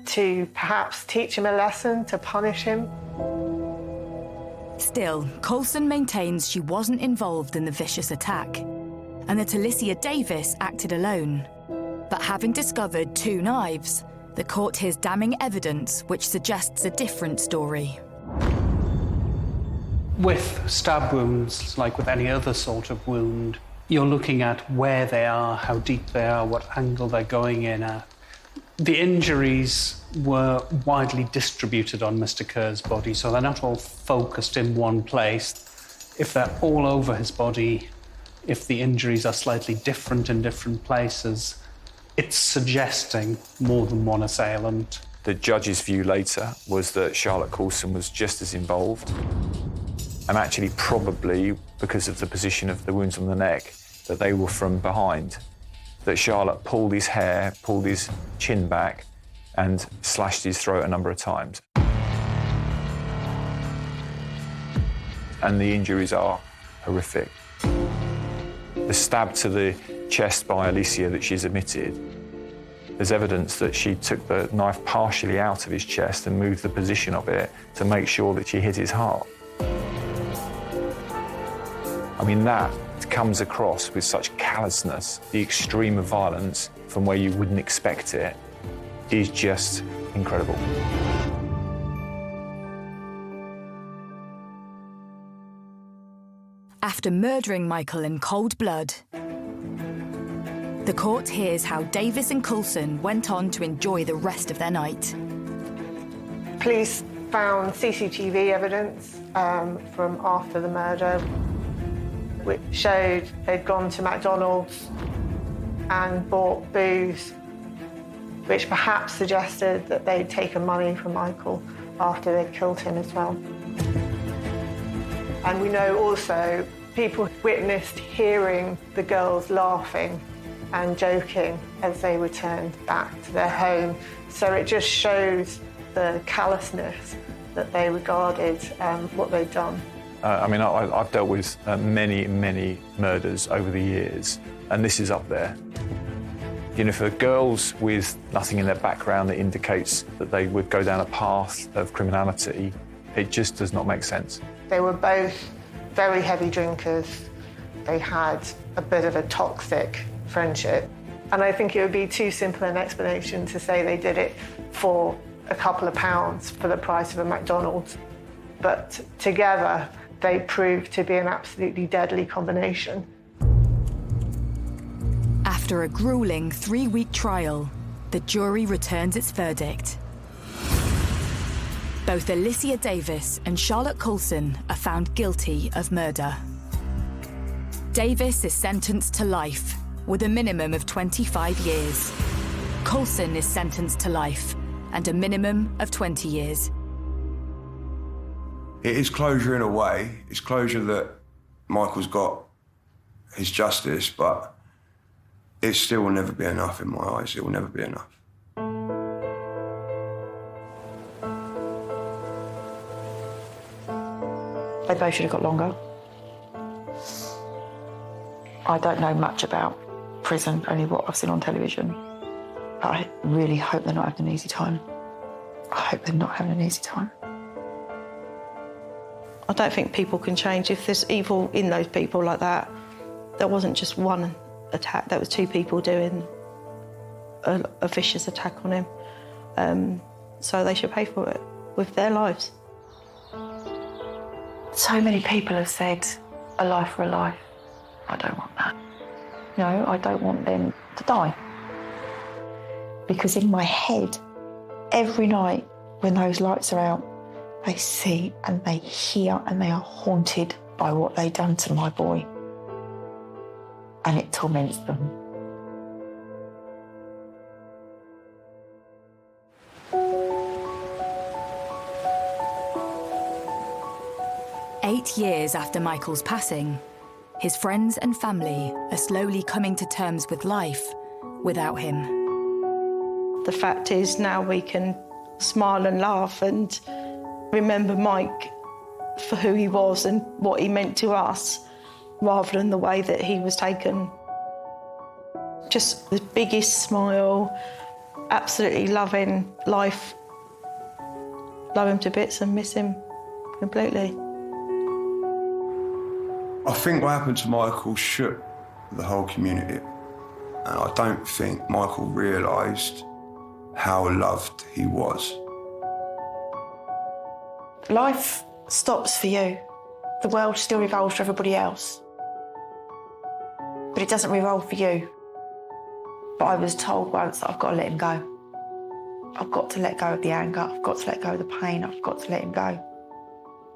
to perhaps teach him a lesson, to punish him. Still, Coulson maintains she wasn't involved in the vicious attack and that Alicia Davis acted alone. But having discovered 2 knives, the court hears damning evidence which suggests a different story. With stab wounds, like with any other sort of wound, you're looking at where they are, how deep they are, what angle they're going in at. The injuries were widely distributed on Mr. Kerr's body, so they're not all focused in one place. If they're all over his body, if the injuries are slightly different in different places, it's suggesting more than one assailant. The judge's view later was that Charlotte Coulson was just as involved. And actually, probably because of the position of the wounds on the neck, that they were from behind. That Charlotte pulled his hair, pulled his chin back, and slashed his throat a number of times. And the injuries are horrific. The stab to the chest by Alicia that she's admitted, there's evidence that she took the knife partially out of his chest and moved the position of it to make sure that she hit his heart. I mean, that comes across with such callousness. The extreme of violence from where you wouldn't expect it is just incredible. After murdering Michael in cold blood, the court hears how Davis and Coulson went on to enjoy the rest of their night. Police found CCTV evidence from after the murder, which showed they'd gone to McDonald's and bought booze, which perhaps suggested that they'd taken money from Michael after they'd killed him as well. And we know also people witnessed hearing the girls laughing and joking as they returned back to their home. So it just shows the callousness that they regarded what they'd done. I've dealt with many, many murders over the years, and this is up there. You know, for girls with nothing in their background that indicates that they would go down a path of criminality, it just does not make sense. They were both very heavy drinkers. They had a bit of a toxic friendship. And I think it would be too simple an explanation to say they did it for a couple of pounds for the price of a McDonald's. But together, they proved to be an absolutely deadly combination. After a grueling 3-week trial, the jury returns its verdict. Both Alicia Davis and Charlotte Coulson are found guilty of murder. Davis is sentenced to life, with a minimum of 25 years. Coulson is sentenced to life, and a minimum of 20 years. It is closure in a way. It's closure that Michael's got his justice, but it still will never be enough in my eyes. It will never be enough. They both should have got longer. I don't know much about prison, only what I've seen on television. But I really hope they're not having an easy time. I hope they're not having an easy time. I don't think people can change. If there's evil in those people like that, there wasn't just one attack, there was 2 people doing a vicious attack on him. So they should pay for it with their lives. So many people have said, a life for a life. I don't want that. No, I don't want them to die. Because in my head, every night when those lights are out, they see and they hear and they are haunted by what they've done to my boy. And it torments them. Eight years after Michael's passing, his friends and family are slowly coming to terms with life without him. The fact is now we can smile and laugh and remember Mike for who he was and what he meant to us, rather than the way that he was taken. Just the biggest smile, absolutely loving life. Love him to bits and miss him completely. I think what happened to Michael shook the whole community. And I don't think Michael realised how loved he was. Life stops for you. The world still revolves for everybody else. But it doesn't revolve for you. But I was told once that I've got to let him go. I've got to let go of the anger. I've got to let go of the pain. I've got to let him go.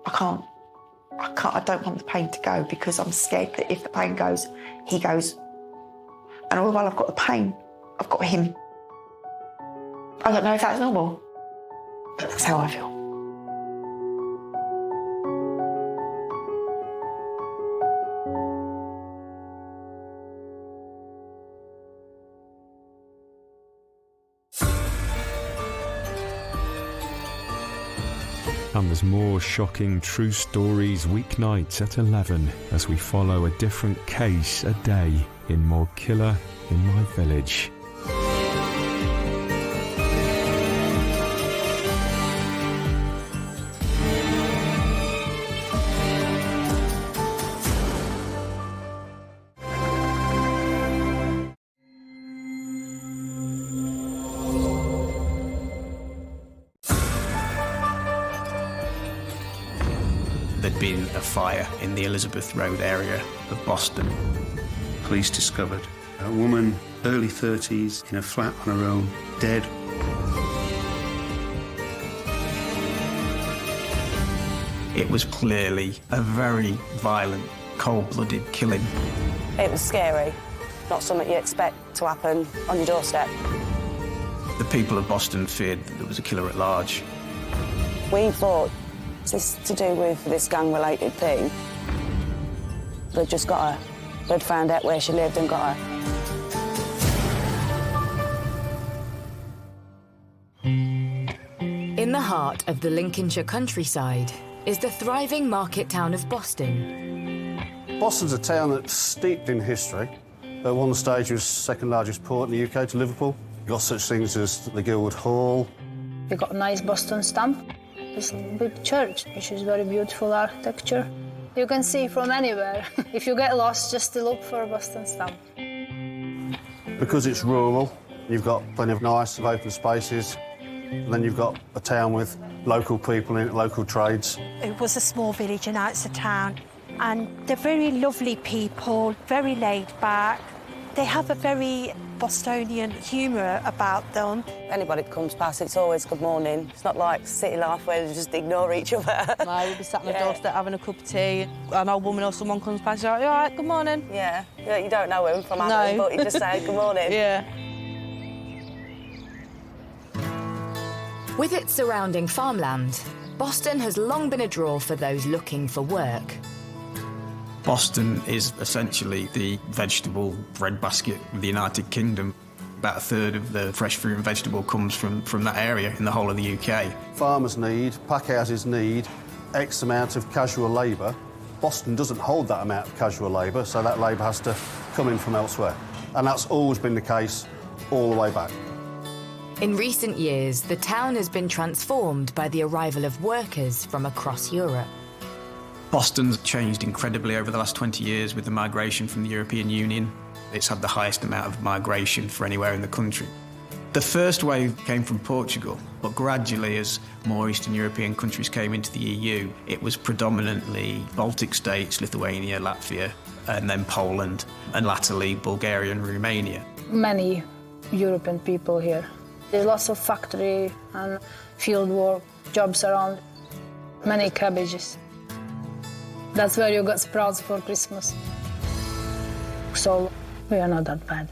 I can't. I don't want the pain to go because I'm scared that if the pain goes, he goes. And all while I've got the pain, I've got him. I don't know if that's normal, but that's how I feel. And there's more shocking true stories weeknights at 11 as we follow a different case a day in More Killer in My Village. There'd been a fire in the Elizabeth Road area of Boston. Police discovered a woman, early 30s, in a flat on her own, dead. It was clearly a very violent, cold-blooded killing. It was scary, not something you expect to happen on your doorstep. The people of Boston feared that there was a killer at large. We thought, is this to do with this gang-related thing? They'd just got her. They'd found out where she lived and got her. In the heart of the Lincolnshire countryside is the thriving market town of Boston. Boston's a town that's steeped in history. At one stage, it was second largest port in the UK to Liverpool. You've got such things as the Guildhall. We got a nice Boston stamp. This big church, which is very beautiful architecture. You can see from anywhere. If you get lost, just to look for a Boston stamp. Because it's rural, you've got plenty of nice open spaces. And then you've got a town with local people in it, local trades. It was a small village and out of town. And they're very lovely people, very laid back. They have a very Bostonian humour about them. Anybody that comes past, it's always good morning. It's not like city life where they just ignore each other. I would be sat on the doorstep having a cup of tea. An old woman or someone comes past, you're like, you all right, good morning? Yeah, you don't know him from Adam, but you just say good morning. Yeah. With its surrounding farmland, Boston has long been a draw for those looking for work. Boston is essentially the vegetable breadbasket of the United Kingdom. About a third of the fresh fruit and vegetable comes from that area in the whole of the UK. Farmers need, packhouses need X amount of casual labour. Boston doesn't hold that amount of casual labour, so that labour has to come in from elsewhere. And that's always been the case all the way back. In recent years, the town has been transformed by the arrival of workers from across Europe. Boston's changed incredibly over the last 20 years with the migration from the European Union. It's had the highest amount of migration for anywhere in the country. The first wave came from Portugal, but gradually as more Eastern European countries came into the EU, it was predominantly Baltic states, Lithuania, Latvia, and then Poland, and latterly Bulgaria and Romania. Many European people here. There's lots of factory and field work, jobs around, many cabbages. That's where you got sprouts for Christmas. So we are not that bad.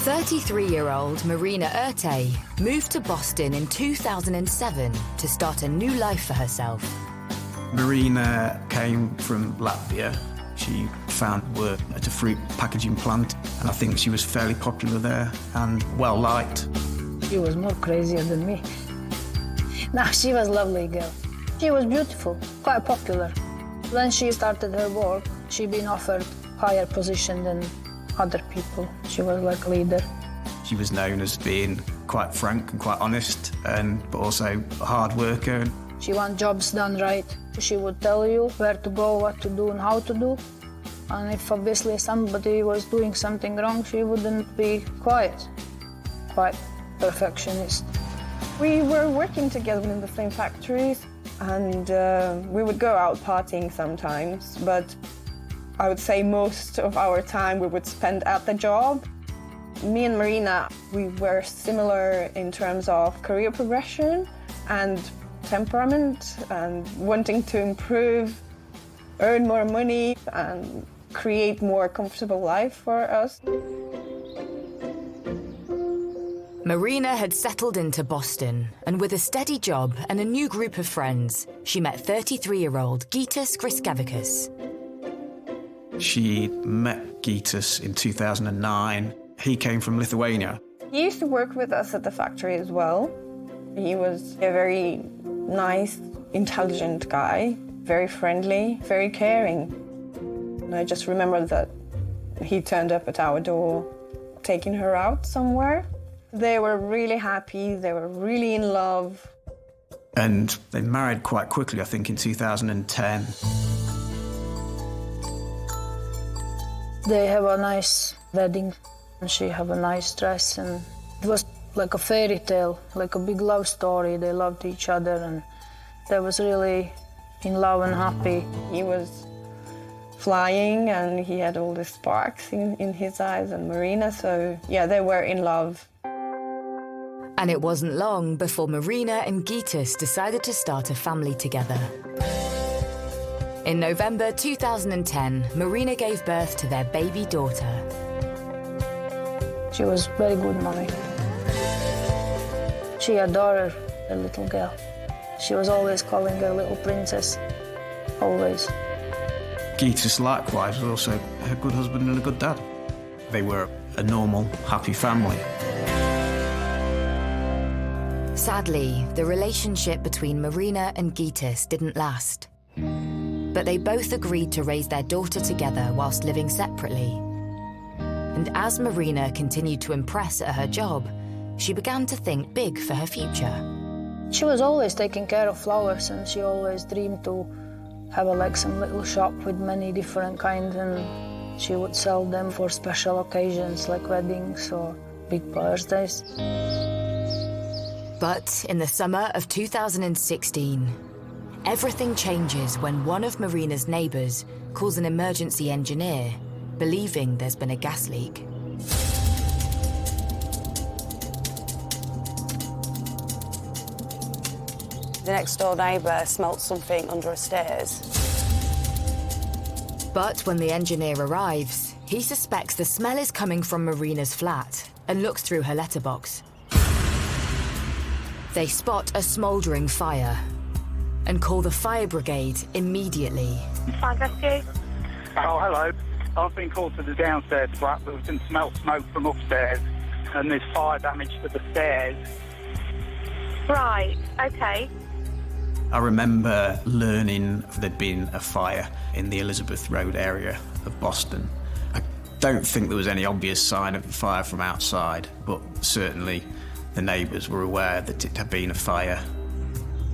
33-year-old Marina Urte moved to Boston in 2007 to start a new life for herself. Marina came from Latvia. She found work at a fruit packaging plant, and I think she was fairly popular there and well-liked. She was more crazier than me. No, she was a lovely girl. She was beautiful, quite popular. When she started her work, she'd been offered higher position than other people. She was like a leader. She was known as being quite frank and quite honest, but also a hard worker. She wanted jobs done right. She would tell you where to go, what to do and how to do. And if obviously somebody was doing something wrong, she wouldn't be quiet. Quite perfectionist. We were working together in the same factories and we would go out partying sometimes, but I would say most of our time we would spend at the job. Me and Marina, we were similar in terms of career progression and temperament and wanting to improve, earn more money and create more comfortable life for us. Marina had settled into Boston, and with a steady job and a new group of friends, she met 33-year-old Gytis Griskavikas. She met Gytis in 2009. He came from Lithuania. He used to work with us at the factory as well. He was a very nice, intelligent guy, very friendly, very caring. And I just remember that he turned up at our door, taking her out somewhere. They were really happy, they were really in love. And they married quite quickly, I think, in 2010. They have a nice wedding, and she have a nice dress, and it was like a fairy tale, like a big love story. They loved each other, and they was really in love and happy. He was flying, and he had all the sparks in his eyes, and Marina, so yeah, they were in love. And it wasn't long before Marina and Gytis decided to start a family together. In November 2010, Marina gave birth to their baby daughter. She was very good mommy. She adored her little girl. She was always calling her little princess, always. Gytis, likewise, was also a good husband and a good dad. They were a normal, happy family. Sadly, the relationship between Marina and Gytis didn't last. But they both agreed to raise their daughter together whilst living separately. And as Marina continued to impress at her job, she began to think big for her future. She was always taking care of flowers, and she always dreamed to have some little shop with many different kinds, and she would sell them for special occasions like weddings or big birthdays. But in the summer of 2016, everything changes when one of Marina's neighbours calls an emergency engineer, believing there's been a gas leak. The next door neighbour smelt something under her stairs. But when the engineer arrives, he suspects the smell is coming from Marina's flat and looks through her letterbox. They spot a smouldering fire and call the fire brigade immediately. Fire rescue. Oh, hello. I've been called to the downstairs flat, but we can smell smoke from upstairs, and there's fire damage to the stairs. Right, okay. I remember learning there'd been a fire in the Elizabeth Road area of Boston. I don't think there was any obvious sign of a fire from outside, but certainly the neighbours were aware that it had been a fire.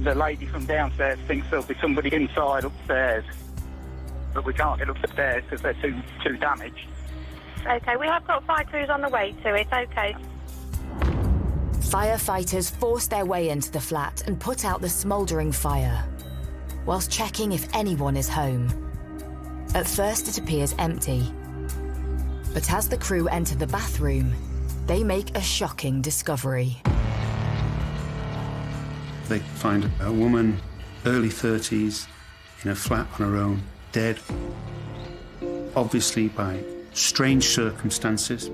The lady from downstairs thinks there'll be somebody inside upstairs, but we can't get up the stairs because they're too damaged. Okay, we have got fire crews on the way to it, okay. Firefighters force their way into the flat and put out the smouldering fire, whilst checking if anyone is home. At first it appears empty, but as the crew enter the bathroom, they make a shocking discovery. They find a woman, early 30s, in a flat on her own, dead, obviously by strange circumstances,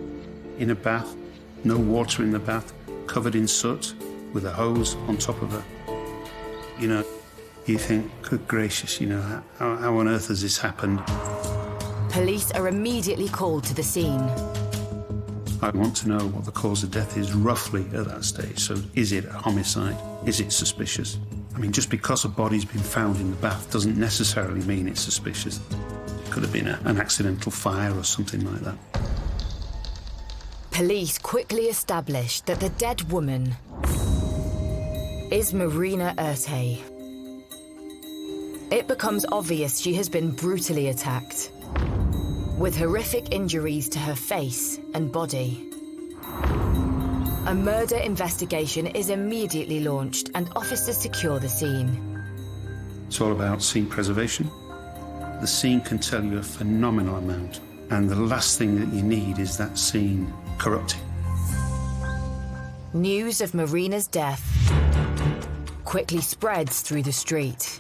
in a bath, no water in the bath, covered in soot, with a hose on top of her. You know, you think, good gracious, you know, how on earth has this happened? Police are immediately called to the scene. I want to know what the cause of death is roughly at that stage. So is it a homicide? Is it suspicious? I mean, just because a body's been found in the bath doesn't necessarily mean it's suspicious. It could have been an accidental fire or something like that. Police quickly established that the dead woman is Marina Ertey. It becomes obvious she has been brutally attacked, with horrific injuries to her face and body. A murder investigation is immediately launched and officers secure the scene. It's all about scene preservation. The scene can tell you a phenomenal amount, and the last thing that you need is that scene corrupting. News of Marina's death quickly spreads through the street.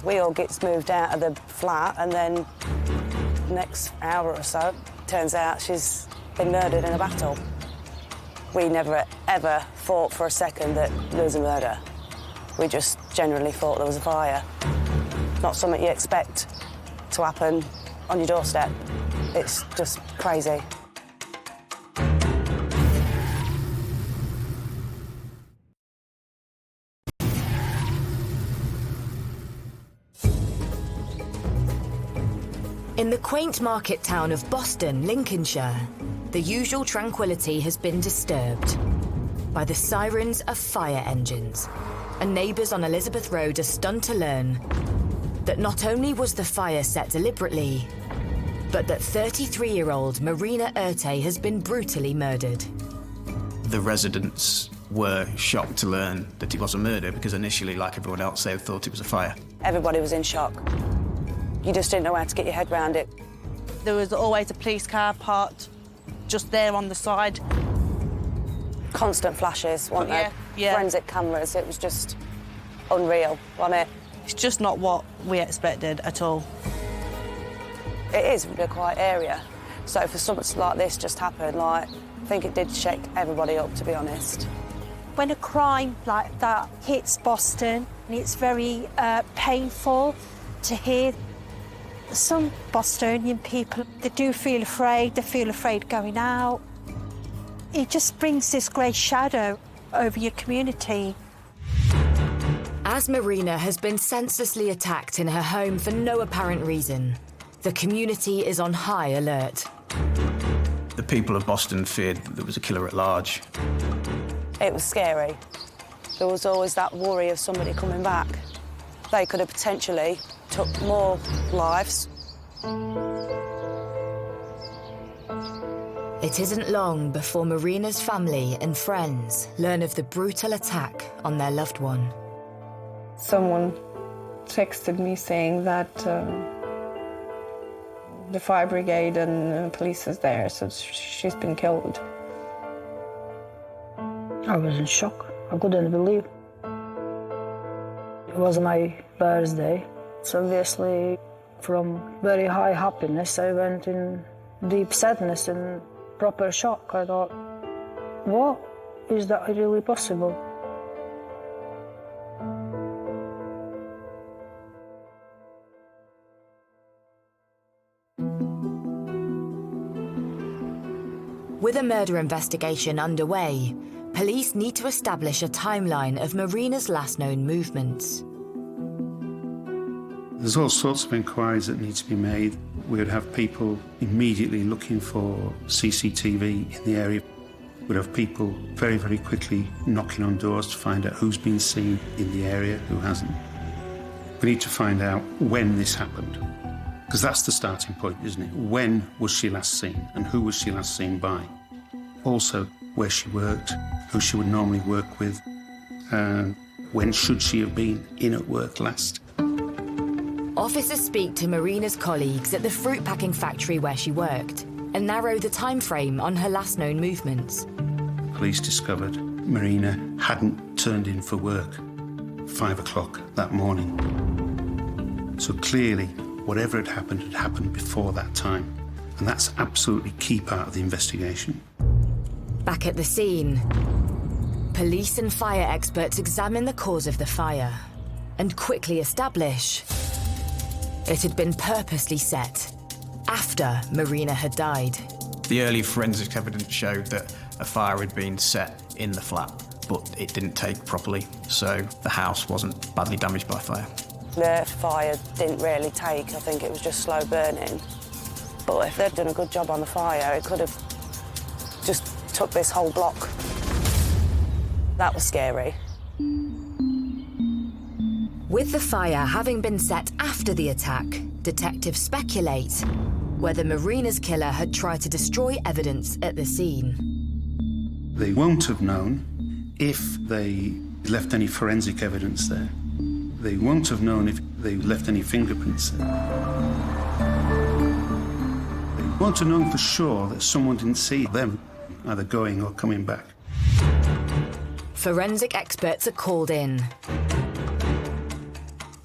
We all get moved out of the flat, and then the next hour or so, turns out she's been murdered in a battle. We never, ever thought for a second that there was a murder. We just generally thought there was a fire. Not something you expect to happen on your doorstep. It's just crazy. In the quaint market town of Boston, Lincolnshire, the usual tranquility has been disturbed by the sirens of fire engines, and neighbours on Elizabeth Road are stunned to learn that not only was the fire set deliberately, but that 33-year-old Marina Ertey has been brutally murdered. The residents were shocked to learn that it was a murder because initially, like everyone else, they thought it was a fire. Everybody was in shock. You just didn't know how to get your head around it. There was always a police car parked just there on the side. Constant flashes, weren't there? Yeah. Forensic cameras, it was just unreal, wasn't it? It's just not what we expected at all. It is a quiet area, so for something like this just happened, I think it did shake everybody up, to be honest. When a crime like that hits Boston, it's very painful to hear. Some Bostonian people, they do feel afraid, they feel afraid going out. It just brings this grey shadow over your community. As Marina has been senselessly attacked in her home for no apparent reason, the community is on high alert. The people of Boston feared that there was a killer at large. It was scary. There was always that worry of somebody coming back. They could have potentially took more lives. It isn't long before Marina's family and friends learn of the brutal attack on their loved one. Someone texted me saying that the fire brigade and police is there, so she's been killed. I was in shock. I couldn't believe. It was my birthday, so obviously from very high happiness I went in deep sadness and proper shock. I thought, what? Is that really possible? With a murder investigation underway, police need to establish a timeline of Marina's last known movements. There's all sorts of inquiries that need to be made. We would have people immediately looking for CCTV in the area. We'd have people very, very quickly knocking on doors to find out who's been seen in the area, who hasn't. We need to find out when this happened, because that's the starting point, isn't it? When was she last seen, and who was she last seen by? Also, where she worked, who she would normally work with, when should she have been in at work last? Officers speak to Marina's colleagues at the fruit packing factory where she worked and narrow the time frame on her last known movements. Police discovered Marina hadn't turned in for work 5 o'clock that morning. So clearly, whatever had happened before that time. And that's absolutely key part of the investigation. Back at the scene, police and fire experts examine the cause of the fire and quickly establish it had been purposely set after Marina had died. The early forensic evidence showed that a fire had been set in the flat, but it didn't take properly, so the house wasn't badly damaged by fire. The fire didn't really take, I think it was just slow burning. But if they'd done a good job on the fire, it could have just took this whole block. That was scary. With the fire having been set after the attack, detectives speculate whether Marina's killer had tried to destroy evidence at the scene. They won't have known if they left any forensic evidence there. They won't have known if they left any fingerprints there. They won't have known for sure that someone didn't see them either going or coming back. Forensic experts are called in.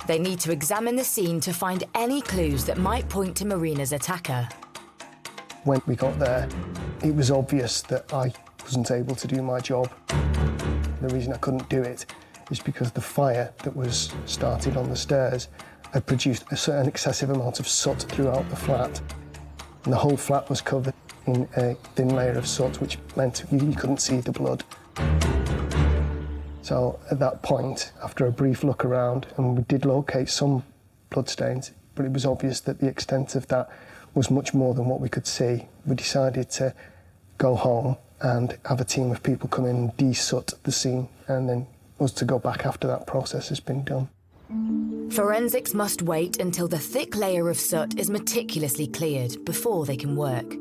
They need to examine the scene to find any clues that might point to Marina's attacker. When we got there, it was obvious that I wasn't able to do my job. The reason I couldn't do it is because the fire that was started on the stairs had produced a certain excessive amount of soot throughout the flat. And the whole flat was covered in a thin layer of soot, which meant you couldn't see the blood. So at that point, after a brief look around, and we did locate some bloodstains, but it was obvious that the extent of that was much more than what we could see. We decided to go home and have a team of people come in and de-soot the scene, and then us to go back after that process has been done. Forensics must wait until the thick layer of soot is meticulously cleared before they can work.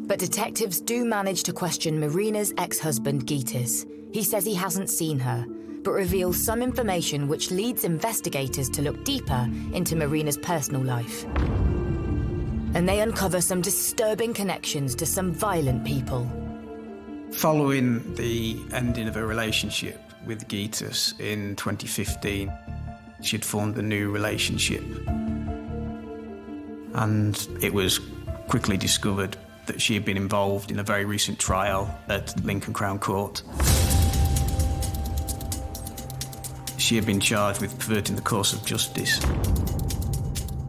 But detectives do manage to question Marina's ex-husband, Gitas. He says he hasn't seen her, but reveals some information which leads investigators to look deeper into Marina's personal life. And they uncover some disturbing connections to some violent people. Following the ending of her relationship with Gitas in 2015, she'd formed a new relationship. And it was quickly discovered that she had been involved in a very recent trial at Lincoln Crown Court. She had been charged with perverting the course of justice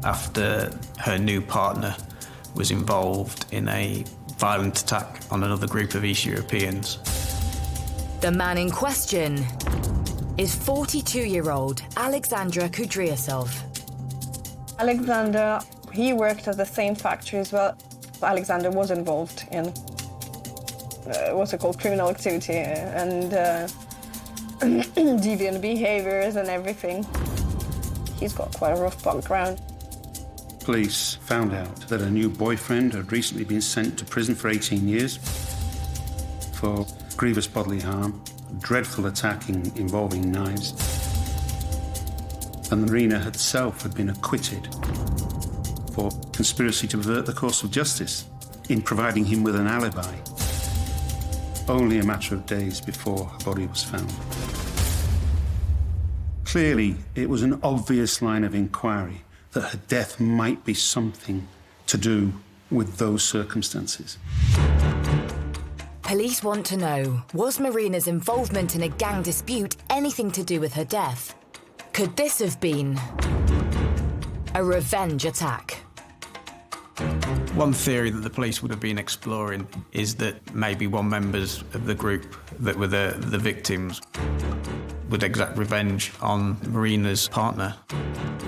after her new partner was involved in a violent attack on another group of East Europeans. The man in question is 42-year-old Alexandra Kudryasov. Alexander, he worked at the same factory as well. Alexander was involved in what's it called, criminal activity and deviant behaviors and everything. He's got quite a rough background. Police found out that a new boyfriend had recently been sent to prison for 18 years for grievous bodily harm, dreadful attacking involving knives. And Marina herself had been acquitted for conspiracy to pervert the course of justice in providing him with an alibi. Only a matter of days before her body was found. Clearly, it was an obvious line of inquiry that her death might be something to do with those circumstances. Police want to know, was Marina's involvement in a gang dispute anything to do with her death? Could this have been a revenge attack? One theory that the police would have been exploring is that maybe one members of the group that were the victims would exact revenge on Marina's partner,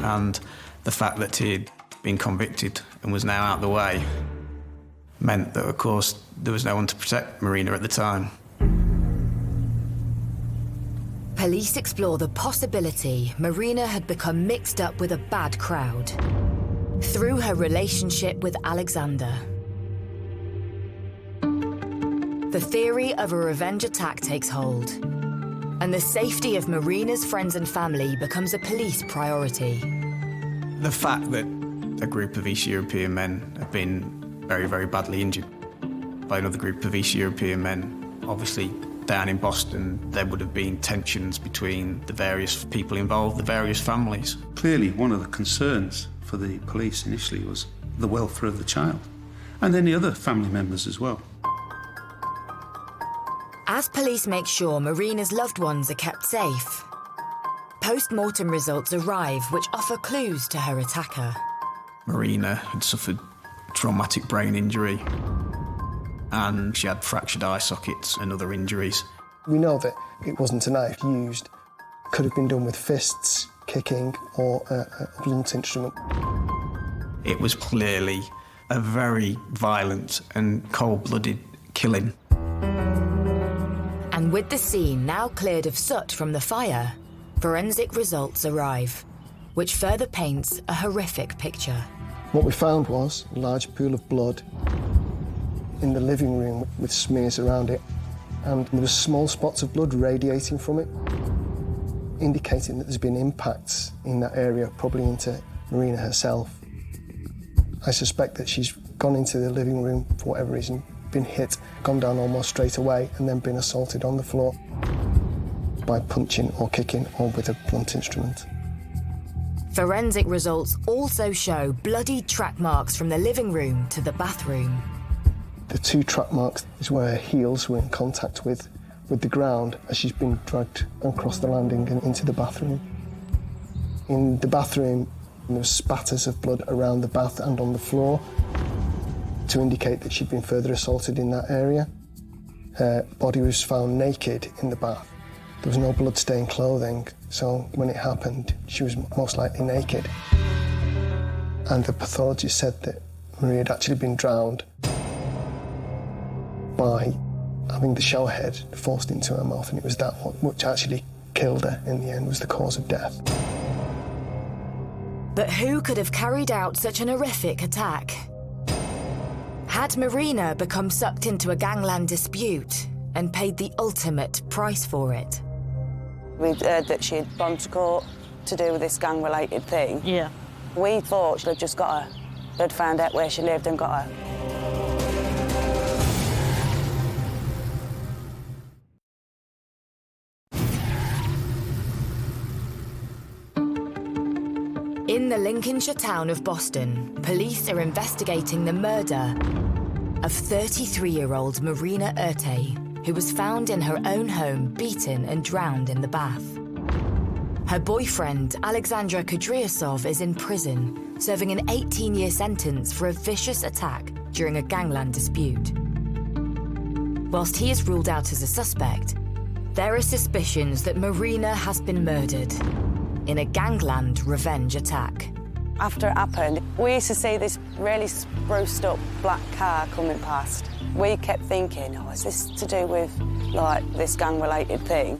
and the fact that he had been convicted and was now out of the way meant that, of course, there was no one to protect Marina at the time. Police explore the possibility Marina had become mixed up with a bad crowd through her relationship with Alexander. The theory of a revenge attack takes hold, and the safety of Marina's friends and family becomes a police priority. The fact that a group of East European men have been very, very badly injured by another group of East European men, obviously down in Boston, there would have been tensions between the various people involved, the various families. Clearly, one of the concerns for the police initially was the welfare of the child, and any other family members as well. As police make sure Marina's loved ones are kept safe, post-mortem results arrive which offer clues to her attacker. Marina had suffered traumatic brain injury, and she had fractured eye sockets and other injuries. We know that it wasn't a knife used. It could have been done with fists, kicking, or a blunt instrument. It was clearly a very violent and cold-blooded killing. And with the scene now cleared of soot from the fire, forensic results arrive, which further paints a horrific picture. What we found was a large pool of blood in the living room with smears around it, and there were small spots of blood radiating from it, indicating that there's been impacts in that area, probably into Marina herself. I suspect that she's gone into the living room for whatever reason, been hit, gone down almost straight away, and then been assaulted on the floor by punching or kicking or with a blunt instrument. Forensic results also show bloodied track marks from the living room to the bathroom. The two track marks is where her heels were in contact with the ground as she's been dragged across the landing and into the bathroom. In the bathroom, there were spatters of blood around the bath and on the floor to indicate that she'd been further assaulted in that area. Her body was found naked in the bath. There was no blood-stained clothing, so when it happened, she was most likely naked. And the pathologist said that Maria had actually been drowned by having the shower head forced into her mouth, and it was that which actually killed her in the end, was the cause of death. But who could have carried out such an horrific attack? Had Marina become sucked into a gangland dispute and paid the ultimate price for it? We'd heard that she had gone to court to do with this gang-related thing. Yeah. We thought she'd just got her. They'd found out where she lived and got her. In the Lincolnshire town of Boston, police are investigating the murder of 33-year-old Marina Urte, who was found in her own home, beaten and drowned in the bath. Her boyfriend, Alexandra Kudryasov, is in prison, serving an 18-year sentence for a vicious attack during a gangland dispute. Whilst he is ruled out as a suspect, There are suspicions that Marina has been murdered in a gangland revenge attack. After it happened, we used to see this really spruced up black car coming past. We kept thinking, oh, is this to do with, like, this gang-related thing?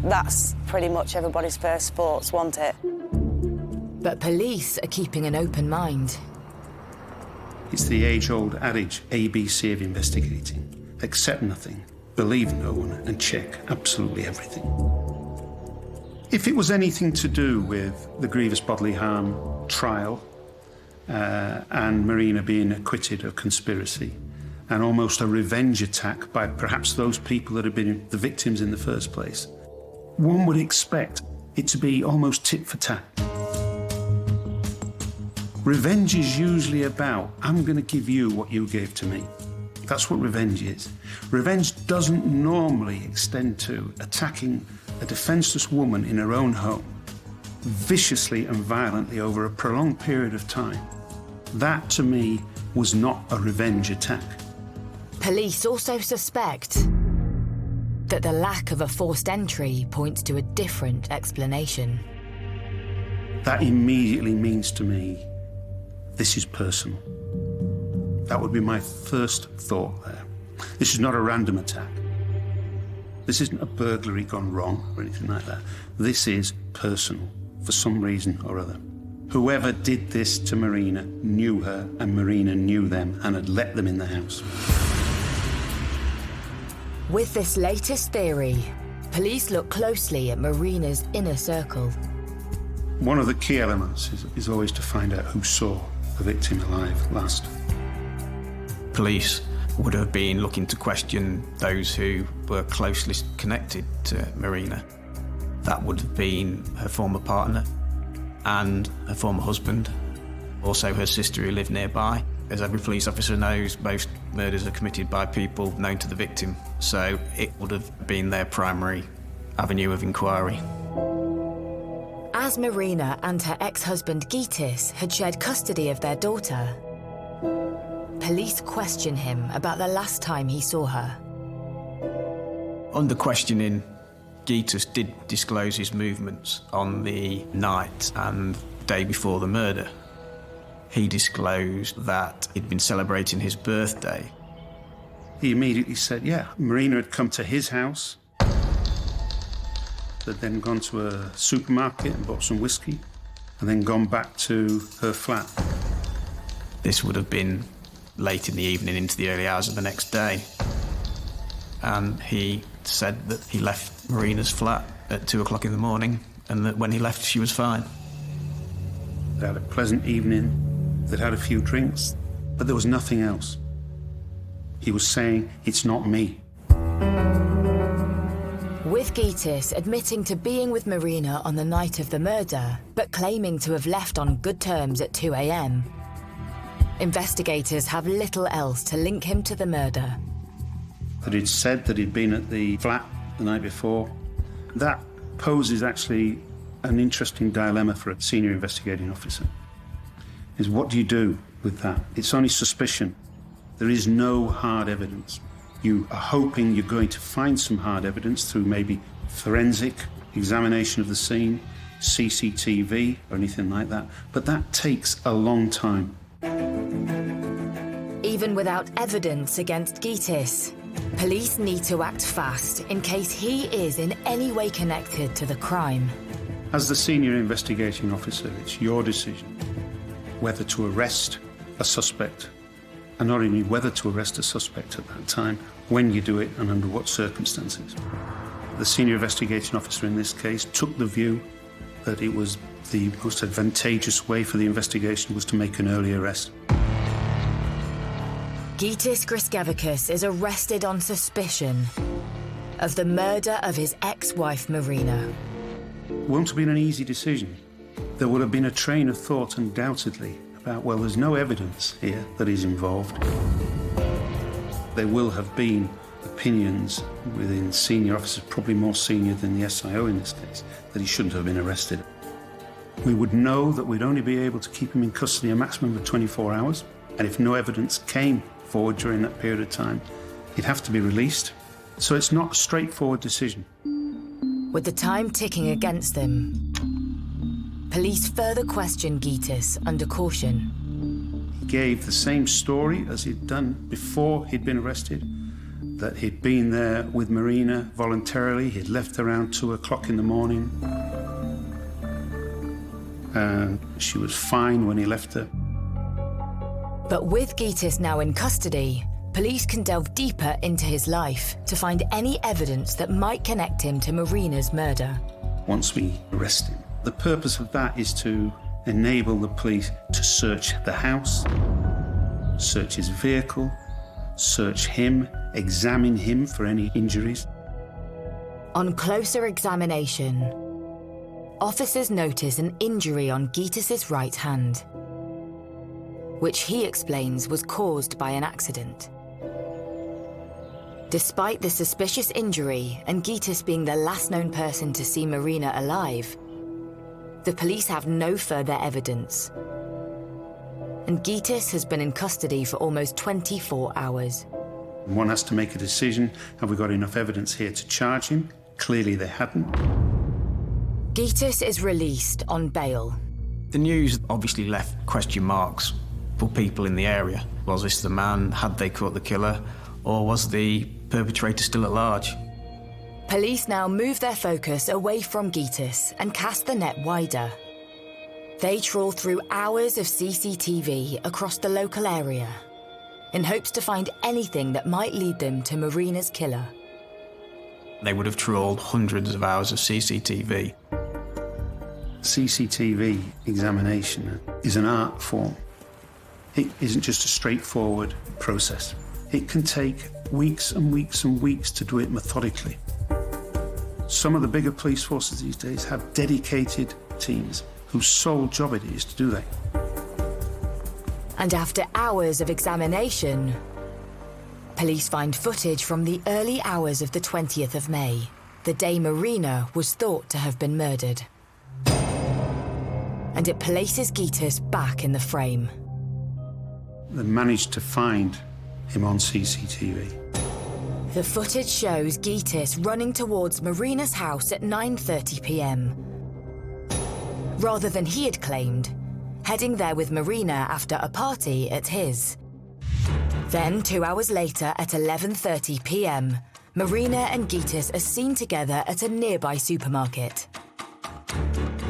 That's pretty much everybody's first thoughts, wasn't it? But police are keeping an open mind. It's the age-old adage, ABC of investigating. Accept nothing, believe no one, and check absolutely everything. If it was anything to do with the grievous bodily harm trial and Marina being acquitted of conspiracy and almost a revenge attack by perhaps those people that had been the victims in the first place, one would expect it to be almost tit for tat. Revenge is usually about, I'm going to give you what you gave to me. That's what revenge is. Revenge doesn't normally extend to attacking a defenseless woman in her own home, viciously and violently over a prolonged period of time. That, to me, was not a revenge attack. Police also suspect that the lack of a forced entry points to a different explanation. That immediately means to me, this is personal. That would be my first thought there. This is not a random attack. This isn't a burglary gone wrong or anything like that. This is personal, for some reason or other. Whoever did this to Marina knew her, and Marina knew them and had let them in the house. With this latest theory, police look closely at Marina's inner circle. One of the key elements is always to find out who saw the victim alive last. Police would have been looking to question those who were closely connected to Marina. That would have been her former partner and her former husband, also her sister who lived nearby. As every police officer knows, most murders are committed by people known to the victim, so it would have been their primary avenue of inquiry. As Marina and her ex-husband Gitis had shared custody of their daughter, police question him about the last time he saw her. Under questioning, Gitis did disclose his movements on the night and day before the murder. He disclosed that he'd been celebrating his birthday. He immediately said, yeah, Marina had come to his house, had then gone to a supermarket and bought some whiskey, and then gone back to her flat. This would have been late in the evening into the early hours of the next day. And he said that he left Marina's flat at 2 o'clock in the morning and that when he left, she was fine. They had a pleasant evening, they'd had a few drinks, but there was nothing else. He was saying, it's not me. With Gitis admitting to being with Marina on the night of the murder, but claiming to have left on good terms at 2 a.m., investigators have little else to link him to the murder. That he'd said that he'd been at the flat the night before. That poses actually an interesting dilemma for a senior investigating officer. Is what do you do with that? It's only suspicion. There is no hard evidence. You are hoping you're going to find some hard evidence through maybe forensic examination of the scene, CCTV, or anything like that, but that takes a long time. Even without evidence against Gitis, police need to act fast in case he is in any way connected to the crime. As the senior investigating officer, it's your decision whether to arrest a suspect, and not only whether to arrest a suspect at that time, when you do it and under what circumstances. The senior investigating officer in this case took the view that it was the most advantageous way for the investigation was to make an early arrest. Gitis Griskevicius is arrested on suspicion of the murder of his ex-wife Marina. It won't have been an easy decision. There would have been a train of thought undoubtedly about, well, there's no evidence here that he's involved. There will have been opinions within senior officers, probably more senior than the SIO in this case, that he shouldn't have been arrested. We would know that we'd only be able to keep him in custody a maximum of 24 hours, and if no evidence came forward during that period of time, he'd have to be released, So it's not a straightforward decision. With the time ticking against them, police further question Gytis under caution. He gave the same story as he'd done before he'd been arrested, that he'd been there with Marina voluntarily. He'd left around 2 o'clock in the morning. And she was fine when he left her. But with Gytis now in custody, police can delve deeper into his life to find any evidence that might connect him to Marina's murder. Once we arrest him, the purpose of that is to enable the police to search the house, search his vehicle, search him, examine him for any injuries. On closer examination, officers notice an injury on Gytis' right hand, which he explains was caused by an accident. Despite the suspicious injury and Gytis being the last known person to see Marina alive, the police have no further evidence. And Gytis has been in custody for almost 24 hours. One has to make a decision. Have we got enough evidence here to charge him? Clearly they hadn't. Gytis is released on bail. The news obviously left question marks for people in the area. Was this the man? Had they caught the killer? Or was the perpetrator still at large? Police now move their focus away from Gytis and cast the net wider. They trawl through hours of CCTV across the local area in hopes to find anything that might lead them to Marina's killer. They would have trawled hundreds of hours of CCTV. CCTV examination is an art form. It isn't just a straightforward process. It can take weeks and weeks and weeks to do it methodically. Some of the bigger police forces these days have dedicated teams whose sole job it is to do that. And after hours of examination, police find footage from the early hours of the 20th of May, the day Marina was thought to have been murdered. And it places Gytis back in the frame. They managed to find him on CCTV. The footage shows Gytis running towards Marina's house at 9:30 p.m. Rather than he had claimed, heading there with Marina after a party at his. Then, 2 hours later at 11:30 p.m, Marina and Gytis are seen together at a nearby supermarket.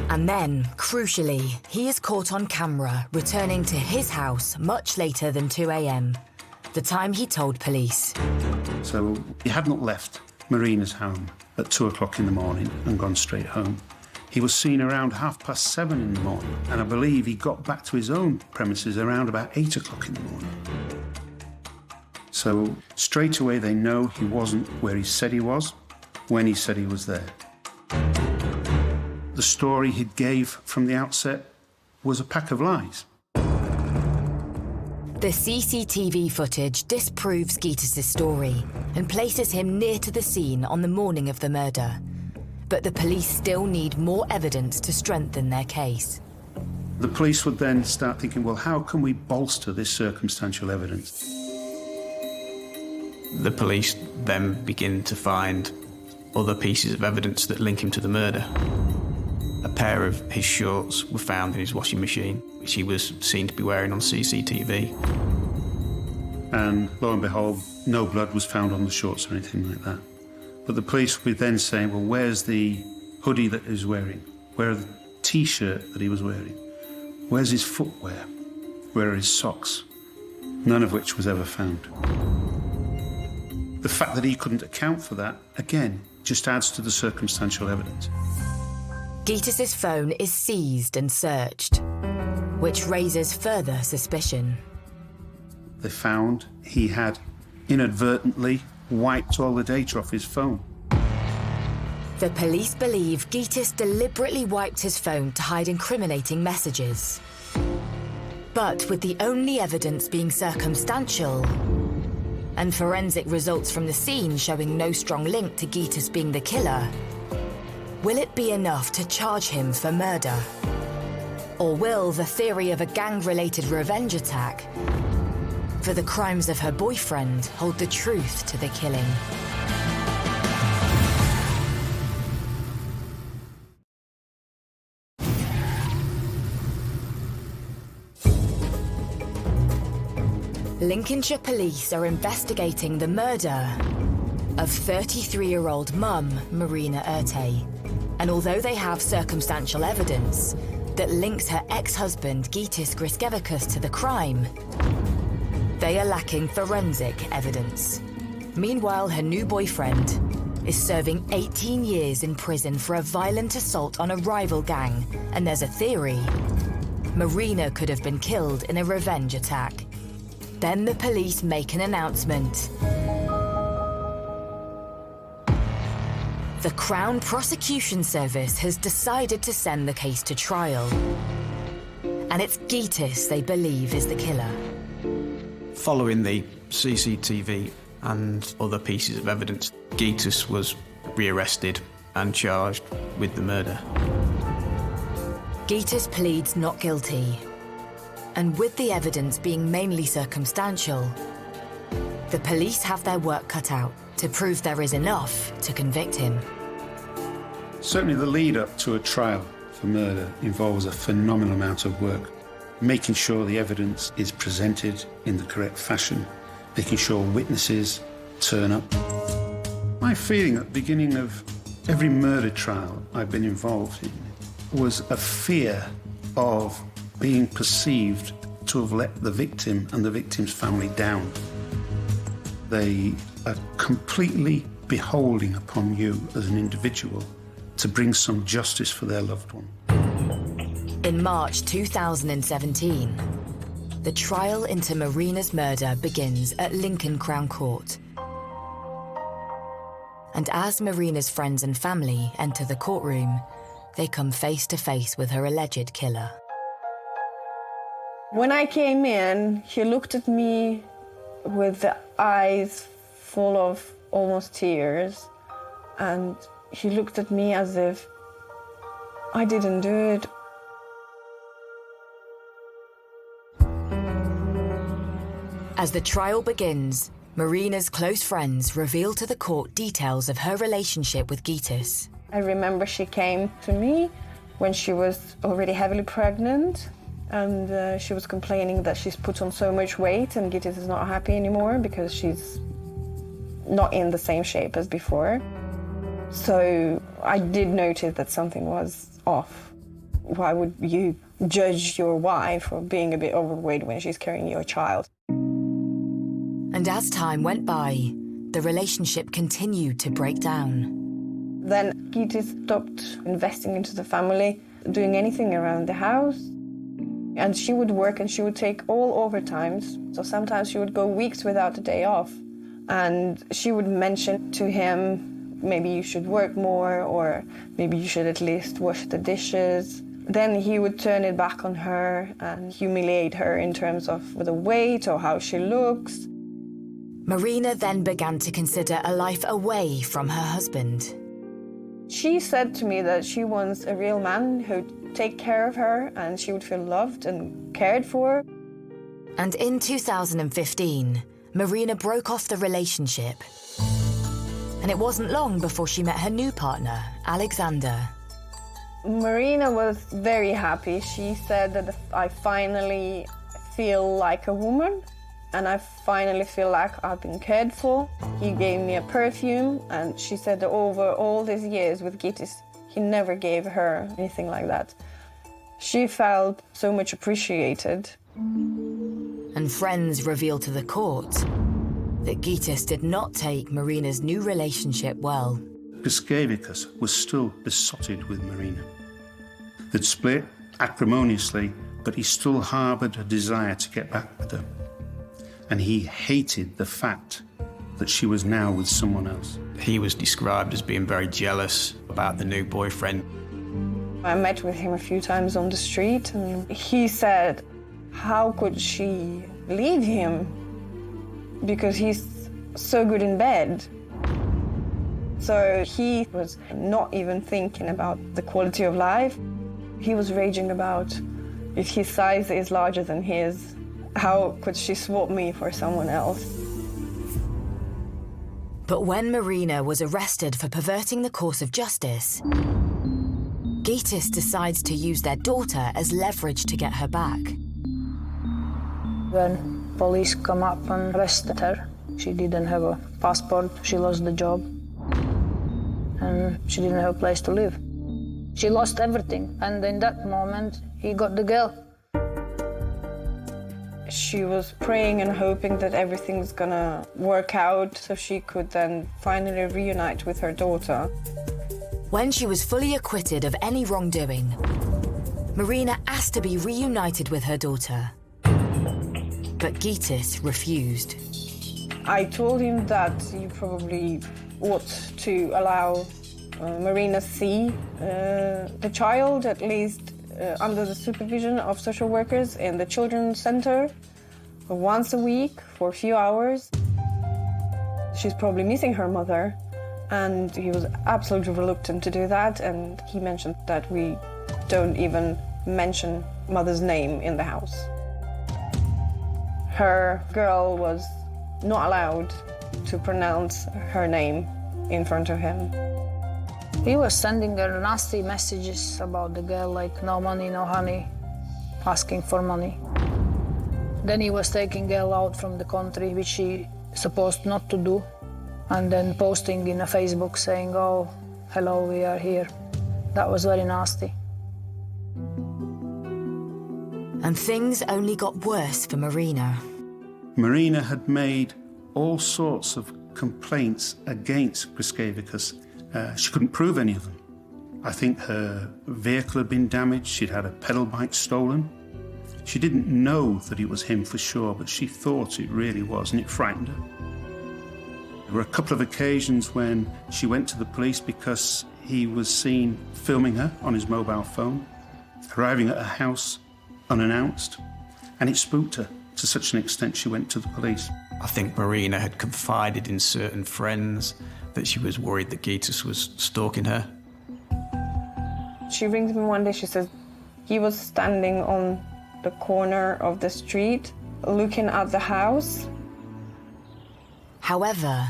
And then, crucially, he is caught on camera returning to his house much later than 2 a.m, the time he told police. So he had not left Marina's home at 2 o'clock in the morning and gone straight home. He was seen around 7:30 in the morning, and I believe he got back to his own premises around about 8 o'clock in the morning. So straight away they know he wasn't where he said he was, when he said he was there. The story he gave from the outset was a pack of lies. The CCTV footage disproves Gytis' story and places him near to the scene on the morning of the murder. But the police still need more evidence to strengthen their case. The police would then start thinking, well, how can we bolster this circumstantial evidence? The police then begin to find other pieces of evidence that link him to the murder. A pair of his shorts were found in his washing machine, which he was seen to be wearing on CCTV. And lo and behold, no blood was found on the shorts or anything like that. But the police would then say, well, where's the hoodie that he was wearing? Where are the T-shirt that he was wearing? Where's his footwear? Where are his socks? None of which was ever found. The fact that he couldn't account for that, again, just adds to the circumstantial evidence. Gytis' phone is seized and searched, which raises further suspicion. They found he had inadvertently wiped all the data off his phone. The police believe Gytis deliberately wiped his phone to hide incriminating messages. But with the only evidence being circumstantial, and forensic results from the scene showing no strong link to Gytis being the killer, will it be enough to charge him for murder? Or will the theory of a gang-related revenge attack for the crimes of her boyfriend hold the truth to the killing? Lincolnshire police are investigating the murder of 33-year-old mum Marina Urte. And although they have circumstantial evidence that links her ex-husband Gytis Griskevičius to the crime, they are lacking forensic evidence. Meanwhile, her new boyfriend is serving 18 years in prison for a violent assault on a rival gang, and there's a theory Marina could have been killed in a revenge attack. Then the police make an announcement. The Crown Prosecution Service has decided to send the case to trial. And it's Gytis they believe is the killer. Following the CCTV and other pieces of evidence, Gytis was rearrested and charged with the murder. Gytis pleads not guilty. And with the evidence being mainly circumstantial, the police have their work cut out to prove there is enough to convict him. Certainly the lead up to a trial for murder involves a phenomenal amount of work. Making sure the evidence is presented in the correct fashion, making sure witnesses turn up. My feeling at the beginning of every murder trial I've been involved in was a fear of being perceived to have let the victim and the victim's family down. They are completely beholding upon you as an individual to bring some justice for their loved one. In March 2017, the trial into Marina's murder begins at Lincoln Crown Court. And as Marina's friends and family enter the courtroom, they come face to face with her alleged killer. When I came in, he looked at me with the eyes full of almost tears, and he looked at me as if I didn't do it. As the trial begins, Marina's close friends reveal to the court details of her relationship with Gytis. I remember she came to me when she was already heavily pregnant, and she was complaining that she's put on so much weight and Gytis is not happy anymore because she's not in the same shape as before. So I did notice that something was off. Why would you judge your wife for being a bit overweight when she's carrying your child? And as time went by, the relationship continued to break down. Then Gytis stopped investing into the family, doing anything around the house. And she would work and she would take all overtimes. So sometimes she would go weeks without a day off. And she would mention to him, maybe you should work more, or maybe you should at least wash the dishes. Then he would turn it back on her and humiliate her in terms of the weight or how she looks. Marina then began to consider a life away from her husband. She said to me that she wants a real man who'd take care of her and she would feel loved and cared for. And in 2015, Marina broke off the relationship. And it wasn't long before she met her new partner, Alexander. Marina was very happy. She said that I finally feel like a woman and I finally feel like I've been cared for. He gave me a perfume, and she said that over all these years with Gytis, he never gave her anything like that. She felt so much appreciated. And friends revealed to the court that Gytis did not take Marina's new relationship well. Griskevičius was still besotted with Marina. They'd split acrimoniously, but he still harboured a desire to get back with her. And he hated the fact that she was now with someone else. He was described as being very jealous about the new boyfriend. I met with him a few times on the street, and he said, how could she leave him? Because he's so good in bed. So he was not even thinking about the quality of life. He was raging about if his size is larger than his, how could she swap me for someone else? But when Marina was arrested for perverting the course of justice, Gytis decides to use their daughter as leverage to get her back. When Police come up and arrested her. She didn't have a passport, she lost the job, and she didn't have a place to live. She lost everything, and in that moment, he got the girl. She was praying and hoping that everything's gonna work out so she could then finally reunite with her daughter. When she was fully acquitted of any wrongdoing, Marina asked to be reunited with her daughter. But Gytis refused. I told him that you probably ought to allow Marina see the child, at least under the supervision of social workers in the children's center once a week for a few hours. She's probably missing her mother, and he was absolutely reluctant to do that, and he mentioned that we don't even mention mother's name in the house. Her girl was not allowed to pronounce her name in front of him. He was sending her nasty messages about the girl, like no money, no honey, asking for money. Then he was taking girl out from the country, which she supposed not to do, and then posting in a Facebook saying, oh, hello, we are here. That was very nasty. And things only got worse for Marina. Marina had made all sorts of complaints against Griskevicius. She couldn't prove any of them. I think her vehicle had been damaged, she'd had a pedal bike stolen. She didn't know that it was him for sure, but she thought it really was, and it frightened her. There were a couple of occasions when she went to the police because he was seen filming her on his mobile phone, arriving at her house unannounced, and it spooked her to such an extent she went to the police. I think Marina had confided in certain friends that she was worried that Gytis was stalking her. She rings me one day, she says, he was standing on the corner of the street looking at the house. However,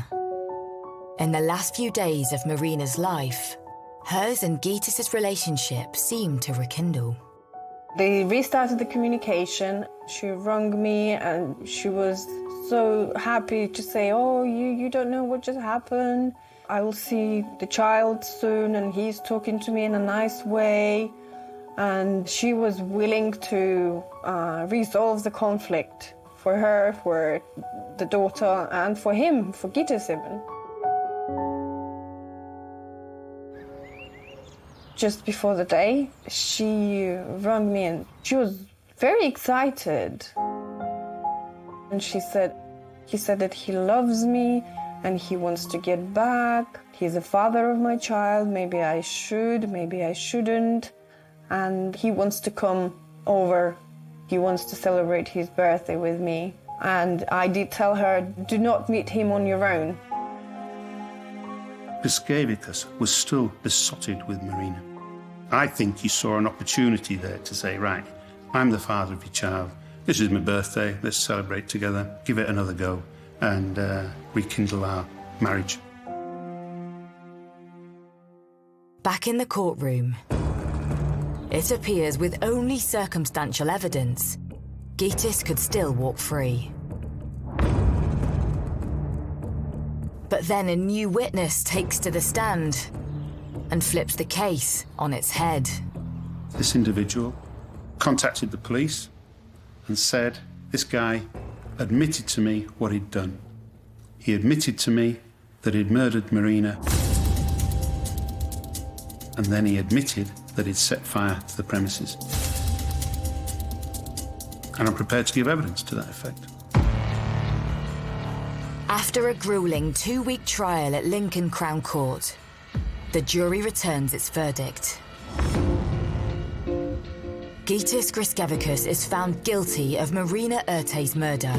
in the last few days of Marina's life, hers and Gytis' relationship seemed to rekindle. They restarted the communication. She rang me and she was so happy to say, oh, you don't know what just happened. I will see the child soon and he's talking to me in a nice way. And she was willing to resolve the conflict for her, for the daughter, and for him, for Gytis even. Just before the day, she rang me and she was very excited. And he said that he loves me and he wants to get back. He's the father of my child. Maybe I should, maybe I shouldn't. And he wants to come over. He wants to celebrate his birthday with me. And I did tell her, do not meet him on your own. Griskevicius was still besotted with Marina. I think he saw an opportunity there to say, right, I'm the father of your child. This is my birthday. Let's celebrate together, give it another go, and rekindle our marriage. Back in the courtroom, it appears with only circumstantial evidence, Gytis could still walk free. But then a new witness takes to the stand and flips the case on its head. This individual contacted the police and said, this guy admitted to me what he'd done. He admitted to me that he'd murdered Marina, and then he admitted that he'd set fire to the premises. And I'm prepared to give evidence to that effect. After a grueling 2-week trial at Lincoln Crown Court, the jury returns its verdict. Gytis Griskevicius is found guilty of Marina Erte's murder.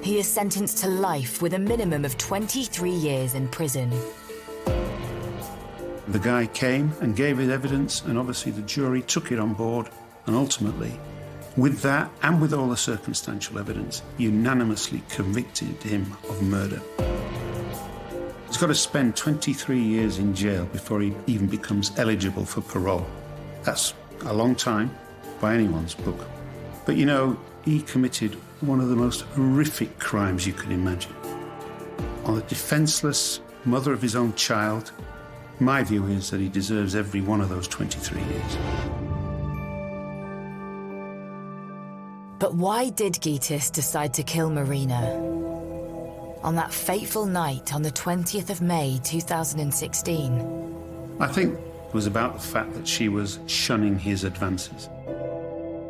He is sentenced to life with a minimum of 23 years in prison. The guy came and gave his evidence, and obviously the jury took it on board, and ultimately, with that and with all the circumstantial evidence, unanimously convicted him of murder. He's got to spend 23 years in jail before he even becomes eligible for parole. That's a long time by anyone's book. But you know, he committed one of the most horrific crimes you can imagine. On the defenceless mother of his own child, my view is that he deserves every one of those 23 years. But why did Gytis decide to kill Marina? On that fateful night on the 20th of May 2016. I think it was about the fact that she was shunning his advances.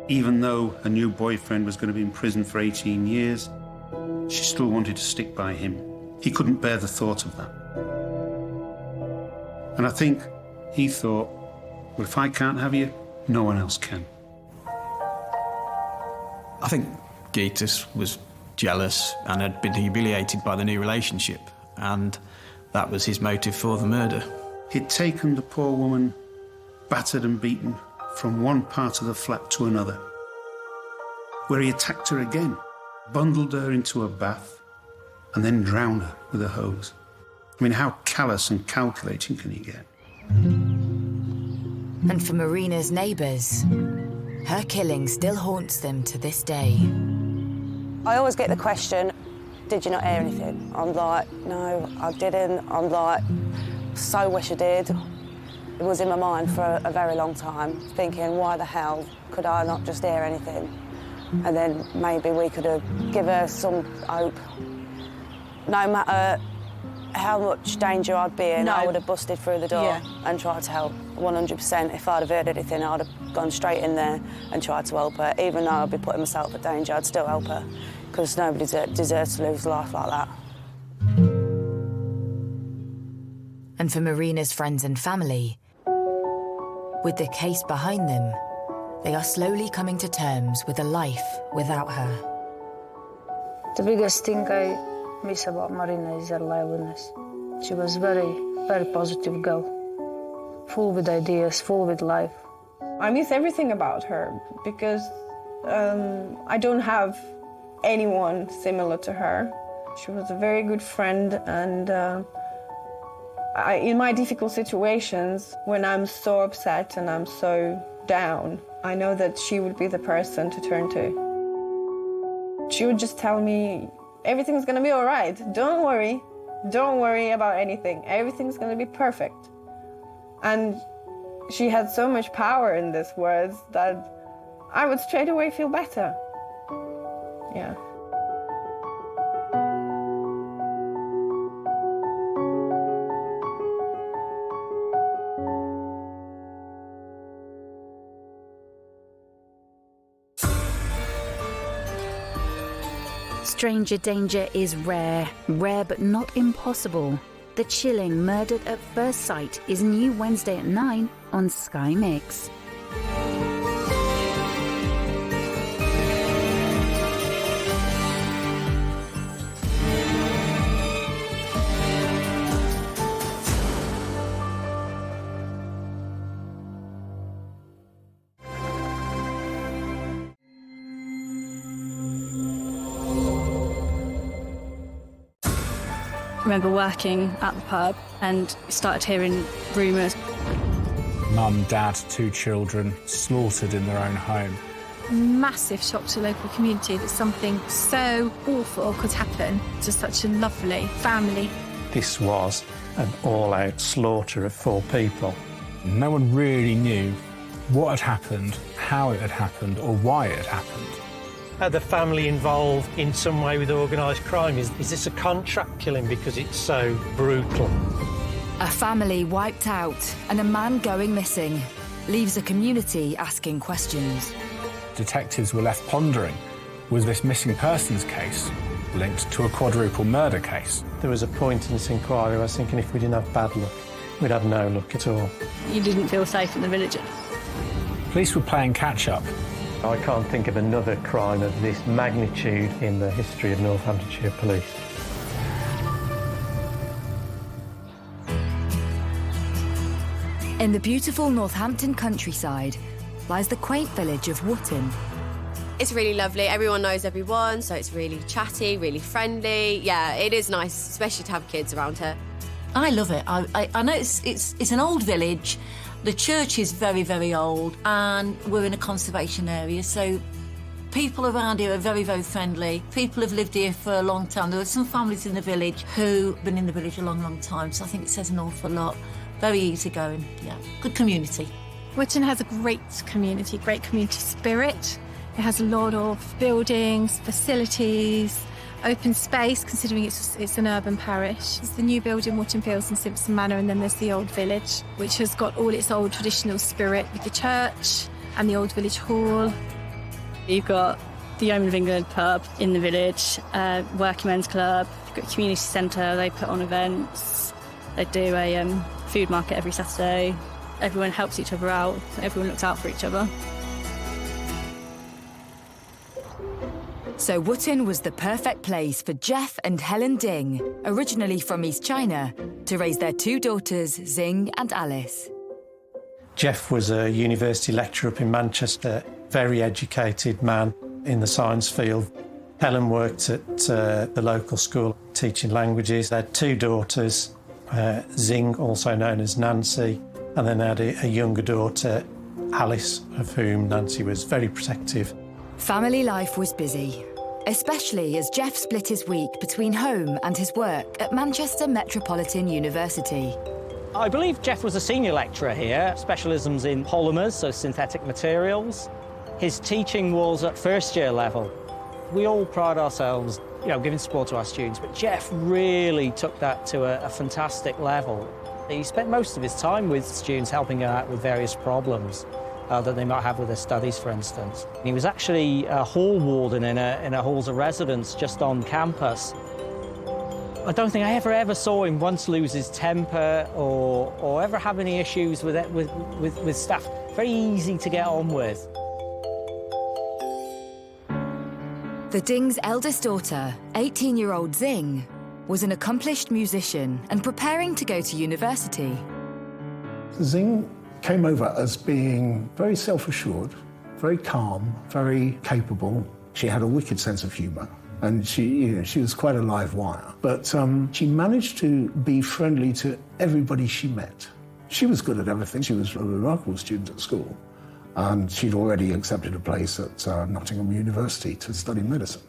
Even though her new boyfriend was going to be in prison for 18 years, she still wanted to stick by him. He couldn't bear the thought of that. And I think he thought, well, if I can't have you, no one else can. I think Gytis was jealous and had been humiliated by the new relationship, and that was his motive for the murder. He'd taken the poor woman, battered and beaten, from one part of the flat to another, where he attacked her again, bundled her into a bath, and then drowned her with a hose. I mean, how callous and calculating can he get? And for Marina's neighbours, her killing still haunts them to this day. I always get the question, did you not hear anything? I'm like, no, I didn't. I'm like, so wish I did. It was in my mind for a very long time, thinking, why the hell could I not just hear anything? And then maybe we could have given her some hope. No matter how much danger I'd be in, I would have busted through the door and tried to help. 100%. If I'd have heard anything, I'd have gone straight in there and tried to help her. Even though I'd be putting myself at danger, I'd still help her, because nobody deserves to lose life like that. And for Marina's friends and family, with the case behind them, they are slowly coming to terms with a life without her. The biggest thing I miss about Marina is her liveliness. She was very, very positive girl, full with ideas, full with life. I miss everything about her because I don't have anyone similar to her. She was a very good friend, and in my difficult situations, when I'm so upset and I'm so down, I know that she would be the person to turn to. She would just tell me, everything's gonna be all right. Don't worry about anything. Everything's gonna be perfect. And she had so much power in these words that I would straight away feel better. Yeah. Stranger danger is rare but not impossible. The chilling Murdered at First Sight is new Wednesday at 9 on Sky Mix. I remember working at the pub and started hearing rumours. Mum, dad, 2 children slaughtered in their own home. Massive shock to the local community that something so awful could happen to such a lovely family. This was an all-out slaughter of 4 people. No one really knew what had happened, how it had happened, or why it had happened. Are the family involved in some way with organised crime? Is this a contract killing because it's so brutal? A family wiped out and a man going missing leaves a community asking questions. Detectives were left pondering, was this missing persons case linked to a quadruple murder case? There was a point in this inquiry where I was thinking if we didn't have bad luck, we'd have no luck at all. You didn't feel safe in the village? Police were playing catch-up. I can't think of another crime of this magnitude in the history of Northamptonshire Police. In the beautiful Northampton countryside lies the quaint village of Wootton. It's really lovely. Everyone knows everyone, so it's really chatty, really friendly. Yeah, it is nice, especially to have kids around here. I love it. I know it's an old village. The church is very, very old, and we're in a conservation area, so people around here are very, very friendly. People have lived here for a long time. There are some families in the village who've been in the village a long, long time, so I think it says an awful lot. Very easygoing, yeah. Good community. Witton has a great community spirit. It has a lot of buildings, facilities, open space, considering it's an urban parish. There's the new building, Wotton Fields and Simpson Manor, and then there's the old village, which has got all its old traditional spirit with the church and the old village hall. You've got the Yeoman of England pub in the village, Working Men's Club, you've got a community centre, they put on events, they do a food market every Saturday. Everyone helps each other out, everyone looks out for each other. So Wotton was the perfect place for Jeff and Helen Ding, originally from East China, to raise their two daughters, Xing and Alice. Jeff was a university lecturer up in Manchester, very educated man in the science field. Helen worked at the local school teaching languages. They had two daughters, Xing, also known as Nancy, and then they had a younger daughter, Alice, of whom Nancy was very protective. Family life was busy, especially as Jeff split his week between home and his work at Manchester Metropolitan University. I believe Jeff was a senior lecturer here, specialisms in polymers, so synthetic materials. His teaching was at first-year level. We all pride ourselves, giving support to our students, but Jeff really took that to a fantastic level. He spent most of his time with students, helping out with various problems that they might have with their studies, for instance. He was actually a hall warden in a halls of residence just on campus. I don't think I ever saw him once lose his temper or ever have any issues with staff. Very easy to get on with. The Ding's eldest daughter, 18-year-old Xing, was an accomplished musician and preparing to go to university. Xing came over as being very self-assured, very calm, very capable. She had a wicked sense of humour, and she was quite a live wire. But she managed to be friendly to everybody she met. She was good at everything. She was a remarkable student at school, and she'd already accepted a place at Nottingham University to study medicine.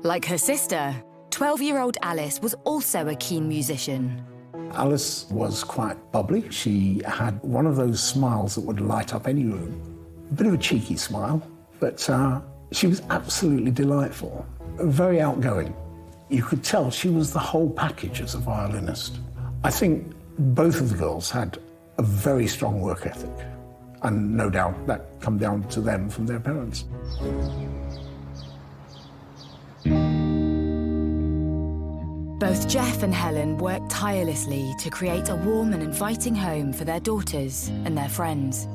Like her sister, 12-year-old Alice was also a keen musician. Alice was quite bubbly. She had one of those smiles that would light up any room. A bit of a cheeky smile, but she was absolutely delightful. Very outgoing. You could tell she was the whole package as a violinist. I think both of the girls had a very strong work ethic, and no doubt that come down to them from their parents. Both Jeff and Helen worked tirelessly to create a warm and inviting home for their daughters and their friends.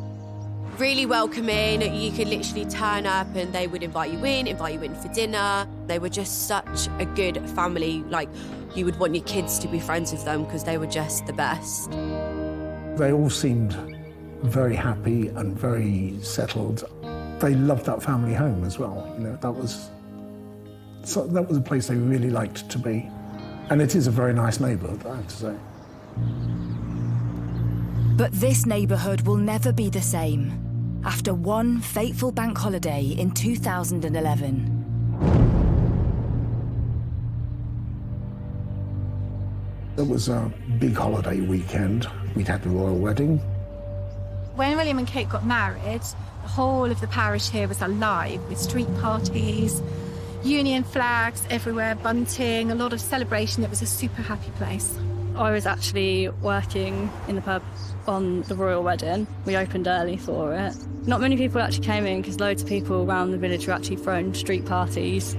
Really welcoming. You could literally turn up and they would invite you in for dinner. They were just such a good family. Like, you would want your kids to be friends with them because they were just the best. They all seemed very happy and very settled. They loved that family home as well. That was a place they really liked to be. And it is a very nice neighbourhood, I have to say. But this neighbourhood will never be the same after one fateful bank holiday in 2011. It was a big holiday weekend. We'd had the royal wedding. When William and Kate got married, the whole of the parish here was alive with street parties, Union flags everywhere, bunting, a lot of celebration. It was a super happy place. I was actually working in the pub on the royal wedding. We opened early for it. Not many people actually came in because loads of people around the village were actually throwing street parties.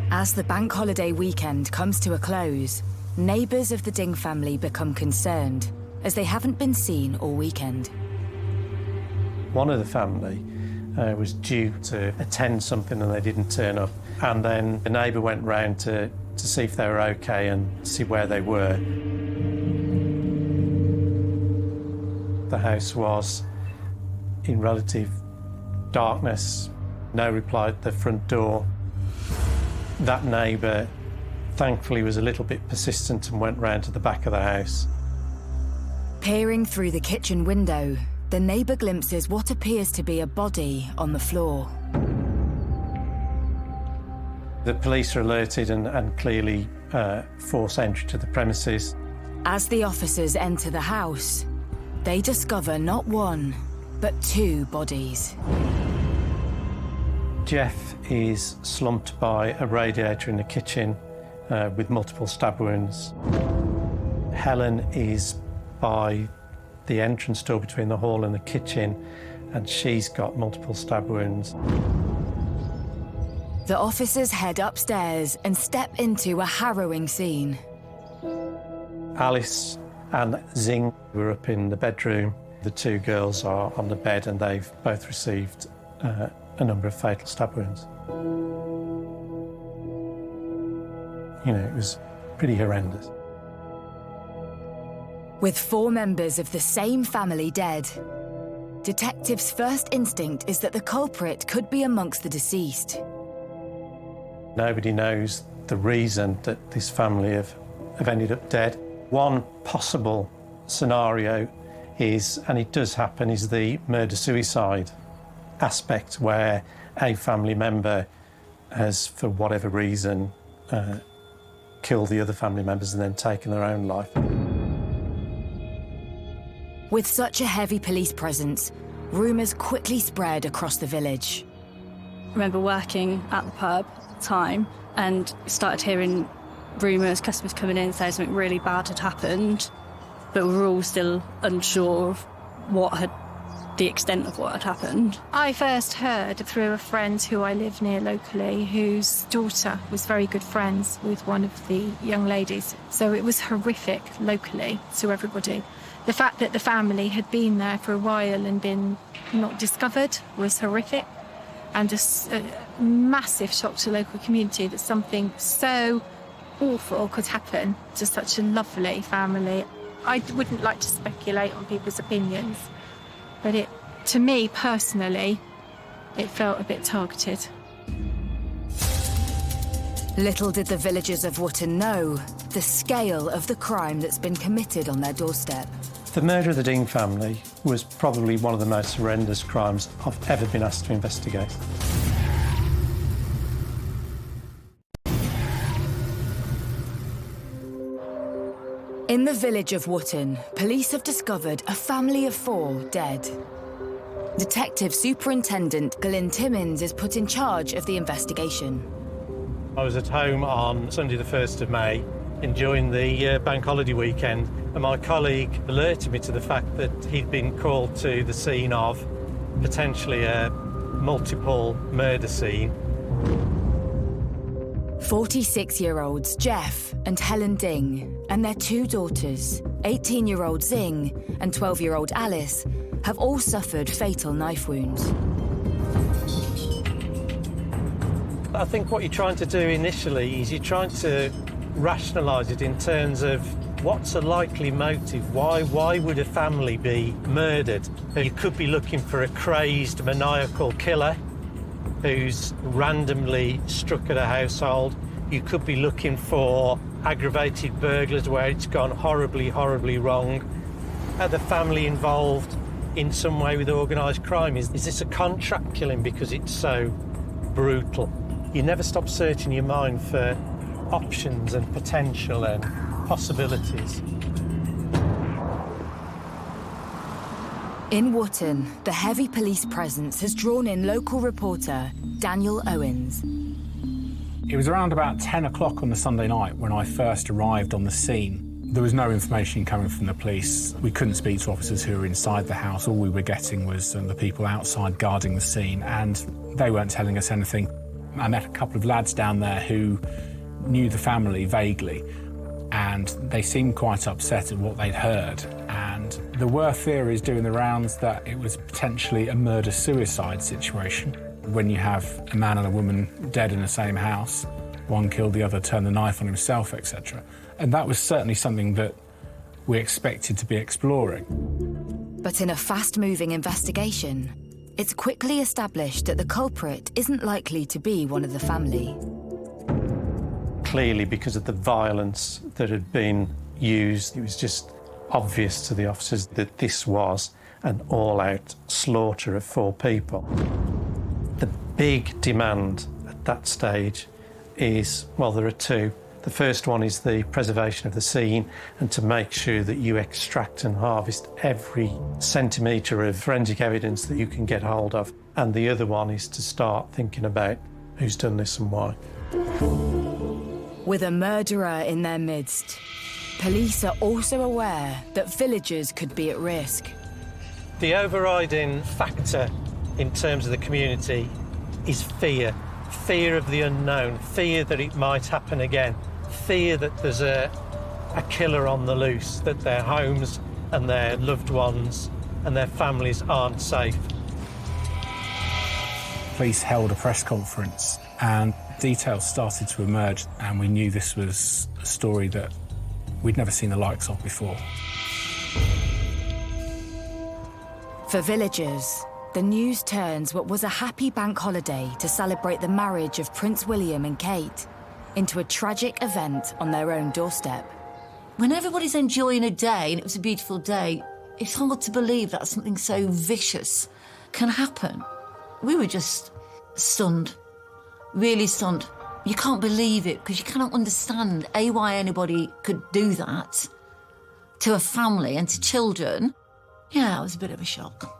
As the bank holiday weekend comes to a close, neighbours of the Ding family become concerned as they haven't been seen all weekend. One of the family was due to attend something and they didn't turn up. And then the neighbour went round to see if they were okay and see where they were. The house was in relative darkness, no reply at the front door. That neighbour, thankfully, was a little bit persistent and went round to the back of the house. Peering through the kitchen window, the neighbour glimpses what appears to be a body on the floor. The police are alerted and clearly force entry to the premises. As the officers enter the house, they discover not one, but 2 bodies. Jeff is slumped by a radiator in the kitchen with multiple stab wounds. Helen is by the entrance door between the hall and the kitchen, and she's got multiple stab wounds. The officers head upstairs and step into a harrowing scene. Alice and Zing were up in the bedroom. The 2 girls are on the bed and they've both received a number of fatal stab wounds. You know, it was pretty horrendous. With 4 members of the same family dead, detectives' first instinct is that the culprit could be amongst the deceased. Nobody knows the reason that this family have ended up dead. One possible scenario is, and it does happen, is the murder-suicide aspect, where a family member has, for whatever reason, killed the other family members and then taken their own life. With such a heavy police presence, rumours quickly spread across the village. I remember working at the pub at the time and started hearing rumours, customers coming in saying something really bad had happened, but we were all still unsure of the extent of what had happened. I first heard through a friend who I live near locally, whose daughter was very good friends with one of the young ladies. So it was horrific locally to everybody. The fact that the family had been there for a while and been not discovered was horrific, and a massive shock to the local community that something so awful could happen to such a lovely family. I wouldn't like to speculate on people's opinions, but to me personally, it felt a bit targeted. Little did the villagers of Wootton know the scale of the crime that's been committed on their doorstep. The murder of the Dean family was probably one of the most horrendous crimes I've ever been asked to investigate. In the village of Wootton, police have discovered a family of 4 dead. Detective Superintendent Glyn Timmins is put in charge of the investigation. I was at home on Sunday the 1st of May, enjoying the bank holiday weekend, and my colleague alerted me to the fact that he'd been called to the scene of potentially a multiple murder scene. 46-year-olds Jeff and Helen Ding and their 2 daughters, 18-year-old Zing and 12-year-old Alice, have all suffered fatal knife wounds. I think what you're trying to do initially is you're trying to rationalise it in terms of what's a likely motive. Why would a family be murdered? You could be looking for a crazed, maniacal killer who's randomly struck at a household. You could be looking for aggravated burglars where it's gone horribly, horribly wrong. Are the family involved in some way with organised crime? Is this a contract killing because it's so brutal? You never stop searching your mind for options and potential and possibilities. In Wootton, the heavy police presence has drawn in local reporter Daniel Owens. It was around about 10 o'clock on the Sunday night when I first arrived on the scene. There was no information coming from the police. We couldn't speak to officers who were inside the house. All we were getting was the people outside guarding the scene, and they weren't telling us anything. I met a couple of lads down there who knew the family vaguely, and they seemed quite upset at what they'd heard. And there were theories doing the rounds that it was potentially a murder-suicide situation. When you have a man and a woman dead in the same house, one killed the other, turned the knife on himself, etc. And that was certainly something that we expected to be exploring. But in a fast-moving investigation, it's quickly established that the culprit isn't likely to be one of the family. Clearly, because of the violence that had been used, it was just obvious to the officers that this was an all-out slaughter of 4 people. The big demand at that stage is, well, there are two. The first one is the preservation of the scene and to make sure that you extract and harvest every centimetre of forensic evidence that you can get hold of. And the other one is to start thinking about who's done this and why. With a murderer in their midst, police are also aware that villagers could be at risk. The overriding factor in terms of the community is fear. Fear of the unknown, fear that it might happen again, fear that there's a killer on the loose, that their homes and their loved ones and their families aren't safe. Police held a press conference and details started to emerge, and we knew this was a story that we'd never seen the likes of before. For villagers, the news turns what was a happy bank holiday to celebrate the marriage of Prince William and Kate into a tragic event on their own doorstep. When everybody's enjoying a day, and it was a beautiful day, it's hard to believe that something so vicious can happen. We were just stunned, really stunned. You can't believe it, because you cannot understand, A, why anybody could do that to a family and to children. Yeah, it was a bit of a shock.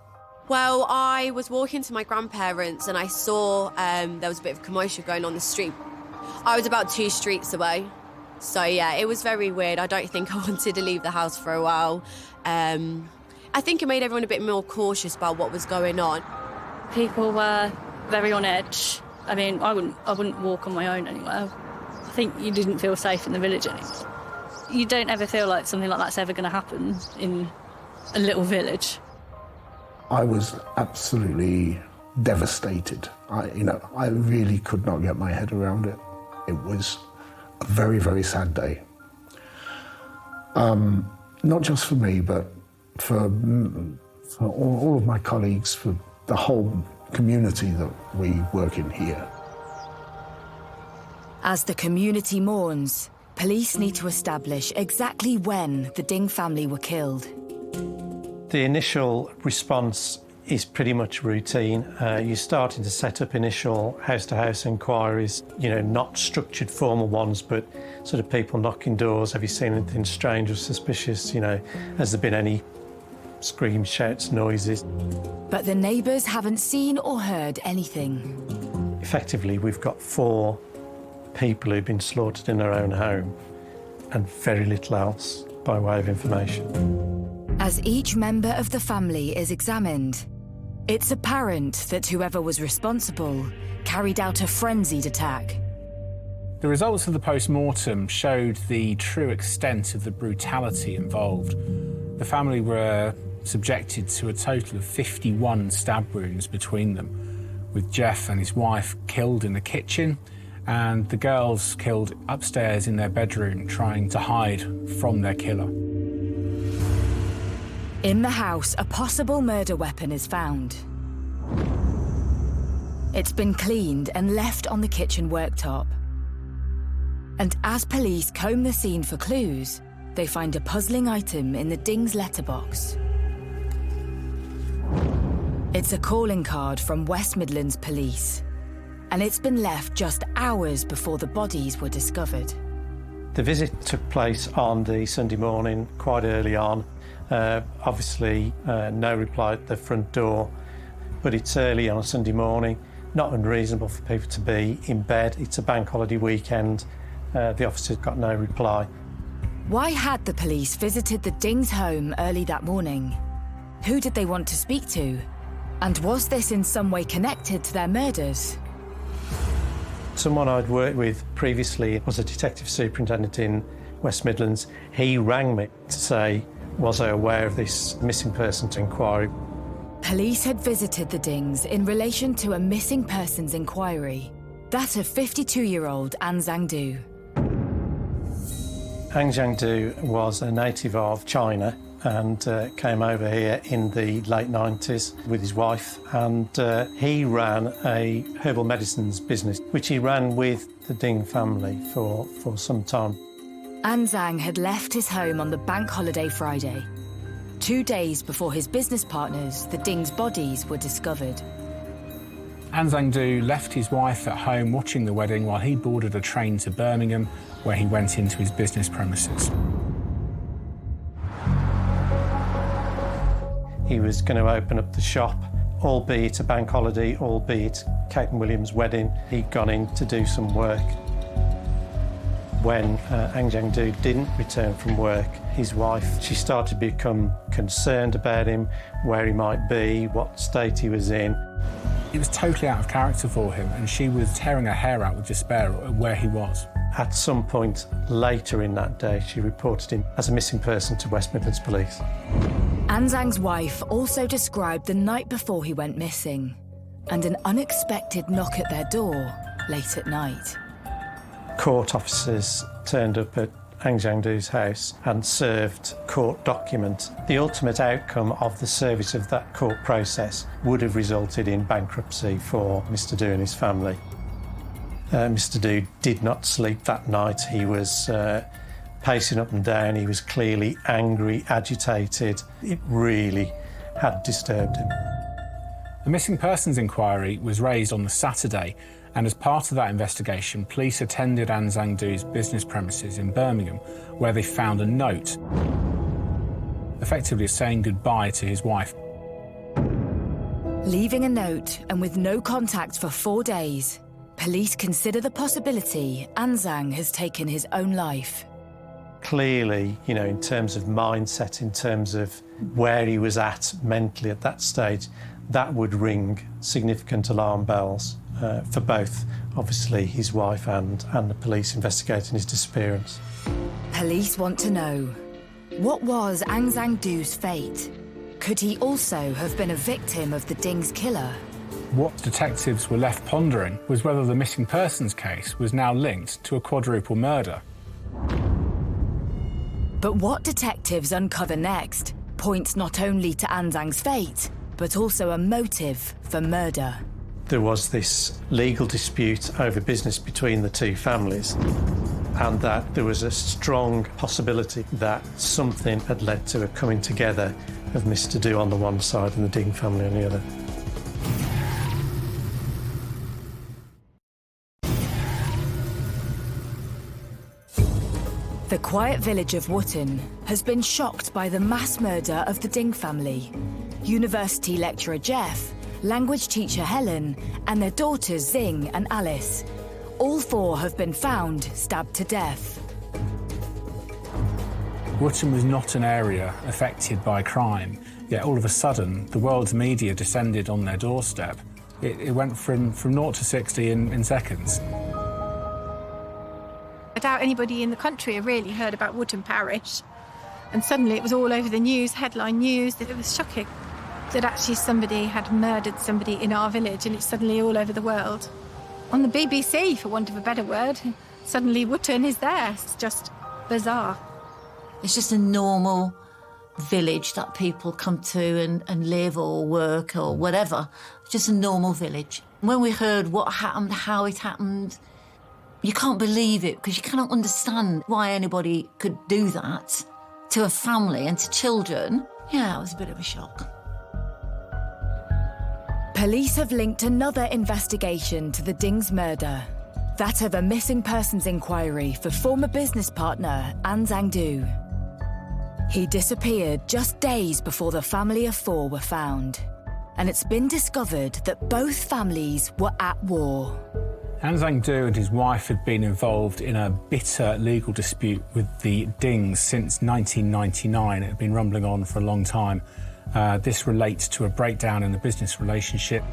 Well, I was walking to my grandparents and I saw there was a bit of commotion going on the street. I was about 2 streets away. So, yeah, it was very weird. I don't think I wanted to leave the house for a while. I think it made everyone a bit more cautious about what was going on. People were very on edge. I mean, I wouldn't walk on my own anywhere. I think you didn't feel safe in the village anymore. You don't ever feel like something like that's ever going to happen in a little village. I was absolutely devastated. I really could not get my head around it. It was a very, very sad day. Not just for me, but for all of my colleagues, for the whole community that we work in here. As the community mourns, police need to establish exactly when the Ding family were killed. The initial response is pretty much routine. You're starting to set up initial house-to-house inquiries, not structured formal ones, but sort of people knocking doors. Have you seen anything strange or suspicious? Has there been any screams, shouts, noises? But the neighbours haven't seen or heard anything. Effectively, we've got 4 people who've been slaughtered in their own home and very little else by way of information. As each member of the family is examined, it's apparent that whoever was responsible carried out a frenzied attack. The results of the post-mortem showed the true extent of the brutality involved. The family were subjected to a total of 51 stab wounds between them, with Jeff and his wife killed in the kitchen and the girls killed upstairs in their bedroom trying to hide from their killer. In the house, a possible murder weapon is found. It's been cleaned and left on the kitchen worktop. And as police comb the scene for clues, they find a puzzling item in the Ding's letterbox. It's a calling card from West Midlands Police, and it's been left just hours before the bodies were discovered. The visit took place on the Sunday morning, quite early on. Obviously, no reply at the front door, but it's early on a Sunday morning, not unreasonable for people to be in bed. It's a bank holiday weekend. The officers got no reply. Why had the police visited the Ding's home early that morning? Who did they want to speak to? And was this in some way connected to their murders? Someone I'd worked with previously was a detective superintendent in West Midlands. He rang me to say, was I aware of this missing persons inquiry? Police had visited the Dings in relation to a missing persons inquiry, that of 52-year-old An Zhangdu. An Zhangdu was a native of China and came over here in the late 90s with his wife, and he ran a herbal medicines business, which he ran with the Ding family for some time. An Zhang had left his home on the bank holiday Friday, 2 days before his business partners, the Ding's bodies, were discovered. An Zang Du left his wife at home watching the wedding while he boarded a train to Birmingham, where he went into his business premises. He was going to open up the shop, albeit a bank holiday, albeit Kate and William's wedding. He'd gone in to do some work. When An Zang Du didn't return from work, his wife, she started to become concerned about him, where he might be, what state he was in. It was totally out of character for him, and she was tearing her hair out with despair at where he was. At some point later in that day, she reported him as a missing person to West Midlands Police. An Zang's wife also described the night before he went missing and an unexpected knock at their door late at night. Court officers turned up at An Zang Du's house and served court document. The ultimate outcome of the service of that court process would have resulted in bankruptcy for Mr. Du and his family. Mr. Du did not sleep that night. He was pacing up and down. He was clearly angry, agitated. It really had disturbed him. The missing persons inquiry was raised on the Saturday, and as part of that investigation, police attended An Zang Du's business premises in Birmingham, where they found a note, effectively saying goodbye to his wife. Leaving a note and with no contact for 4 days, police consider the possibility An Zang has taken his own life. Clearly, you know, in terms of mindset, in terms of where he was at mentally at that stage, that would ring significant alarm bells for both, obviously, his wife and the police investigating his disappearance. Police want to know, what was An Zang Du's fate? Could he also have been a victim of the Ding's killer? What detectives were left pondering was whether the missing persons case was now linked to a quadruple murder. But what detectives uncover next points not only to An Zang's fate, but also a motive for murder. There was this legal dispute over business between the two families, and that there was a strong possibility that something had led to a coming together of Mr. Du on the one side and the Ding family on the other. The quiet village of Wootton has been shocked by the mass murder of the Ding family. University lecturer Jeff, language teacher Helen, and their daughters Zing and Alice. All 4 have been found stabbed to death. Wootton was not an area affected by crime, yet all of a sudden the world's media descended on their doorstep. It went from 0 to 60 in seconds. I doubt anybody in the country had really heard about Wootton Parish. And suddenly it was all over the news, headline news. It was shocking that actually somebody had murdered somebody in our village, and it's suddenly all over the world. On the BBC, for want of a better word, suddenly Wootton is there. It's just bizarre. It's just a normal village that people come to and live or work or whatever. It's just a normal village. When we heard what happened, how it happened, you can't believe it, because you cannot understand why anybody could do that to a family and to children. Yeah, it was a bit of a shock. Police have linked another investigation to the Ding's murder, that of a missing persons inquiry for former business partner An Zang Du. He disappeared just days before the family of 4 were found, and it's been discovered that both families were at war. An Zang Du and his wife had been involved in a bitter legal dispute with the Dings since 1999. It had been rumbling on for a long time. This relates to a breakdown in the business relationship.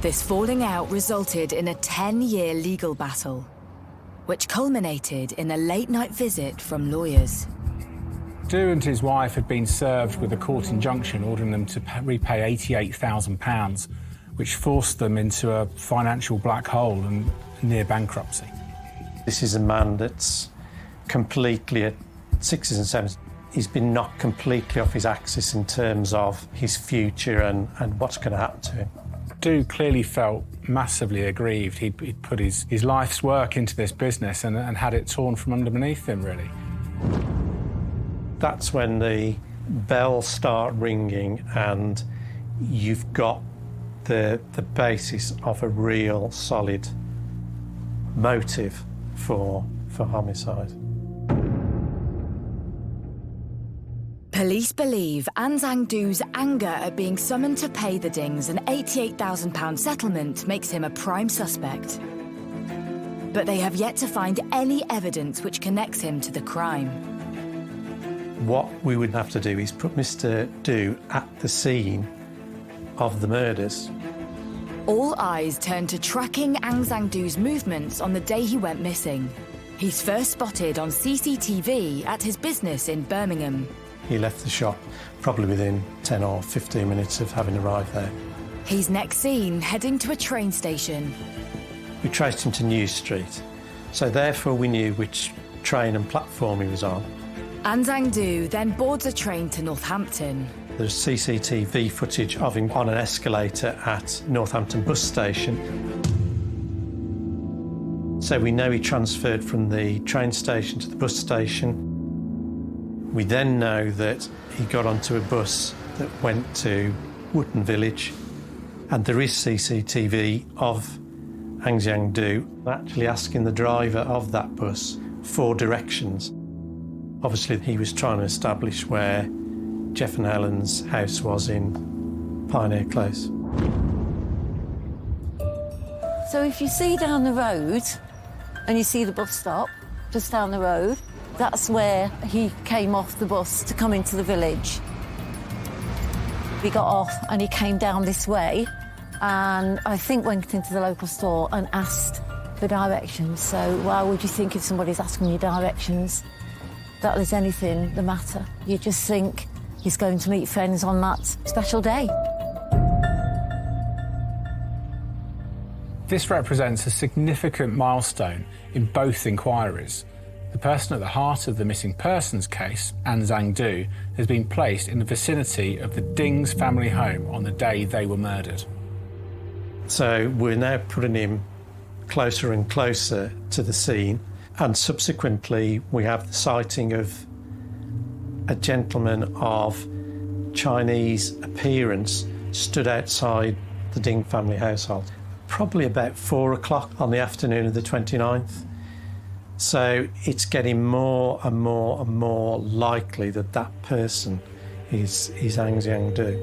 This falling out resulted in a 10-year legal battle, which culminated in a late-night visit from lawyers. Du and his wife had been served with a court injunction ordering them to repay £88,000, which forced them into a financial black hole and near bankruptcy. This is a man that's completely at 6s and 7s. He's been knocked completely off his axis in terms of his future and what's going to happen to him. Du clearly felt massively aggrieved. He'd put his life's work into this business and had it torn from underneath him, really. That's when the bells start ringing and you've got the basis of a real solid motive for homicide. Police believe An Zhang Du's anger at being summoned to pay the Dings an £88,000 settlement makes him a prime suspect. But they have yet to find any evidence which connects him to the crime. What we would have to do is put Mr. Du at the scene of the murders. All eyes turn to tracking An Zhang Du's movements on the day he went missing. He's first spotted on CCTV at his business in Birmingham. He left the shop probably within 10 or 15 minutes of having arrived there. He's next seen heading to a train station. We traced him to New Street, so therefore we knew which train and platform he was on. An Zhang Du then boards a train to Northampton. There's CCTV footage of him on an escalator at Northampton bus station. So we know he transferred from the train station to the bus station. We then know that he got onto a bus that went to Wootton Village, and there is CCTV of An Zhang Du actually asking the driver of that bus for directions. Obviously, he was trying to establish where Jeff and Helen's house was in Pioneer Close. So if you see down the road and you see the bus stop just down the road, that's where he came off the bus to come into the village. He got off and he came down this way, and I think went into the local store and asked for directions. So why would you think if somebody's asking you directions that there's anything the matter? You just think he's going to meet friends on that special day. This represents a significant milestone in both inquiries. The person at the heart of the missing persons case, An Zhang Du, has been placed in the vicinity of the Dings family home on the day they were murdered. So we're now putting him closer and closer to the scene, and subsequently we have the sighting of a gentleman of Chinese appearance stood outside the Ding family household, probably about 4 o'clock on the afternoon of the 29th. So it's getting more and more and more likely that that person is An Zhang Du.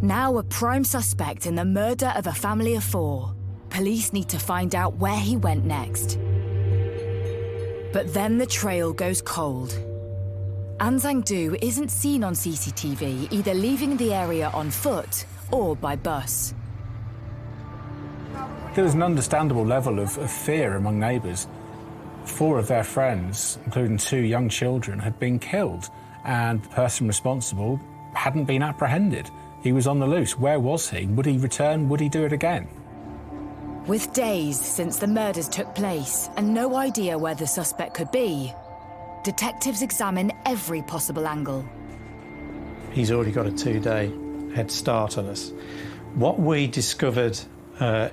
Now a prime suspect in the murder of a family of 4, police need to find out where he went next. But then the trail goes cold. An Zhang Du isn't seen on CCTV either leaving the area on foot or by bus. There was an understandable level of fear among neighbours. 4 of their friends, including 2 young children, had been killed, and the person responsible hadn't been apprehended. He was on the loose. Where was he? Would he return? Would he do it again? With days since the murders took place and no idea where the suspect could be, detectives examine every possible angle. He's already got a 2-day head start on us. What we discovered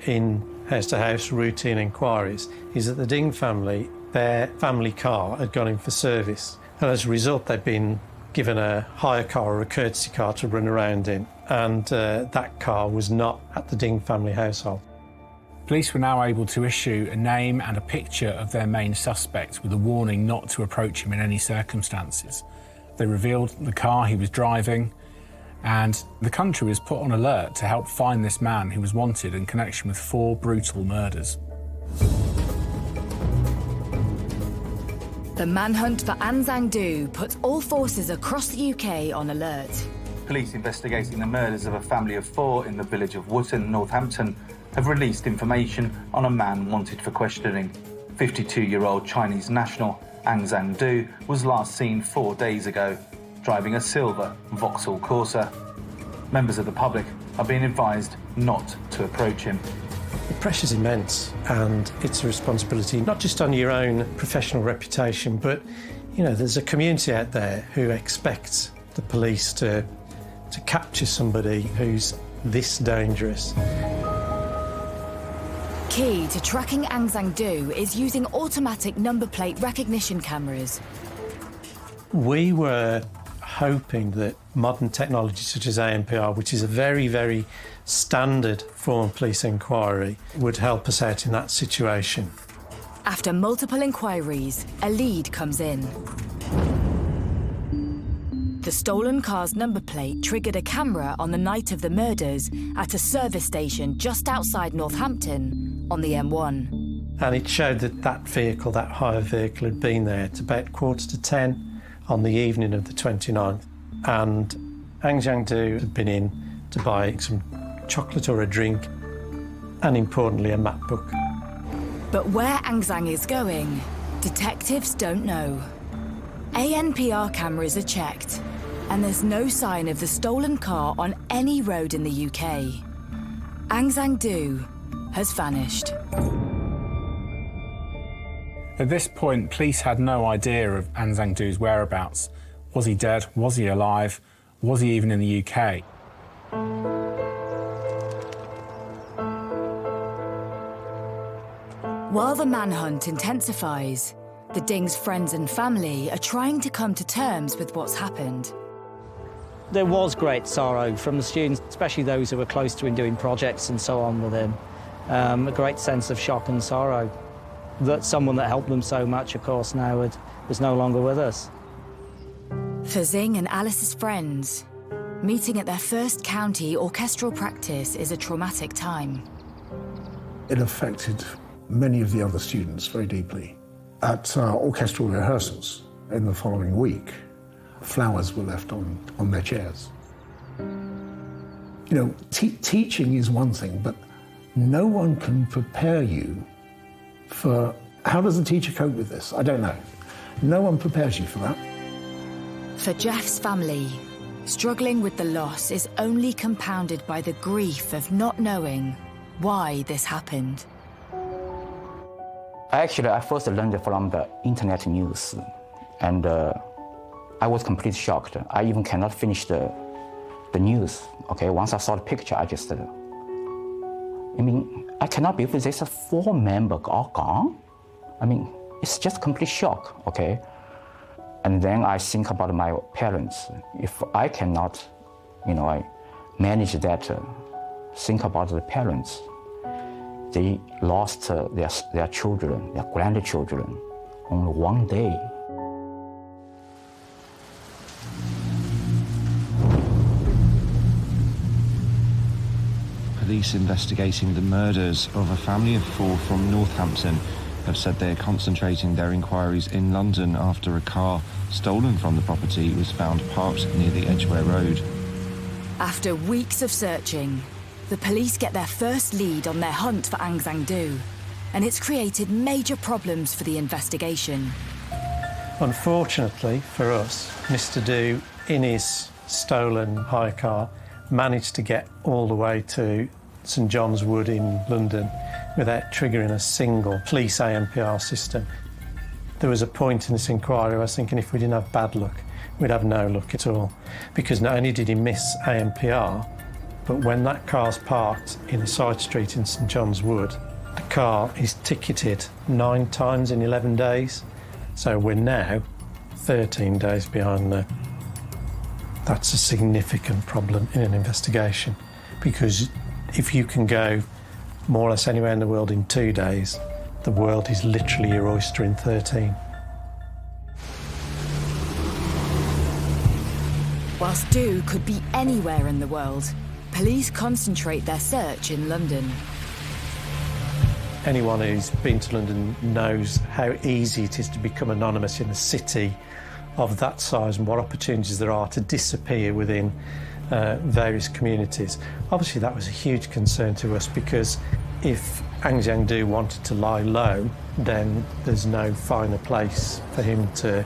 in house-to-house routine inquiries is that the Ding family, their family car had gone in for service, and as a result they'd been given a hire car or a courtesy car to run around in, and that car was not at the Ding family household. Police were now able to issue a name and a picture of their main suspect with a warning not to approach him in any circumstances. They revealed the car he was driving, and the country was put on alert to help find this man who was wanted in connection with 4 brutal murders. The manhunt for An Zhang Du puts all forces across the UK on alert. Police investigating the murders of a family of 4 in the village of Wootton, Northampton, have released information on a man wanted for questioning. 52-year-old Chinese national An Zhang Du was last seen 4 days ago, driving a silver Vauxhall Corsa. Members of the public are being advised not to approach him. The pressure's immense, and it's a responsibility not just on your own professional reputation, but there's a community out there who expects the police to capture somebody who's this dangerous. Key to tracking An Zhang Du is using automatic number plate recognition cameras. We were hoping that modern technology such as ANPR, which is a very, very standard form of police inquiry, would help us out in that situation. After multiple inquiries, a lead comes in. The stolen car's number plate triggered a camera on the night of the murders at a service station just outside Northampton on the M1. And it showed that that vehicle, that hire vehicle, had been there at about 9:45 on the evening of the 29th. And Ang Zhang-du had been in to buy some chocolate or a drink, and importantly, a map book. But where Ang Zhang is going, detectives don't know. ANPR cameras are checked, and there's no sign of the stolen car on any road in the UK. Ang Zhang-du has vanished. At this point, police had no idea of Ang Zhang-du's whereabouts. Was he dead? Was he alive? Was he even in the UK? While the manhunt intensifies, the Ding's friends and family are trying to come to terms with what's happened. There was great sorrow from the students, especially those who were close to him doing projects and so on with him. A great sense of shock and sorrow that someone that helped them so much, of course, now was no longer with us. For Xing and Alice's friends, meeting at their first county orchestral practice is a traumatic time. It affected many of the other students very deeply. At orchestral rehearsals in the following week, flowers were left on their chairs. You know, teaching is one thing, but no one can prepare you for... How does a teacher cope with this? I don't know. No one prepares you for that. For Jeff's family, struggling with the loss is only compounded by the grief of not knowing why this happened. Actually, I first learned from the internet news, and I was completely shocked. I even cannot finish the news. Okay, once I saw the picture, I just, I cannot believe there's 4 members all gone. It's just complete shock. Okay, and then I think about my parents. If I cannot, I manage that, think about the parents. They lost their children, their grandchildren, only one day. Police investigating the murders of a family of 4 from Northampton have said they are concentrating their inquiries in London after a car stolen from the property was found parked near the Edgware Road. After weeks of searching, the police get their first lead on their hunt for Ang Zhang-du, and it's created major problems for the investigation. Unfortunately for us, Mr. Du, in his stolen hire car, managed to get all the way to St John's Wood in London without triggering a single police ANPR system. There was a point in this inquiry I was thinking if we didn't have bad luck, we'd have no luck at all. Because not only did he miss ANPR, but when that car's parked in a side street in St John's Wood, the car is ticketed 9 times in 11 days. So we're now 13 days behind there. That's a significant problem in an investigation, because if you can go more or less anywhere in the world in 2 days, the world is literally your oyster in 13. Whilst Du could be anywhere in the world, police concentrate their search in London. Anyone who's been to London knows how easy it is to become anonymous in a city of that size and what opportunities there are to disappear within various communities. Obviously, that was a huge concern to us, because if Ang Zhang-du wanted to lie low, then there's no finer place for him to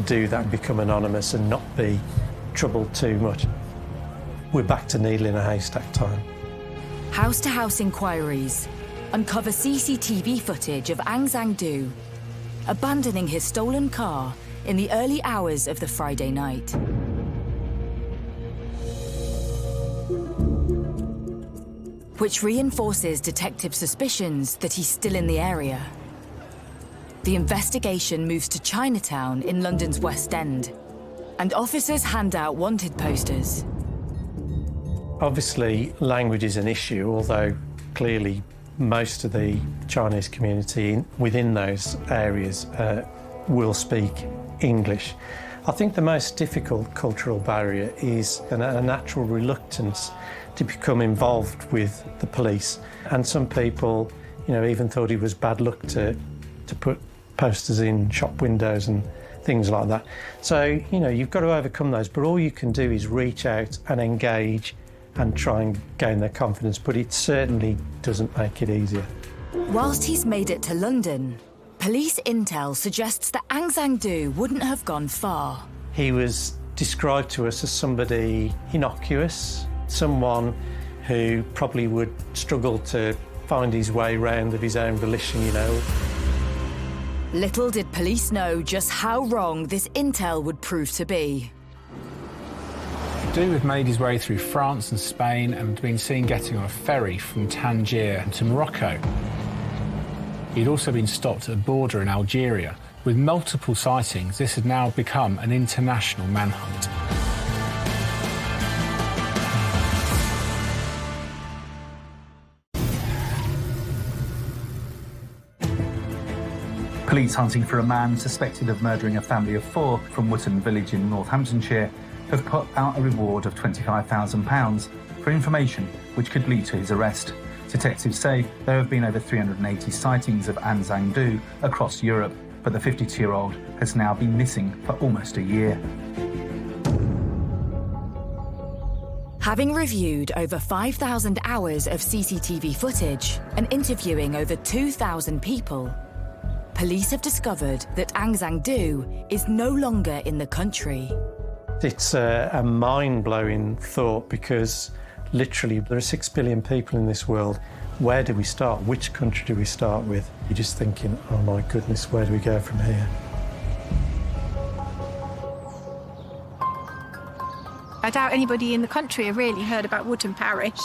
do that and become anonymous and not be troubled too much. We're back to needle in a haystack time. House-to-house inquiries uncover CCTV footage of Ang Zhang-du abandoning his stolen car in the early hours of the Friday night. Which reinforces detective suspicions that he's still in the area. The investigation moves to Chinatown in London's West End, and officers hand out wanted posters. Obviously, language is an issue, although clearly most of the Chinese community within those areas will speak English. I think the most difficult cultural barrier is a natural reluctance to become involved with the police. And some people, even thought it was bad luck to put posters in shop windows and things like that. So, you've got to overcome those, but all you can do is reach out and engage and try and gain their confidence, but it certainly doesn't make it easier. Whilst he's made it to London, police intel suggests that Aung San Suu Kyi wouldn't have gone far. He was described to us as somebody innocuous, someone who probably would struggle to find his way round of his own volition, Little did police know just how wrong this intel would prove to be. Dhu had made his way through France and Spain and been seen getting on a ferry from Tangier to Morocco. He'd also been stopped at a border in Algeria. With multiple sightings, this had now become an international manhunt. Police hunting for a man suspected of murdering a family of 4 from Wootton Village in Northamptonshire have put out a reward of £25,000 for information which could lead to his arrest. Detectives say there have been over 380 sightings of Aung San Suu Kyi across Europe, but the 52-year-old has now been missing for almost a year. Having reviewed over 5,000 hours of CCTV footage and interviewing over 2,000 people, police have discovered that Aung San Suu Kyi is no longer in the country. It's a mind-blowing thought because literally there are 6 billion people in this world. Where do we start? Which country do we start with? You're just thinking, oh my goodness, where do we go from here? I doubt anybody in the country had really heard about Wootton Parish.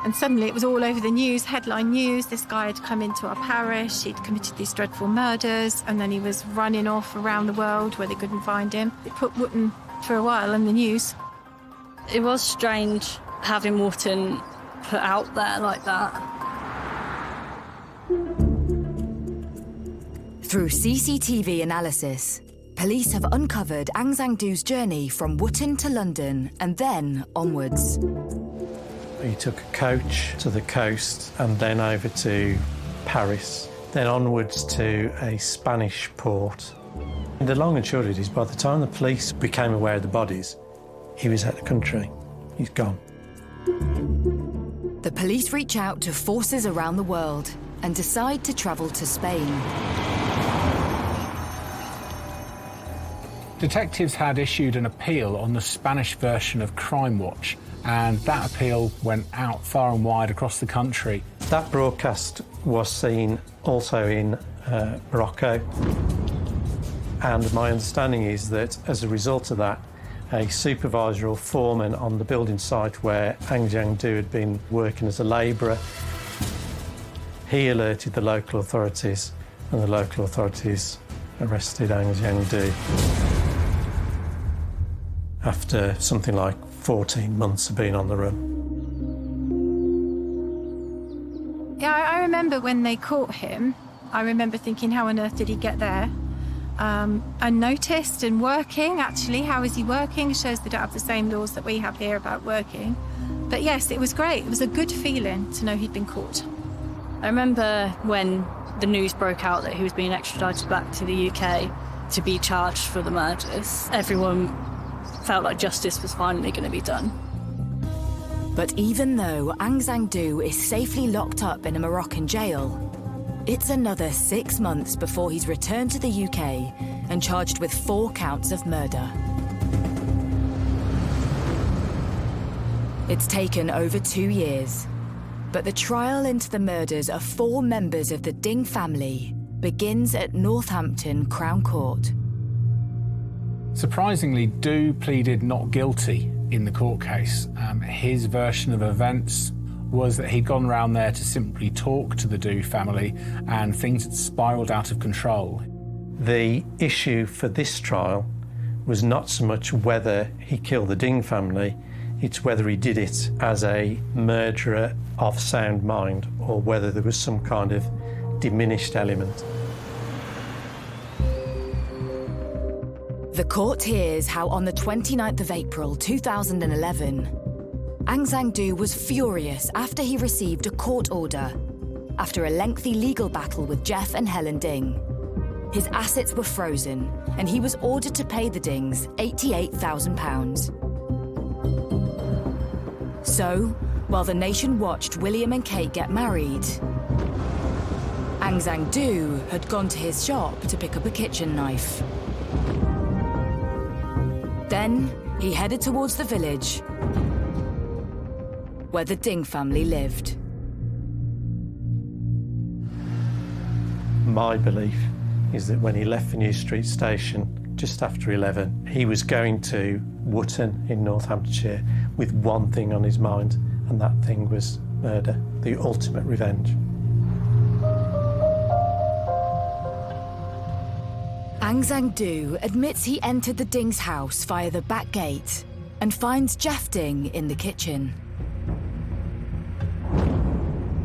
And suddenly it was all over the news, headline news. This guy had come into our parish, he'd committed these dreadful murders, and then he was running off around the world where they couldn't find him. It put Wootton for a while in the news. It was strange having Wootton put out there like that. Through CCTV analysis, police have uncovered Aung San Suu Kyi's journey from Wootton to London and then onwards. He took a coach to the coast and then over to Paris, then onwards to a Spanish port. And the long and short of it is, by the time the police became aware of the bodies, he was out of the country. He's gone. The police reach out to forces around the world and decide to travel to Spain. Detectives had issued an appeal on the Spanish version of Crime Watch, and that appeal went out far and wide across the country. That broadcast was seen also in Morocco, and my understanding is that as a result of that, a supervisor or foreman on the building site where Aung San Suu Kyi had been working as a labourer, he alerted the local authorities, and the local authorities arrested Aung San Suu Kyi after something like 14 months of being on the run. Yeah, I remember when they caught him, I remember thinking, how on earth did he get there? Unnoticed and working, actually. How is he working? Shows they don't have the same laws that we have here about working. But yes, it was great. It was a good feeling to know he'd been caught. I remember when the news broke out that he was being extradited back to the UK to be charged for the murders. Everyone felt like justice was finally going to be done. But even though Aung San Suu Kyi is safely locked up in a Moroccan jail, it's another 6 months before he's returned to the UK and charged with 4 counts of murder. It's taken over 2 years, but the trial into the murders of 4 members of the Ding family begins at Northampton Crown Court. Surprisingly, Dhu pleaded not guilty in the court case. His version of events was that he'd gone round there to simply talk to the Dhu family and things had spiralled out of control. The issue for this trial was not so much whether he killed the Ding family, it's whether he did it as a murderer of sound mind or whether there was some kind of diminished element. The court hears how on the 29th of April 2011, Aung San Suu Kyi was furious after he received a court order after a lengthy legal battle with Jeff and Helen Ding. His assets were frozen and he was ordered to pay the Dings £88,000. So, while the nation watched William and Kate get married, Aung San Suu Kyi had gone to his shop to pick up a kitchen knife. Then, he headed towards the village where the Ding family lived. My belief is that when he left the New Street station just after 11, he was going to Wootton in Northamptonshire with one thing on his mind, and that thing was murder, the ultimate revenge. Aung San Suu Kyi admits he entered the Ding's house via the back gate and finds Jeff Ding in the kitchen.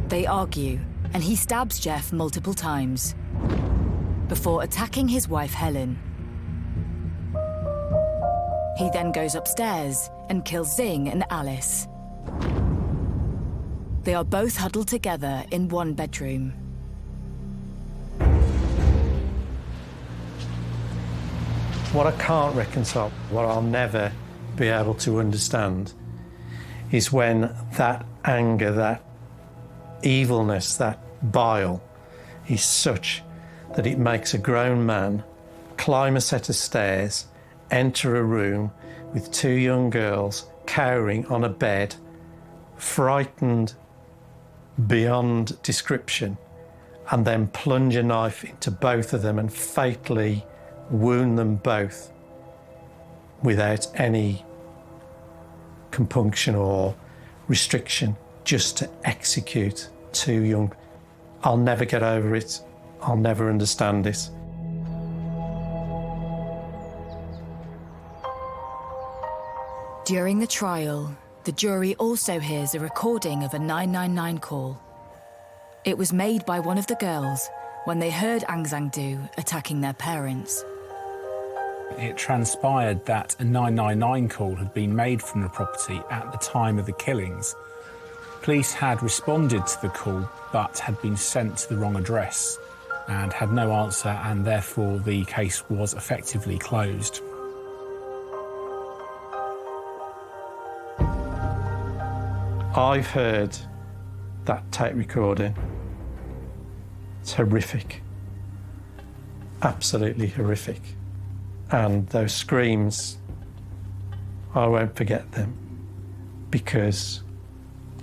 They argue, and he stabs Jeff multiple times before attacking his wife Helen. He then goes upstairs and kills Zing and Alice. They are both huddled together in one bedroom. What I can't reconcile, what I'll never be able to understand, is when that anger, that evilness, that bile is such that it makes a grown man climb a set of stairs, enter a room with two young girls cowering on a bed, frightened beyond description, and then plunge a knife into both of them and fatally wound them both without any compunction or restriction, just to execute two young. I'll never get over it. I'll never understand it. During the trial, the jury also hears a recording of a 999 call. It was made by one of the girls when they heard Aung San Suu Kyi attacking their parents. It transpired that a 999 call had been made from the property at the time of the killings. Police had responded to the call, but had been sent to the wrong address and had no answer, and therefore the case was effectively closed. I've heard that tape recording. It's horrific. Absolutely horrific. And those screams, I won't forget them, because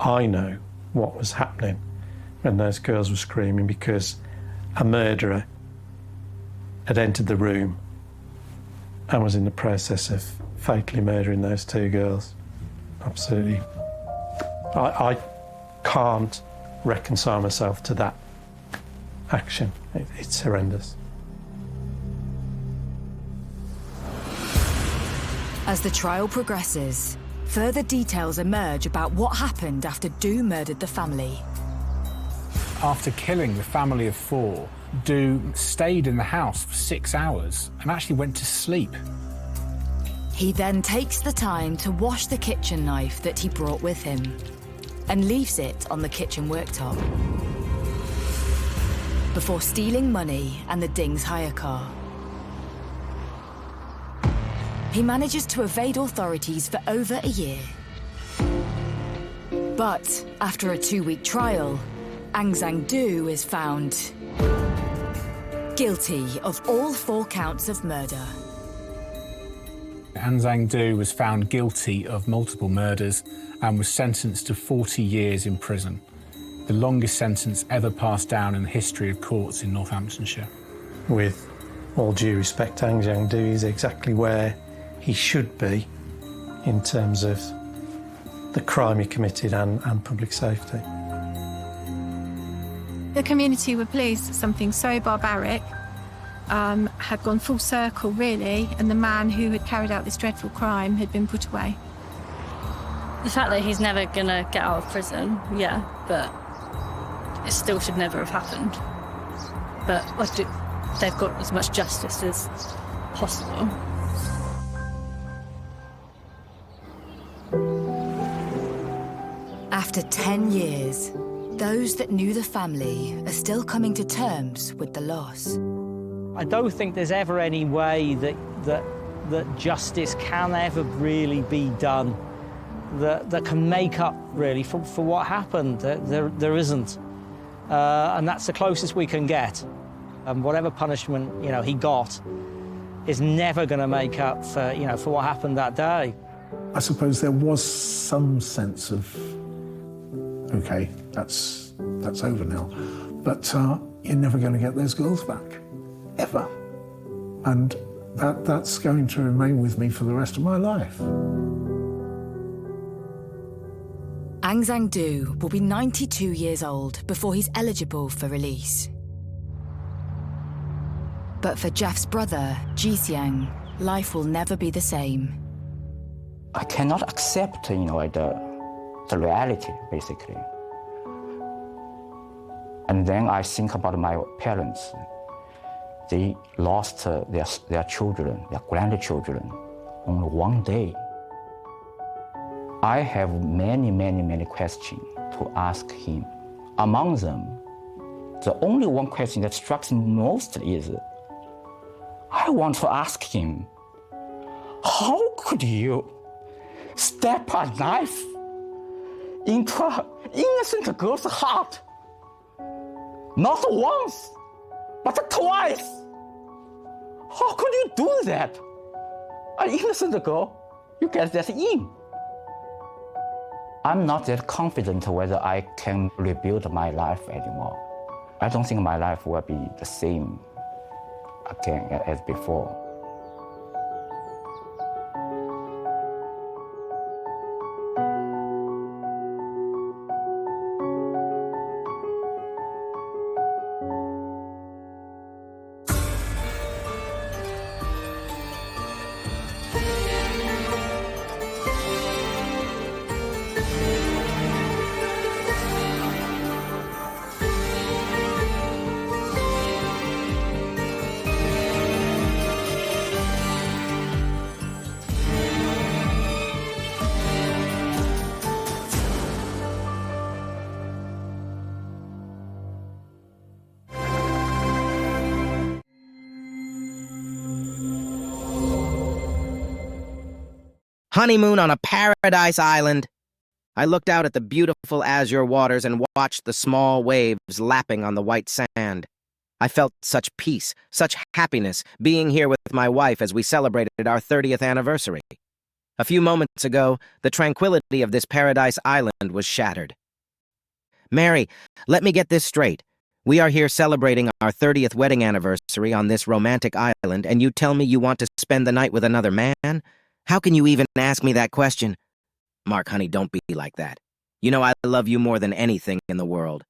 I know what was happening when those girls were screaming, because a murderer had entered the room and was in the process of fatally murdering those two girls. Absolutely. I can't reconcile myself to that action. It's horrendous. As the trial progresses, further details emerge about what happened after Du murdered the family. After killing the family of four, Du stayed in the house for 6 hours and actually went to sleep. He then takes the time to wash the kitchen knife that he brought with him and leaves it on the kitchen worktop before stealing money and the Ding's hire car. He manages to evade authorities for over a year. But after a 2-week trial, Aung San Suu Kyi is found guilty of all 4 counts of murder. Aung San Suu Kyi was found guilty of multiple murders and was sentenced to 40 years in prison, the longest sentence ever passed down in the history of courts in Northamptonshire. With all due respect, Aung San Suu Kyi is exactly where he should be in terms of the crime he committed and public safety. The community were pleased that something so barbaric had gone full circle, really, and the man who had carried out this dreadful crime had been put away. The fact that he's never going to get out of prison, yeah, but it still should never have happened. But they've got as much justice as possible. After 10 years, those that knew the family are still coming to terms with the loss. I don't think there's ever any way that justice can ever really be done that can make up, really, for what happened. There isn't. And that's the closest we can get. And whatever punishment, he got is never going to make up for what happened that day. I suppose there was some sense of, OK, that's over now. But you're never going to get those girls back, ever. And that's going to remain with me for the rest of my life. Aung San Suu Kyi will be 92 years old before he's eligible for release. But for Jeff's brother, Ji Xiang, life will never be the same. I cannot accept, the reality, basically. And then I think about my parents. They lost their children, their grandchildren, only one day. I have many questions to ask him. Among them, the only one question that strikes me most is, I want to ask him, how could you stab a knife into an innocent girl's heart? Not once, but twice. How could you do that? An innocent girl, you get that in. I'm not that confident whether I can rebuild my life anymore. I don't think my life will be the same again as before. Honeymoon on a paradise island. I looked out at the beautiful azure waters and watched the small waves lapping on the white sand. I felt such peace, such happiness, being here with my wife as we celebrated our 30th anniversary. A few moments ago, the tranquility of this paradise island was shattered. Mary, let me get this straight. We are here celebrating our 30th wedding anniversary on this romantic island, and you tell me you want to spend the night with another man? How can you even ask me that question? Mark, honey, don't be like that. You know I love you more than anything in the world.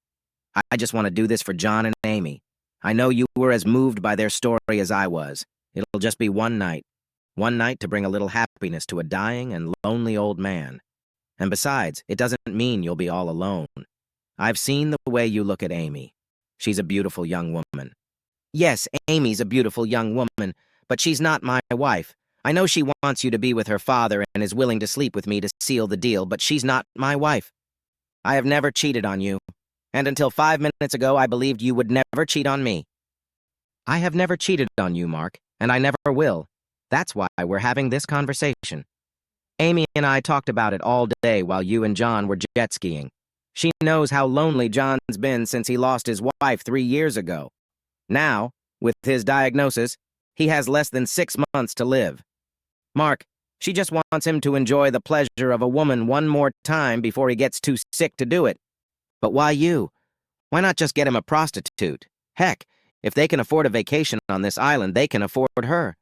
I just want to do this for John and Amy. I know you were as moved by their story as I was. It'll just be one night to bring a little happiness to a dying and lonely old man. And besides, it doesn't mean you'll be all alone. I've seen the way you look at Amy. She's a beautiful young woman. Yes, Amy's a beautiful young woman, but she's not my wife. I know she wants you to be with her father and is willing to sleep with me to seal the deal, but she's not my wife. I have never cheated on you, and until 5 minutes ago I believed you would never cheat on me. I have never cheated on you, Mark, and I never will. That's why we're having this conversation. Amy and I talked about it all day while you and John were jet skiing. She knows how lonely John's been since he lost his wife 3 years ago. Now, with his diagnosis, he has less than 6 months to live. Mark, she just wants him to enjoy the pleasure of a woman one more time before he gets too sick to do it. But why you? Why not just get him a prostitute? Heck, if they can afford a vacation on this island, they can afford her.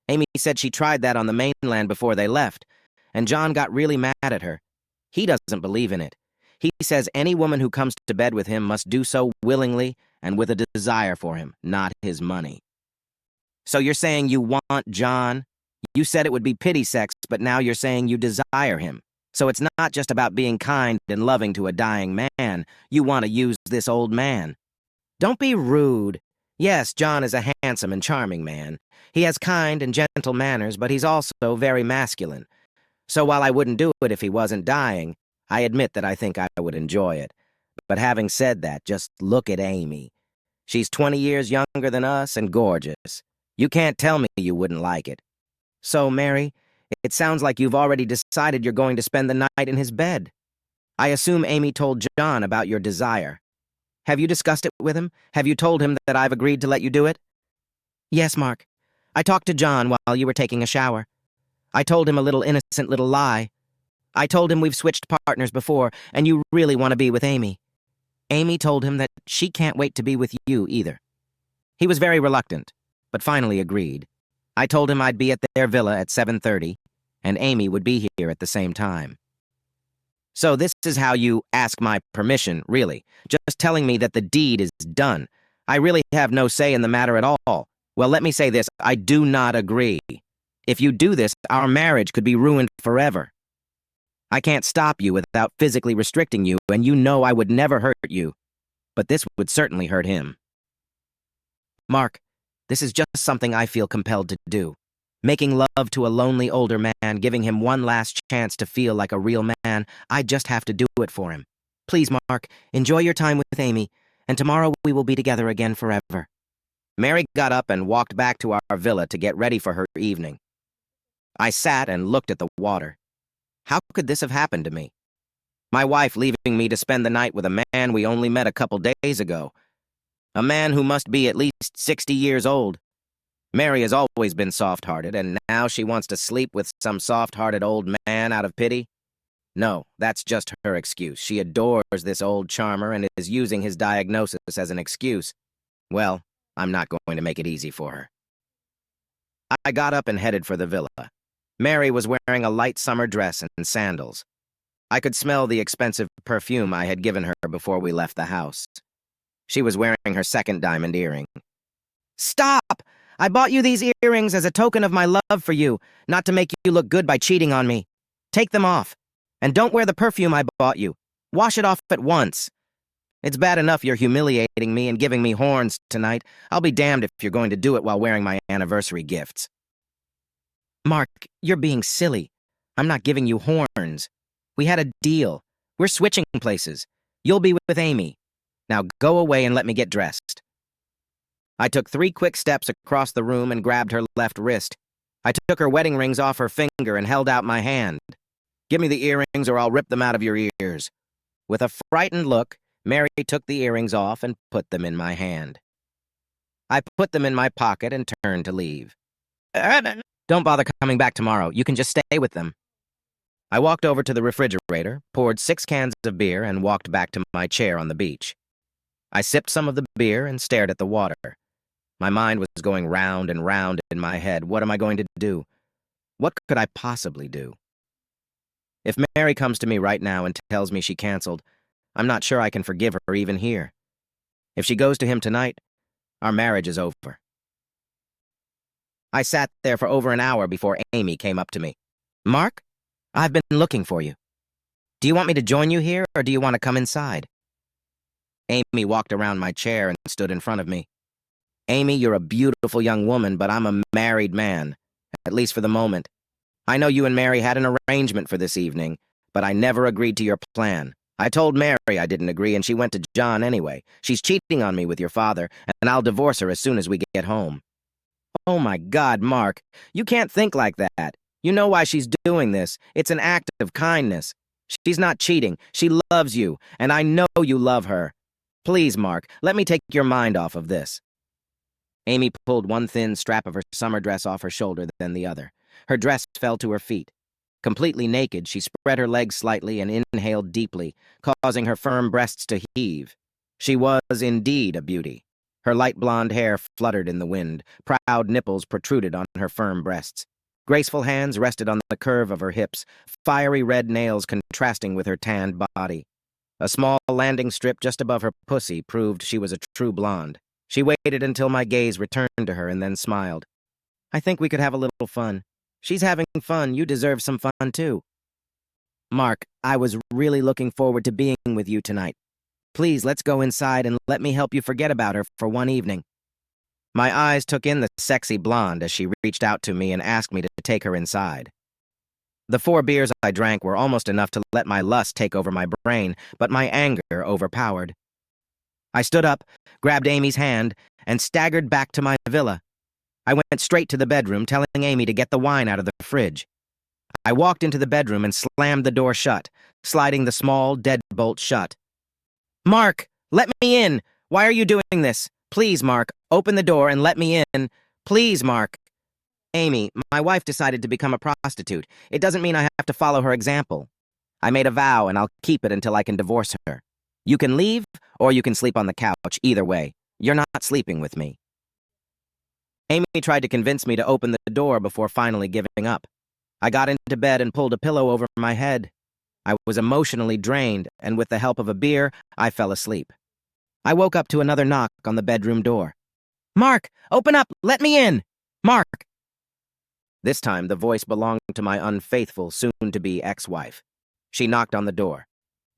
Amy said she tried that on the mainland before they left, and John got really mad at her. He doesn't believe in it. He says any woman who comes to bed with him must do so willingly and with a desire for him, not his money. So you're saying you want John? You said it would be pity sex, but now you're saying you desire him. So it's not just about being kind and loving to a dying man. You want to use this old man. Don't be rude. Yes, John is a handsome and charming man. He has kind and gentle manners, but he's also very masculine. So while I wouldn't do it if he wasn't dying, I admit that I think I would enjoy it. But having said that, just look at Amy. She's 20 years younger than us and gorgeous. You can't tell me you wouldn't like it. So, Mary, it sounds like you've already decided you're going to spend the night in his bed. I assume Amy told John about your desire. Have you discussed it with him? Have you told him that I've agreed to let you do it? Yes, Mark. I talked to John while you were taking a shower. I told him a little innocent little lie. I told him we've switched partners before, and you really want to be with Amy. Amy told him that she can't wait to be with you either. He was very reluctant, but finally agreed. I told him I'd be at their villa at 7:30, and Amy would be here at the same time. So this is how you ask my permission, really, just telling me that the deed is done. I really have no say in the matter at all. Well, let me say this, I do not agree. If you do this, our marriage could be ruined forever. I can't stop you without physically restricting you, and you know I would never hurt you. But this would certainly hurt him. Mark, this is just something I feel compelled to do. Making love to a lonely older man, giving him one last chance to feel like a real man, I just have to do it for him. Please, Mark, enjoy your time with Amy, and tomorrow we will be together again forever. Mary got up and walked back to our villa to get ready for her evening. I sat and looked at the water. How could this have happened to me? My wife leaving me to spend the night with a man we only met a couple days ago. A man who must be at least 60 years old. Mary has always been soft-hearted, and now she wants to sleep with some soft-hearted old man out of pity? No, that's just her excuse. She adores this old charmer and is using his diagnosis as an excuse. Well, I'm not going to make it easy for her. I got up and headed for the villa. Mary was wearing a light summer dress and sandals. I could smell the expensive perfume I had given her before we left the house. She was wearing her second diamond earring. Stop! I bought you these earrings as a token of my love for you, not to make you look good by cheating on me. Take them off. And don't wear the perfume I bought you. Wash it off at once. It's bad enough you're humiliating me and giving me horns tonight. I'll be damned if you're going to do it while wearing my anniversary gifts. Mark, you're being silly. I'm not giving you horns. We had a deal. We're switching places. You'll be with Amy. Now go away and let me get dressed. I took 3 quick steps across the room and grabbed her left wrist. I took her wedding rings off her finger and held out my hand. Give me the earrings or I'll rip them out of your ears. With a frightened look, Mary took the earrings off and put them in my hand. I put them in my pocket and turned to leave. Don't bother coming back tomorrow. You can just stay with them. I walked over to the refrigerator, poured 6 cans of beer, and walked back to my chair on the beach. I sipped some of the beer and stared at the water. My mind was going round and round in my head. What am I going to do? What could I possibly do? If Mary comes to me right now and tells me she canceled, I'm not sure I can forgive her even here. If she goes to him tonight, our marriage is over. I sat there for over an hour before Amy came up to me. Mark, I've been looking for you. Do you want me to join you here, or do you want to come inside? Amy walked around my chair and stood in front of me. Amy, you're a beautiful young woman, but I'm a married man, at least for the moment. I know you and Mary had an arrangement for this evening, but I never agreed to your plan. I told Mary I didn't agree, and she went to John anyway. She's cheating on me with your father, and I'll divorce her as soon as we get home. Oh my God, Mark, you can't think like that. You know why she's doing this. It's an act of kindness. She's not cheating. She loves you, and I know you love her. Please, Mark, let me take your mind off of this. Amy pulled one thin strap of her summer dress off her shoulder, then the other. Her dress fell to her feet. Completely naked, she spread her legs slightly and inhaled deeply, causing her firm breasts to heave. She was indeed a beauty. Her light blonde hair fluttered in the wind. Proud nipples protruded on her firm breasts. Graceful hands rested on the curve of her hips, fiery red nails contrasting with her tanned body. A small landing strip just above her pussy proved she was a true blonde. She waited until my gaze returned to her and then smiled. I think we could have a little fun. She's having fun. You deserve some fun, too. Mark, I was really looking forward to being with you tonight. Please, let's go inside and let me help you forget about her for one evening. My eyes took in the sexy blonde as she reached out to me and asked me to take her inside. The 4 beers I drank were almost enough to let my lust take over my brain, but my anger overpowered. I stood up, grabbed Amy's hand, and staggered back to my villa. I went straight to the bedroom, telling Amy to get the wine out of the fridge. I walked into the bedroom and slammed the door shut, sliding the small deadbolt shut. Mark, let me in! Why are you doing this? Please, Mark, open the door and let me in. Please, Mark. Amy, my wife decided to become a prostitute. It doesn't mean I have to follow her example. I made a vow and I'll keep it until I can divorce her. You can leave or you can sleep on the couch. Either way, you're not sleeping with me. Amy tried to convince me to open the door before finally giving up. I got into bed and pulled a pillow over my head. I was emotionally drained, and with the help of a beer, I fell asleep. I woke up to another knock on the bedroom door. Mark, open up! Let me in! Mark! This time, the voice belonged to my unfaithful, soon-to-be ex-wife. She knocked on the door.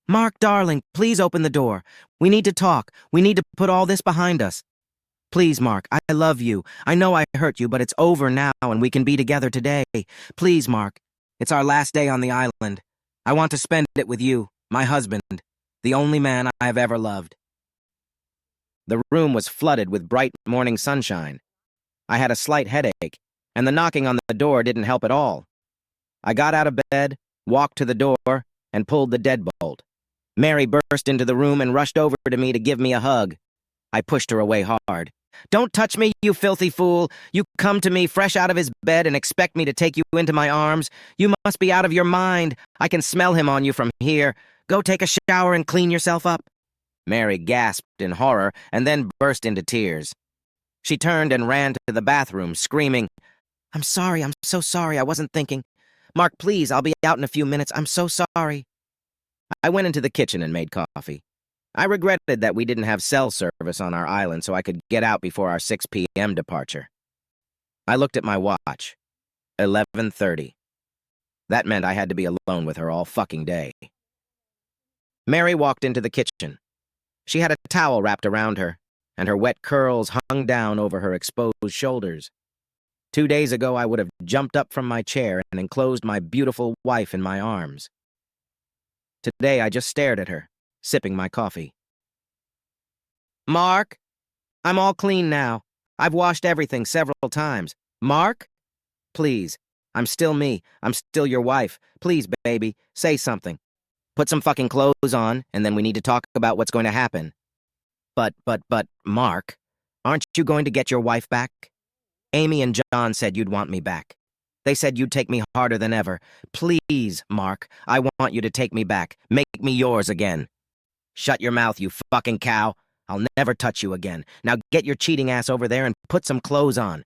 Mark, darling, please open the door. We need to talk. We need to put all this behind us. Please, Mark, I love you. I know I hurt you, but it's over now and we can be together today. Please, Mark. It's our last day on the island. I want to spend it with you, my husband, the only man I have ever loved. The room was flooded with bright morning sunshine. I had a slight headache, and the knocking on the door didn't help at all. I got out of bed, walked to the door, and pulled the deadbolt. Mary burst into the room and rushed over to me to give me a hug. I pushed her away hard. Don't touch me, you filthy fool. You come to me fresh out of his bed and expect me to take you into my arms. You must be out of your mind. I can smell him on you from here. Go take a shower and clean yourself up. Mary gasped in horror and then burst into tears. She turned and ran to the bathroom, screaming, I'm sorry, I'm so sorry, I wasn't thinking. Mark, please, I'll be out in a few minutes. I'm so sorry. I went into the kitchen and made coffee. I regretted that we didn't have cell service on our island so I could get out before our 6 p.m. departure. I looked at my watch. 11:30. That meant I had to be alone with her all fucking day. Mary walked into the kitchen. She had a towel wrapped around her, and her wet curls hung down over her exposed shoulders. 2 days ago, I would have jumped up from my chair and enclosed my beautiful wife in my arms. Today, I just stared at her, sipping my coffee. Mark, I'm all clean now. I've washed everything several times. Mark? Please, I'm still me. I'm still your wife. Please, baby, say something. Put some fucking clothes on, and then we need to talk about what's going to happen. But, Mark, aren't you going to get your wife back? Amy and John said you'd want me back. They said you'd take me harder than ever. Please, Mark, I want you to take me back. Make me yours again. Shut your mouth, you fucking cow. I'll never touch you again. Now get your cheating ass over there and put some clothes on.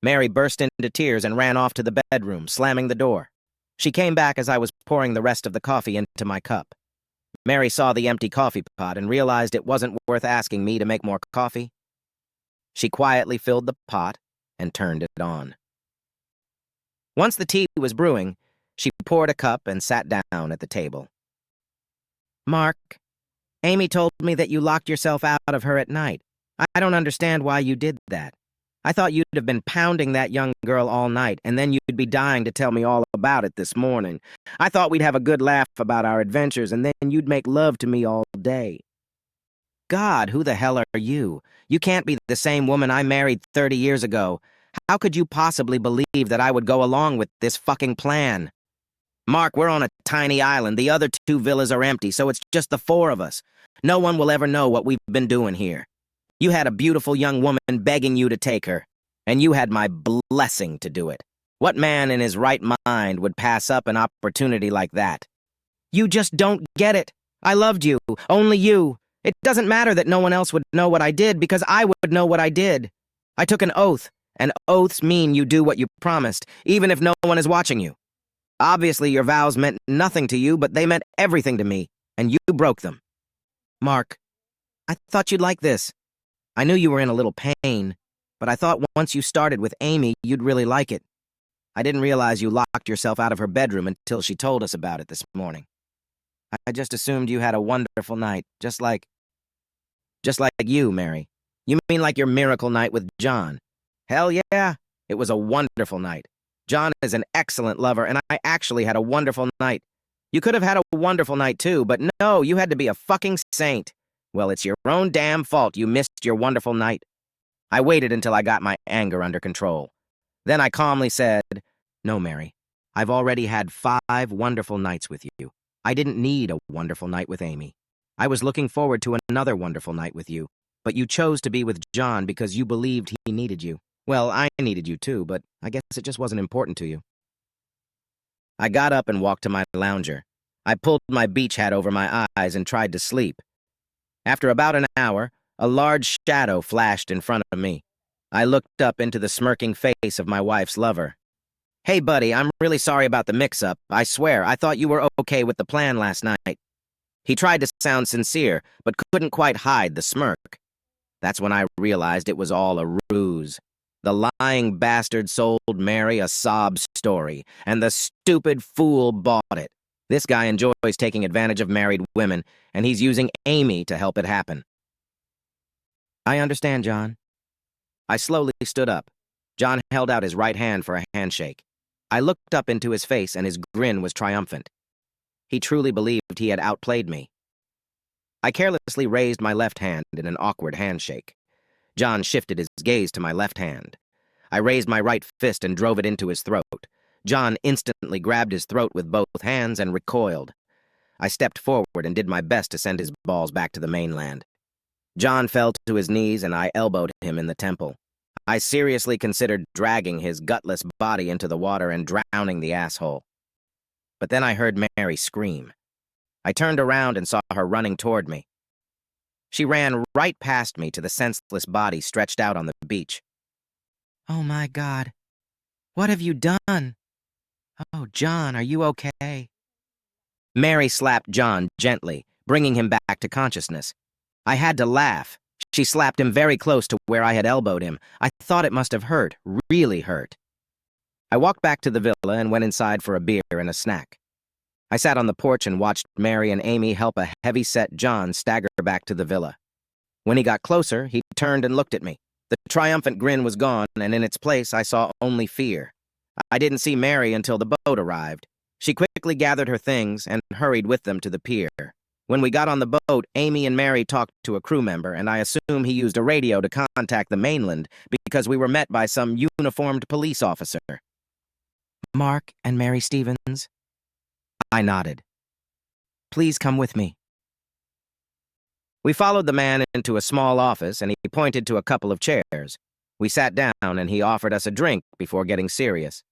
Mary burst into tears and ran off to the bedroom, slamming the door. She came back as I was pouring the rest of the coffee into my cup. Mary saw the empty coffee pot and realized it wasn't worth asking me to make more coffee. She quietly filled the pot and turned it on. Once the tea was brewing, she poured a cup and sat down at the table. Mark, Amy told me that you locked yourself out of her at night. I don't understand why you did that. I thought you'd have been pounding that young girl all night, and then you'd be dying to tell me all about it this morning. I thought we'd have a good laugh about our adventures, and then you'd make love to me all day. God, who the hell are you? You can't be the same woman I married 30 years ago. How could you possibly believe that I would go along with this fucking plan? Mark, we're on a tiny island. The other 2 villas are empty, so it's just the 4 of us. No one will ever know what we've been doing here. You had a beautiful young woman begging you to take her, and you had my blessing to do it. What man in his right mind would pass up an opportunity like that? You just don't get it. I loved you, only you. It doesn't matter that no one else would know what I did, because I would know what I did. I took an oath, and oaths mean you do what you promised, even if no one is watching you. Obviously, your vows meant nothing to you, but they meant everything to me, and you broke them. Mark, I thought you'd like this. I knew you were in a little pain, but I thought once you started with Amy, you'd really like it. I didn't realize you locked yourself out of her bedroom until she told us about it this morning. I just assumed you had a wonderful night, just like you, Mary. You mean like your miracle night with John? Hell yeah, it was a wonderful night. John is an excellent lover, and I actually had a wonderful night. You could have had a wonderful night too, but no, you had to be a fucking saint. Well, it's your own damn fault you missed your wonderful night. I waited until I got my anger under control. Then I calmly said, "No, Mary, I've already had 5 wonderful nights with you. I didn't need a wonderful night with Amy. I was looking forward to another wonderful night with you, but you chose to be with John because you believed he needed you. Well, I needed you too, but I guess it just wasn't important to you." I got up and walked to my lounger. I pulled my beach hat over my eyes and tried to sleep. After about an hour, a large shadow flashed in front of me. I looked up into the smirking face of my wife's lover. "Hey, buddy, I'm really sorry about the mix-up. I swear, I thought you were okay with the plan last night." He tried to sound sincere, but couldn't quite hide the smirk. That's when I realized it was all a ruse. The lying bastard sold Mary a sob story, and the stupid fool bought it. This guy enjoys taking advantage of married women, and he's using Amy to help it happen. "I understand, John." I slowly stood up. John held out his right hand for a handshake. I looked up into his face, and his grin was triumphant. He truly believed he had outplayed me. I carelessly raised my left hand in an awkward handshake. John shifted his gaze to my left hand. I raised my right fist and drove it into his throat. John instantly grabbed his throat with both hands and recoiled. I stepped forward and did my best to send his balls back to the mainland. John fell to his knees and I elbowed him in the temple. I seriously considered dragging his gutless body into the water and drowning the asshole. But then I heard Mary scream. I turned around and saw her running toward me. She ran right past me to the senseless body stretched out on the beach. "Oh my God, what have you done? Oh, John, are you okay?" Mary slapped John gently, bringing him back to consciousness. I had to laugh. She slapped him very close to where I had elbowed him. I thought it must have hurt, really hurt. I walked back to the villa and went inside for a beer and a snack. I sat on the porch and watched Mary and Amy help a heavy-set John stagger back to the villa. When he got closer, he turned and looked at me. The triumphant grin was gone, and in its place I saw only fear. I didn't see Mary until the boat arrived. She quickly gathered her things and hurried with them to the pier. When we got on the boat, Amy and Mary talked to a crew member, and I assume he used a radio to contact the mainland because we were met by some uniformed police officer. "Mark and Mary Stevens?" I nodded. "Please come with me." We followed the man into a small office, and he pointed to a couple of chairs. We sat down, and he offered us a drink before getting serious.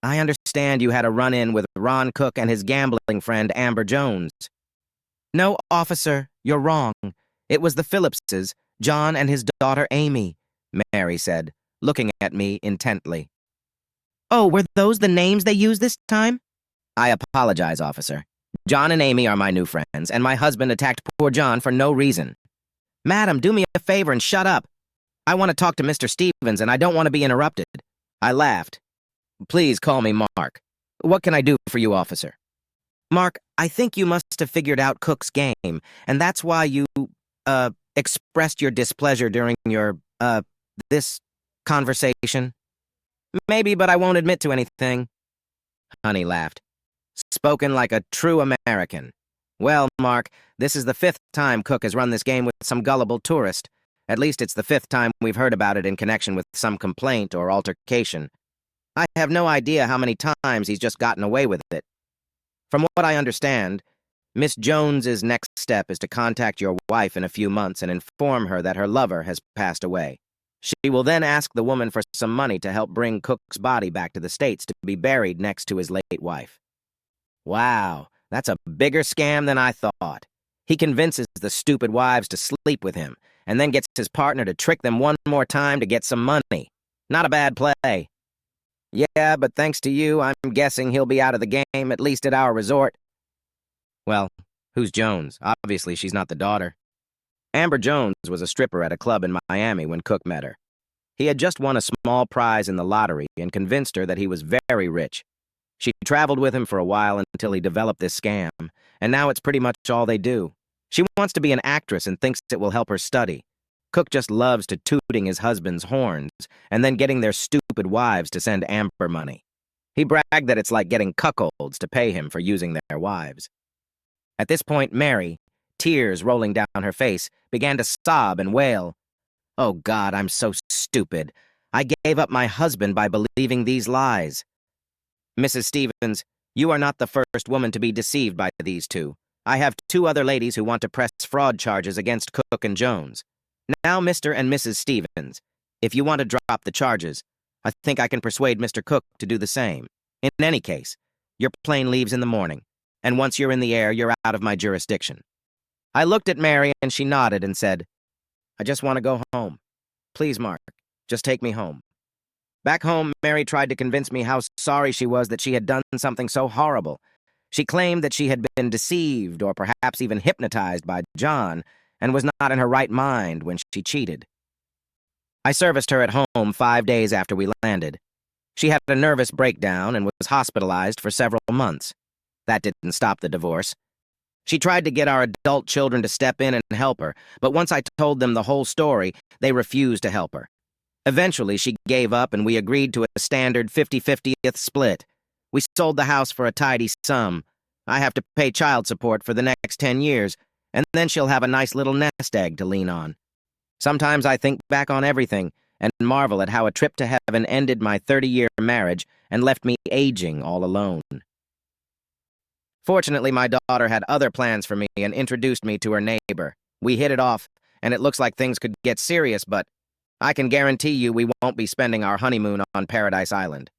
"I understand you had a run-in with Ron Cook and his gambling friend Amber Jones." "No, officer, you're wrong. It was the Phillipses, John and his daughter Amy," Mary said, looking at me intently. "Oh, were those the names they used this time?" "I apologize, officer. John and Amy are my new friends, and my husband attacked poor John for no reason." "Madam, do me a favor and shut up. I want to talk to Mr. Stevens, and I don't want to be interrupted." I laughed. "Please call me Mark. What can I do for you, officer?" "Mark, I think you must have figured out Cook's game, and that's why you, expressed your displeasure during your, this conversation." "Maybe, but I won't admit to anything." Honey laughed. "Spoken like a true American. Well, Mark, this is the 5th time Cook has run this game with some gullible tourist. At least it's the 5th time we've heard about it in connection with some complaint or altercation. I have no idea how many times he's just gotten away with it. From what I understand, Miss Jones's next step is to contact your wife in a few months and inform her that her lover has passed away. She will then ask the woman for some money to help bring Cook's body back to the States to be buried next to his late wife." Wow, that's a bigger scam than I thought. He convinces the stupid wives to sleep with him, and then gets his partner to trick them one more time to get some money. Not a bad play. "Yeah, but thanks to you, I'm guessing he'll be out of the game, at least at our resort." "Well, who's Jones? Obviously she's not the daughter." "Amber Jones was a stripper at a club in Miami when Cook met her. He had just won a small prize in the lottery and convinced her that he was very rich. She traveled with him for a while until he developed this scam, and now it's pretty much all they do. She wants to be an actress and thinks it will help her study. Cook just loves to tooting his husband's horns and then getting their stupid wives to send Amber money. He bragged that it's like getting cuckolds to pay him for using their wives. At this point, Mary, tears rolling down her face, began to sob and wail. "Oh God, I'm so stupid. I gave up my husband by believing these lies." "Mrs. Stevens, you are not the first woman to be deceived by these two. I have 2 other ladies who want to press fraud charges against Cook and Jones. Now, Mr. and Mrs. Stevens, if you want to drop the charges, I think I can persuade Mr. Cook to do the same. In any case, your plane leaves in the morning, and once you're in the air, you're out of my jurisdiction." I looked at Mary, and she nodded and said, "I just want to go home. Please, Mark, just take me home." Back home, Mary tried to convince me how sorry she was that she had done something so horrible. She claimed that she had been deceived or perhaps even hypnotized by John and was not in her right mind when she cheated. I serviced her at home 5 days after we landed. She had a nervous breakdown and was hospitalized for several months. That didn't stop the divorce. She tried to get our adult children to step in and help her, but once I told them the whole story, they refused to help her. Eventually, she gave up and we agreed to a standard 50-50th split. We sold the house for a tidy sum. I have to pay child support for the next 10 years, and then she'll have a nice little nest egg to lean on. Sometimes I think back on everything and marvel at how a trip to heaven ended my 30-year marriage and left me aging all alone. Fortunately, my daughter had other plans for me and introduced me to her neighbor. We hit it off, and it looks like things could get serious, but I can guarantee you we won't be spending our honeymoon on Paradise Island.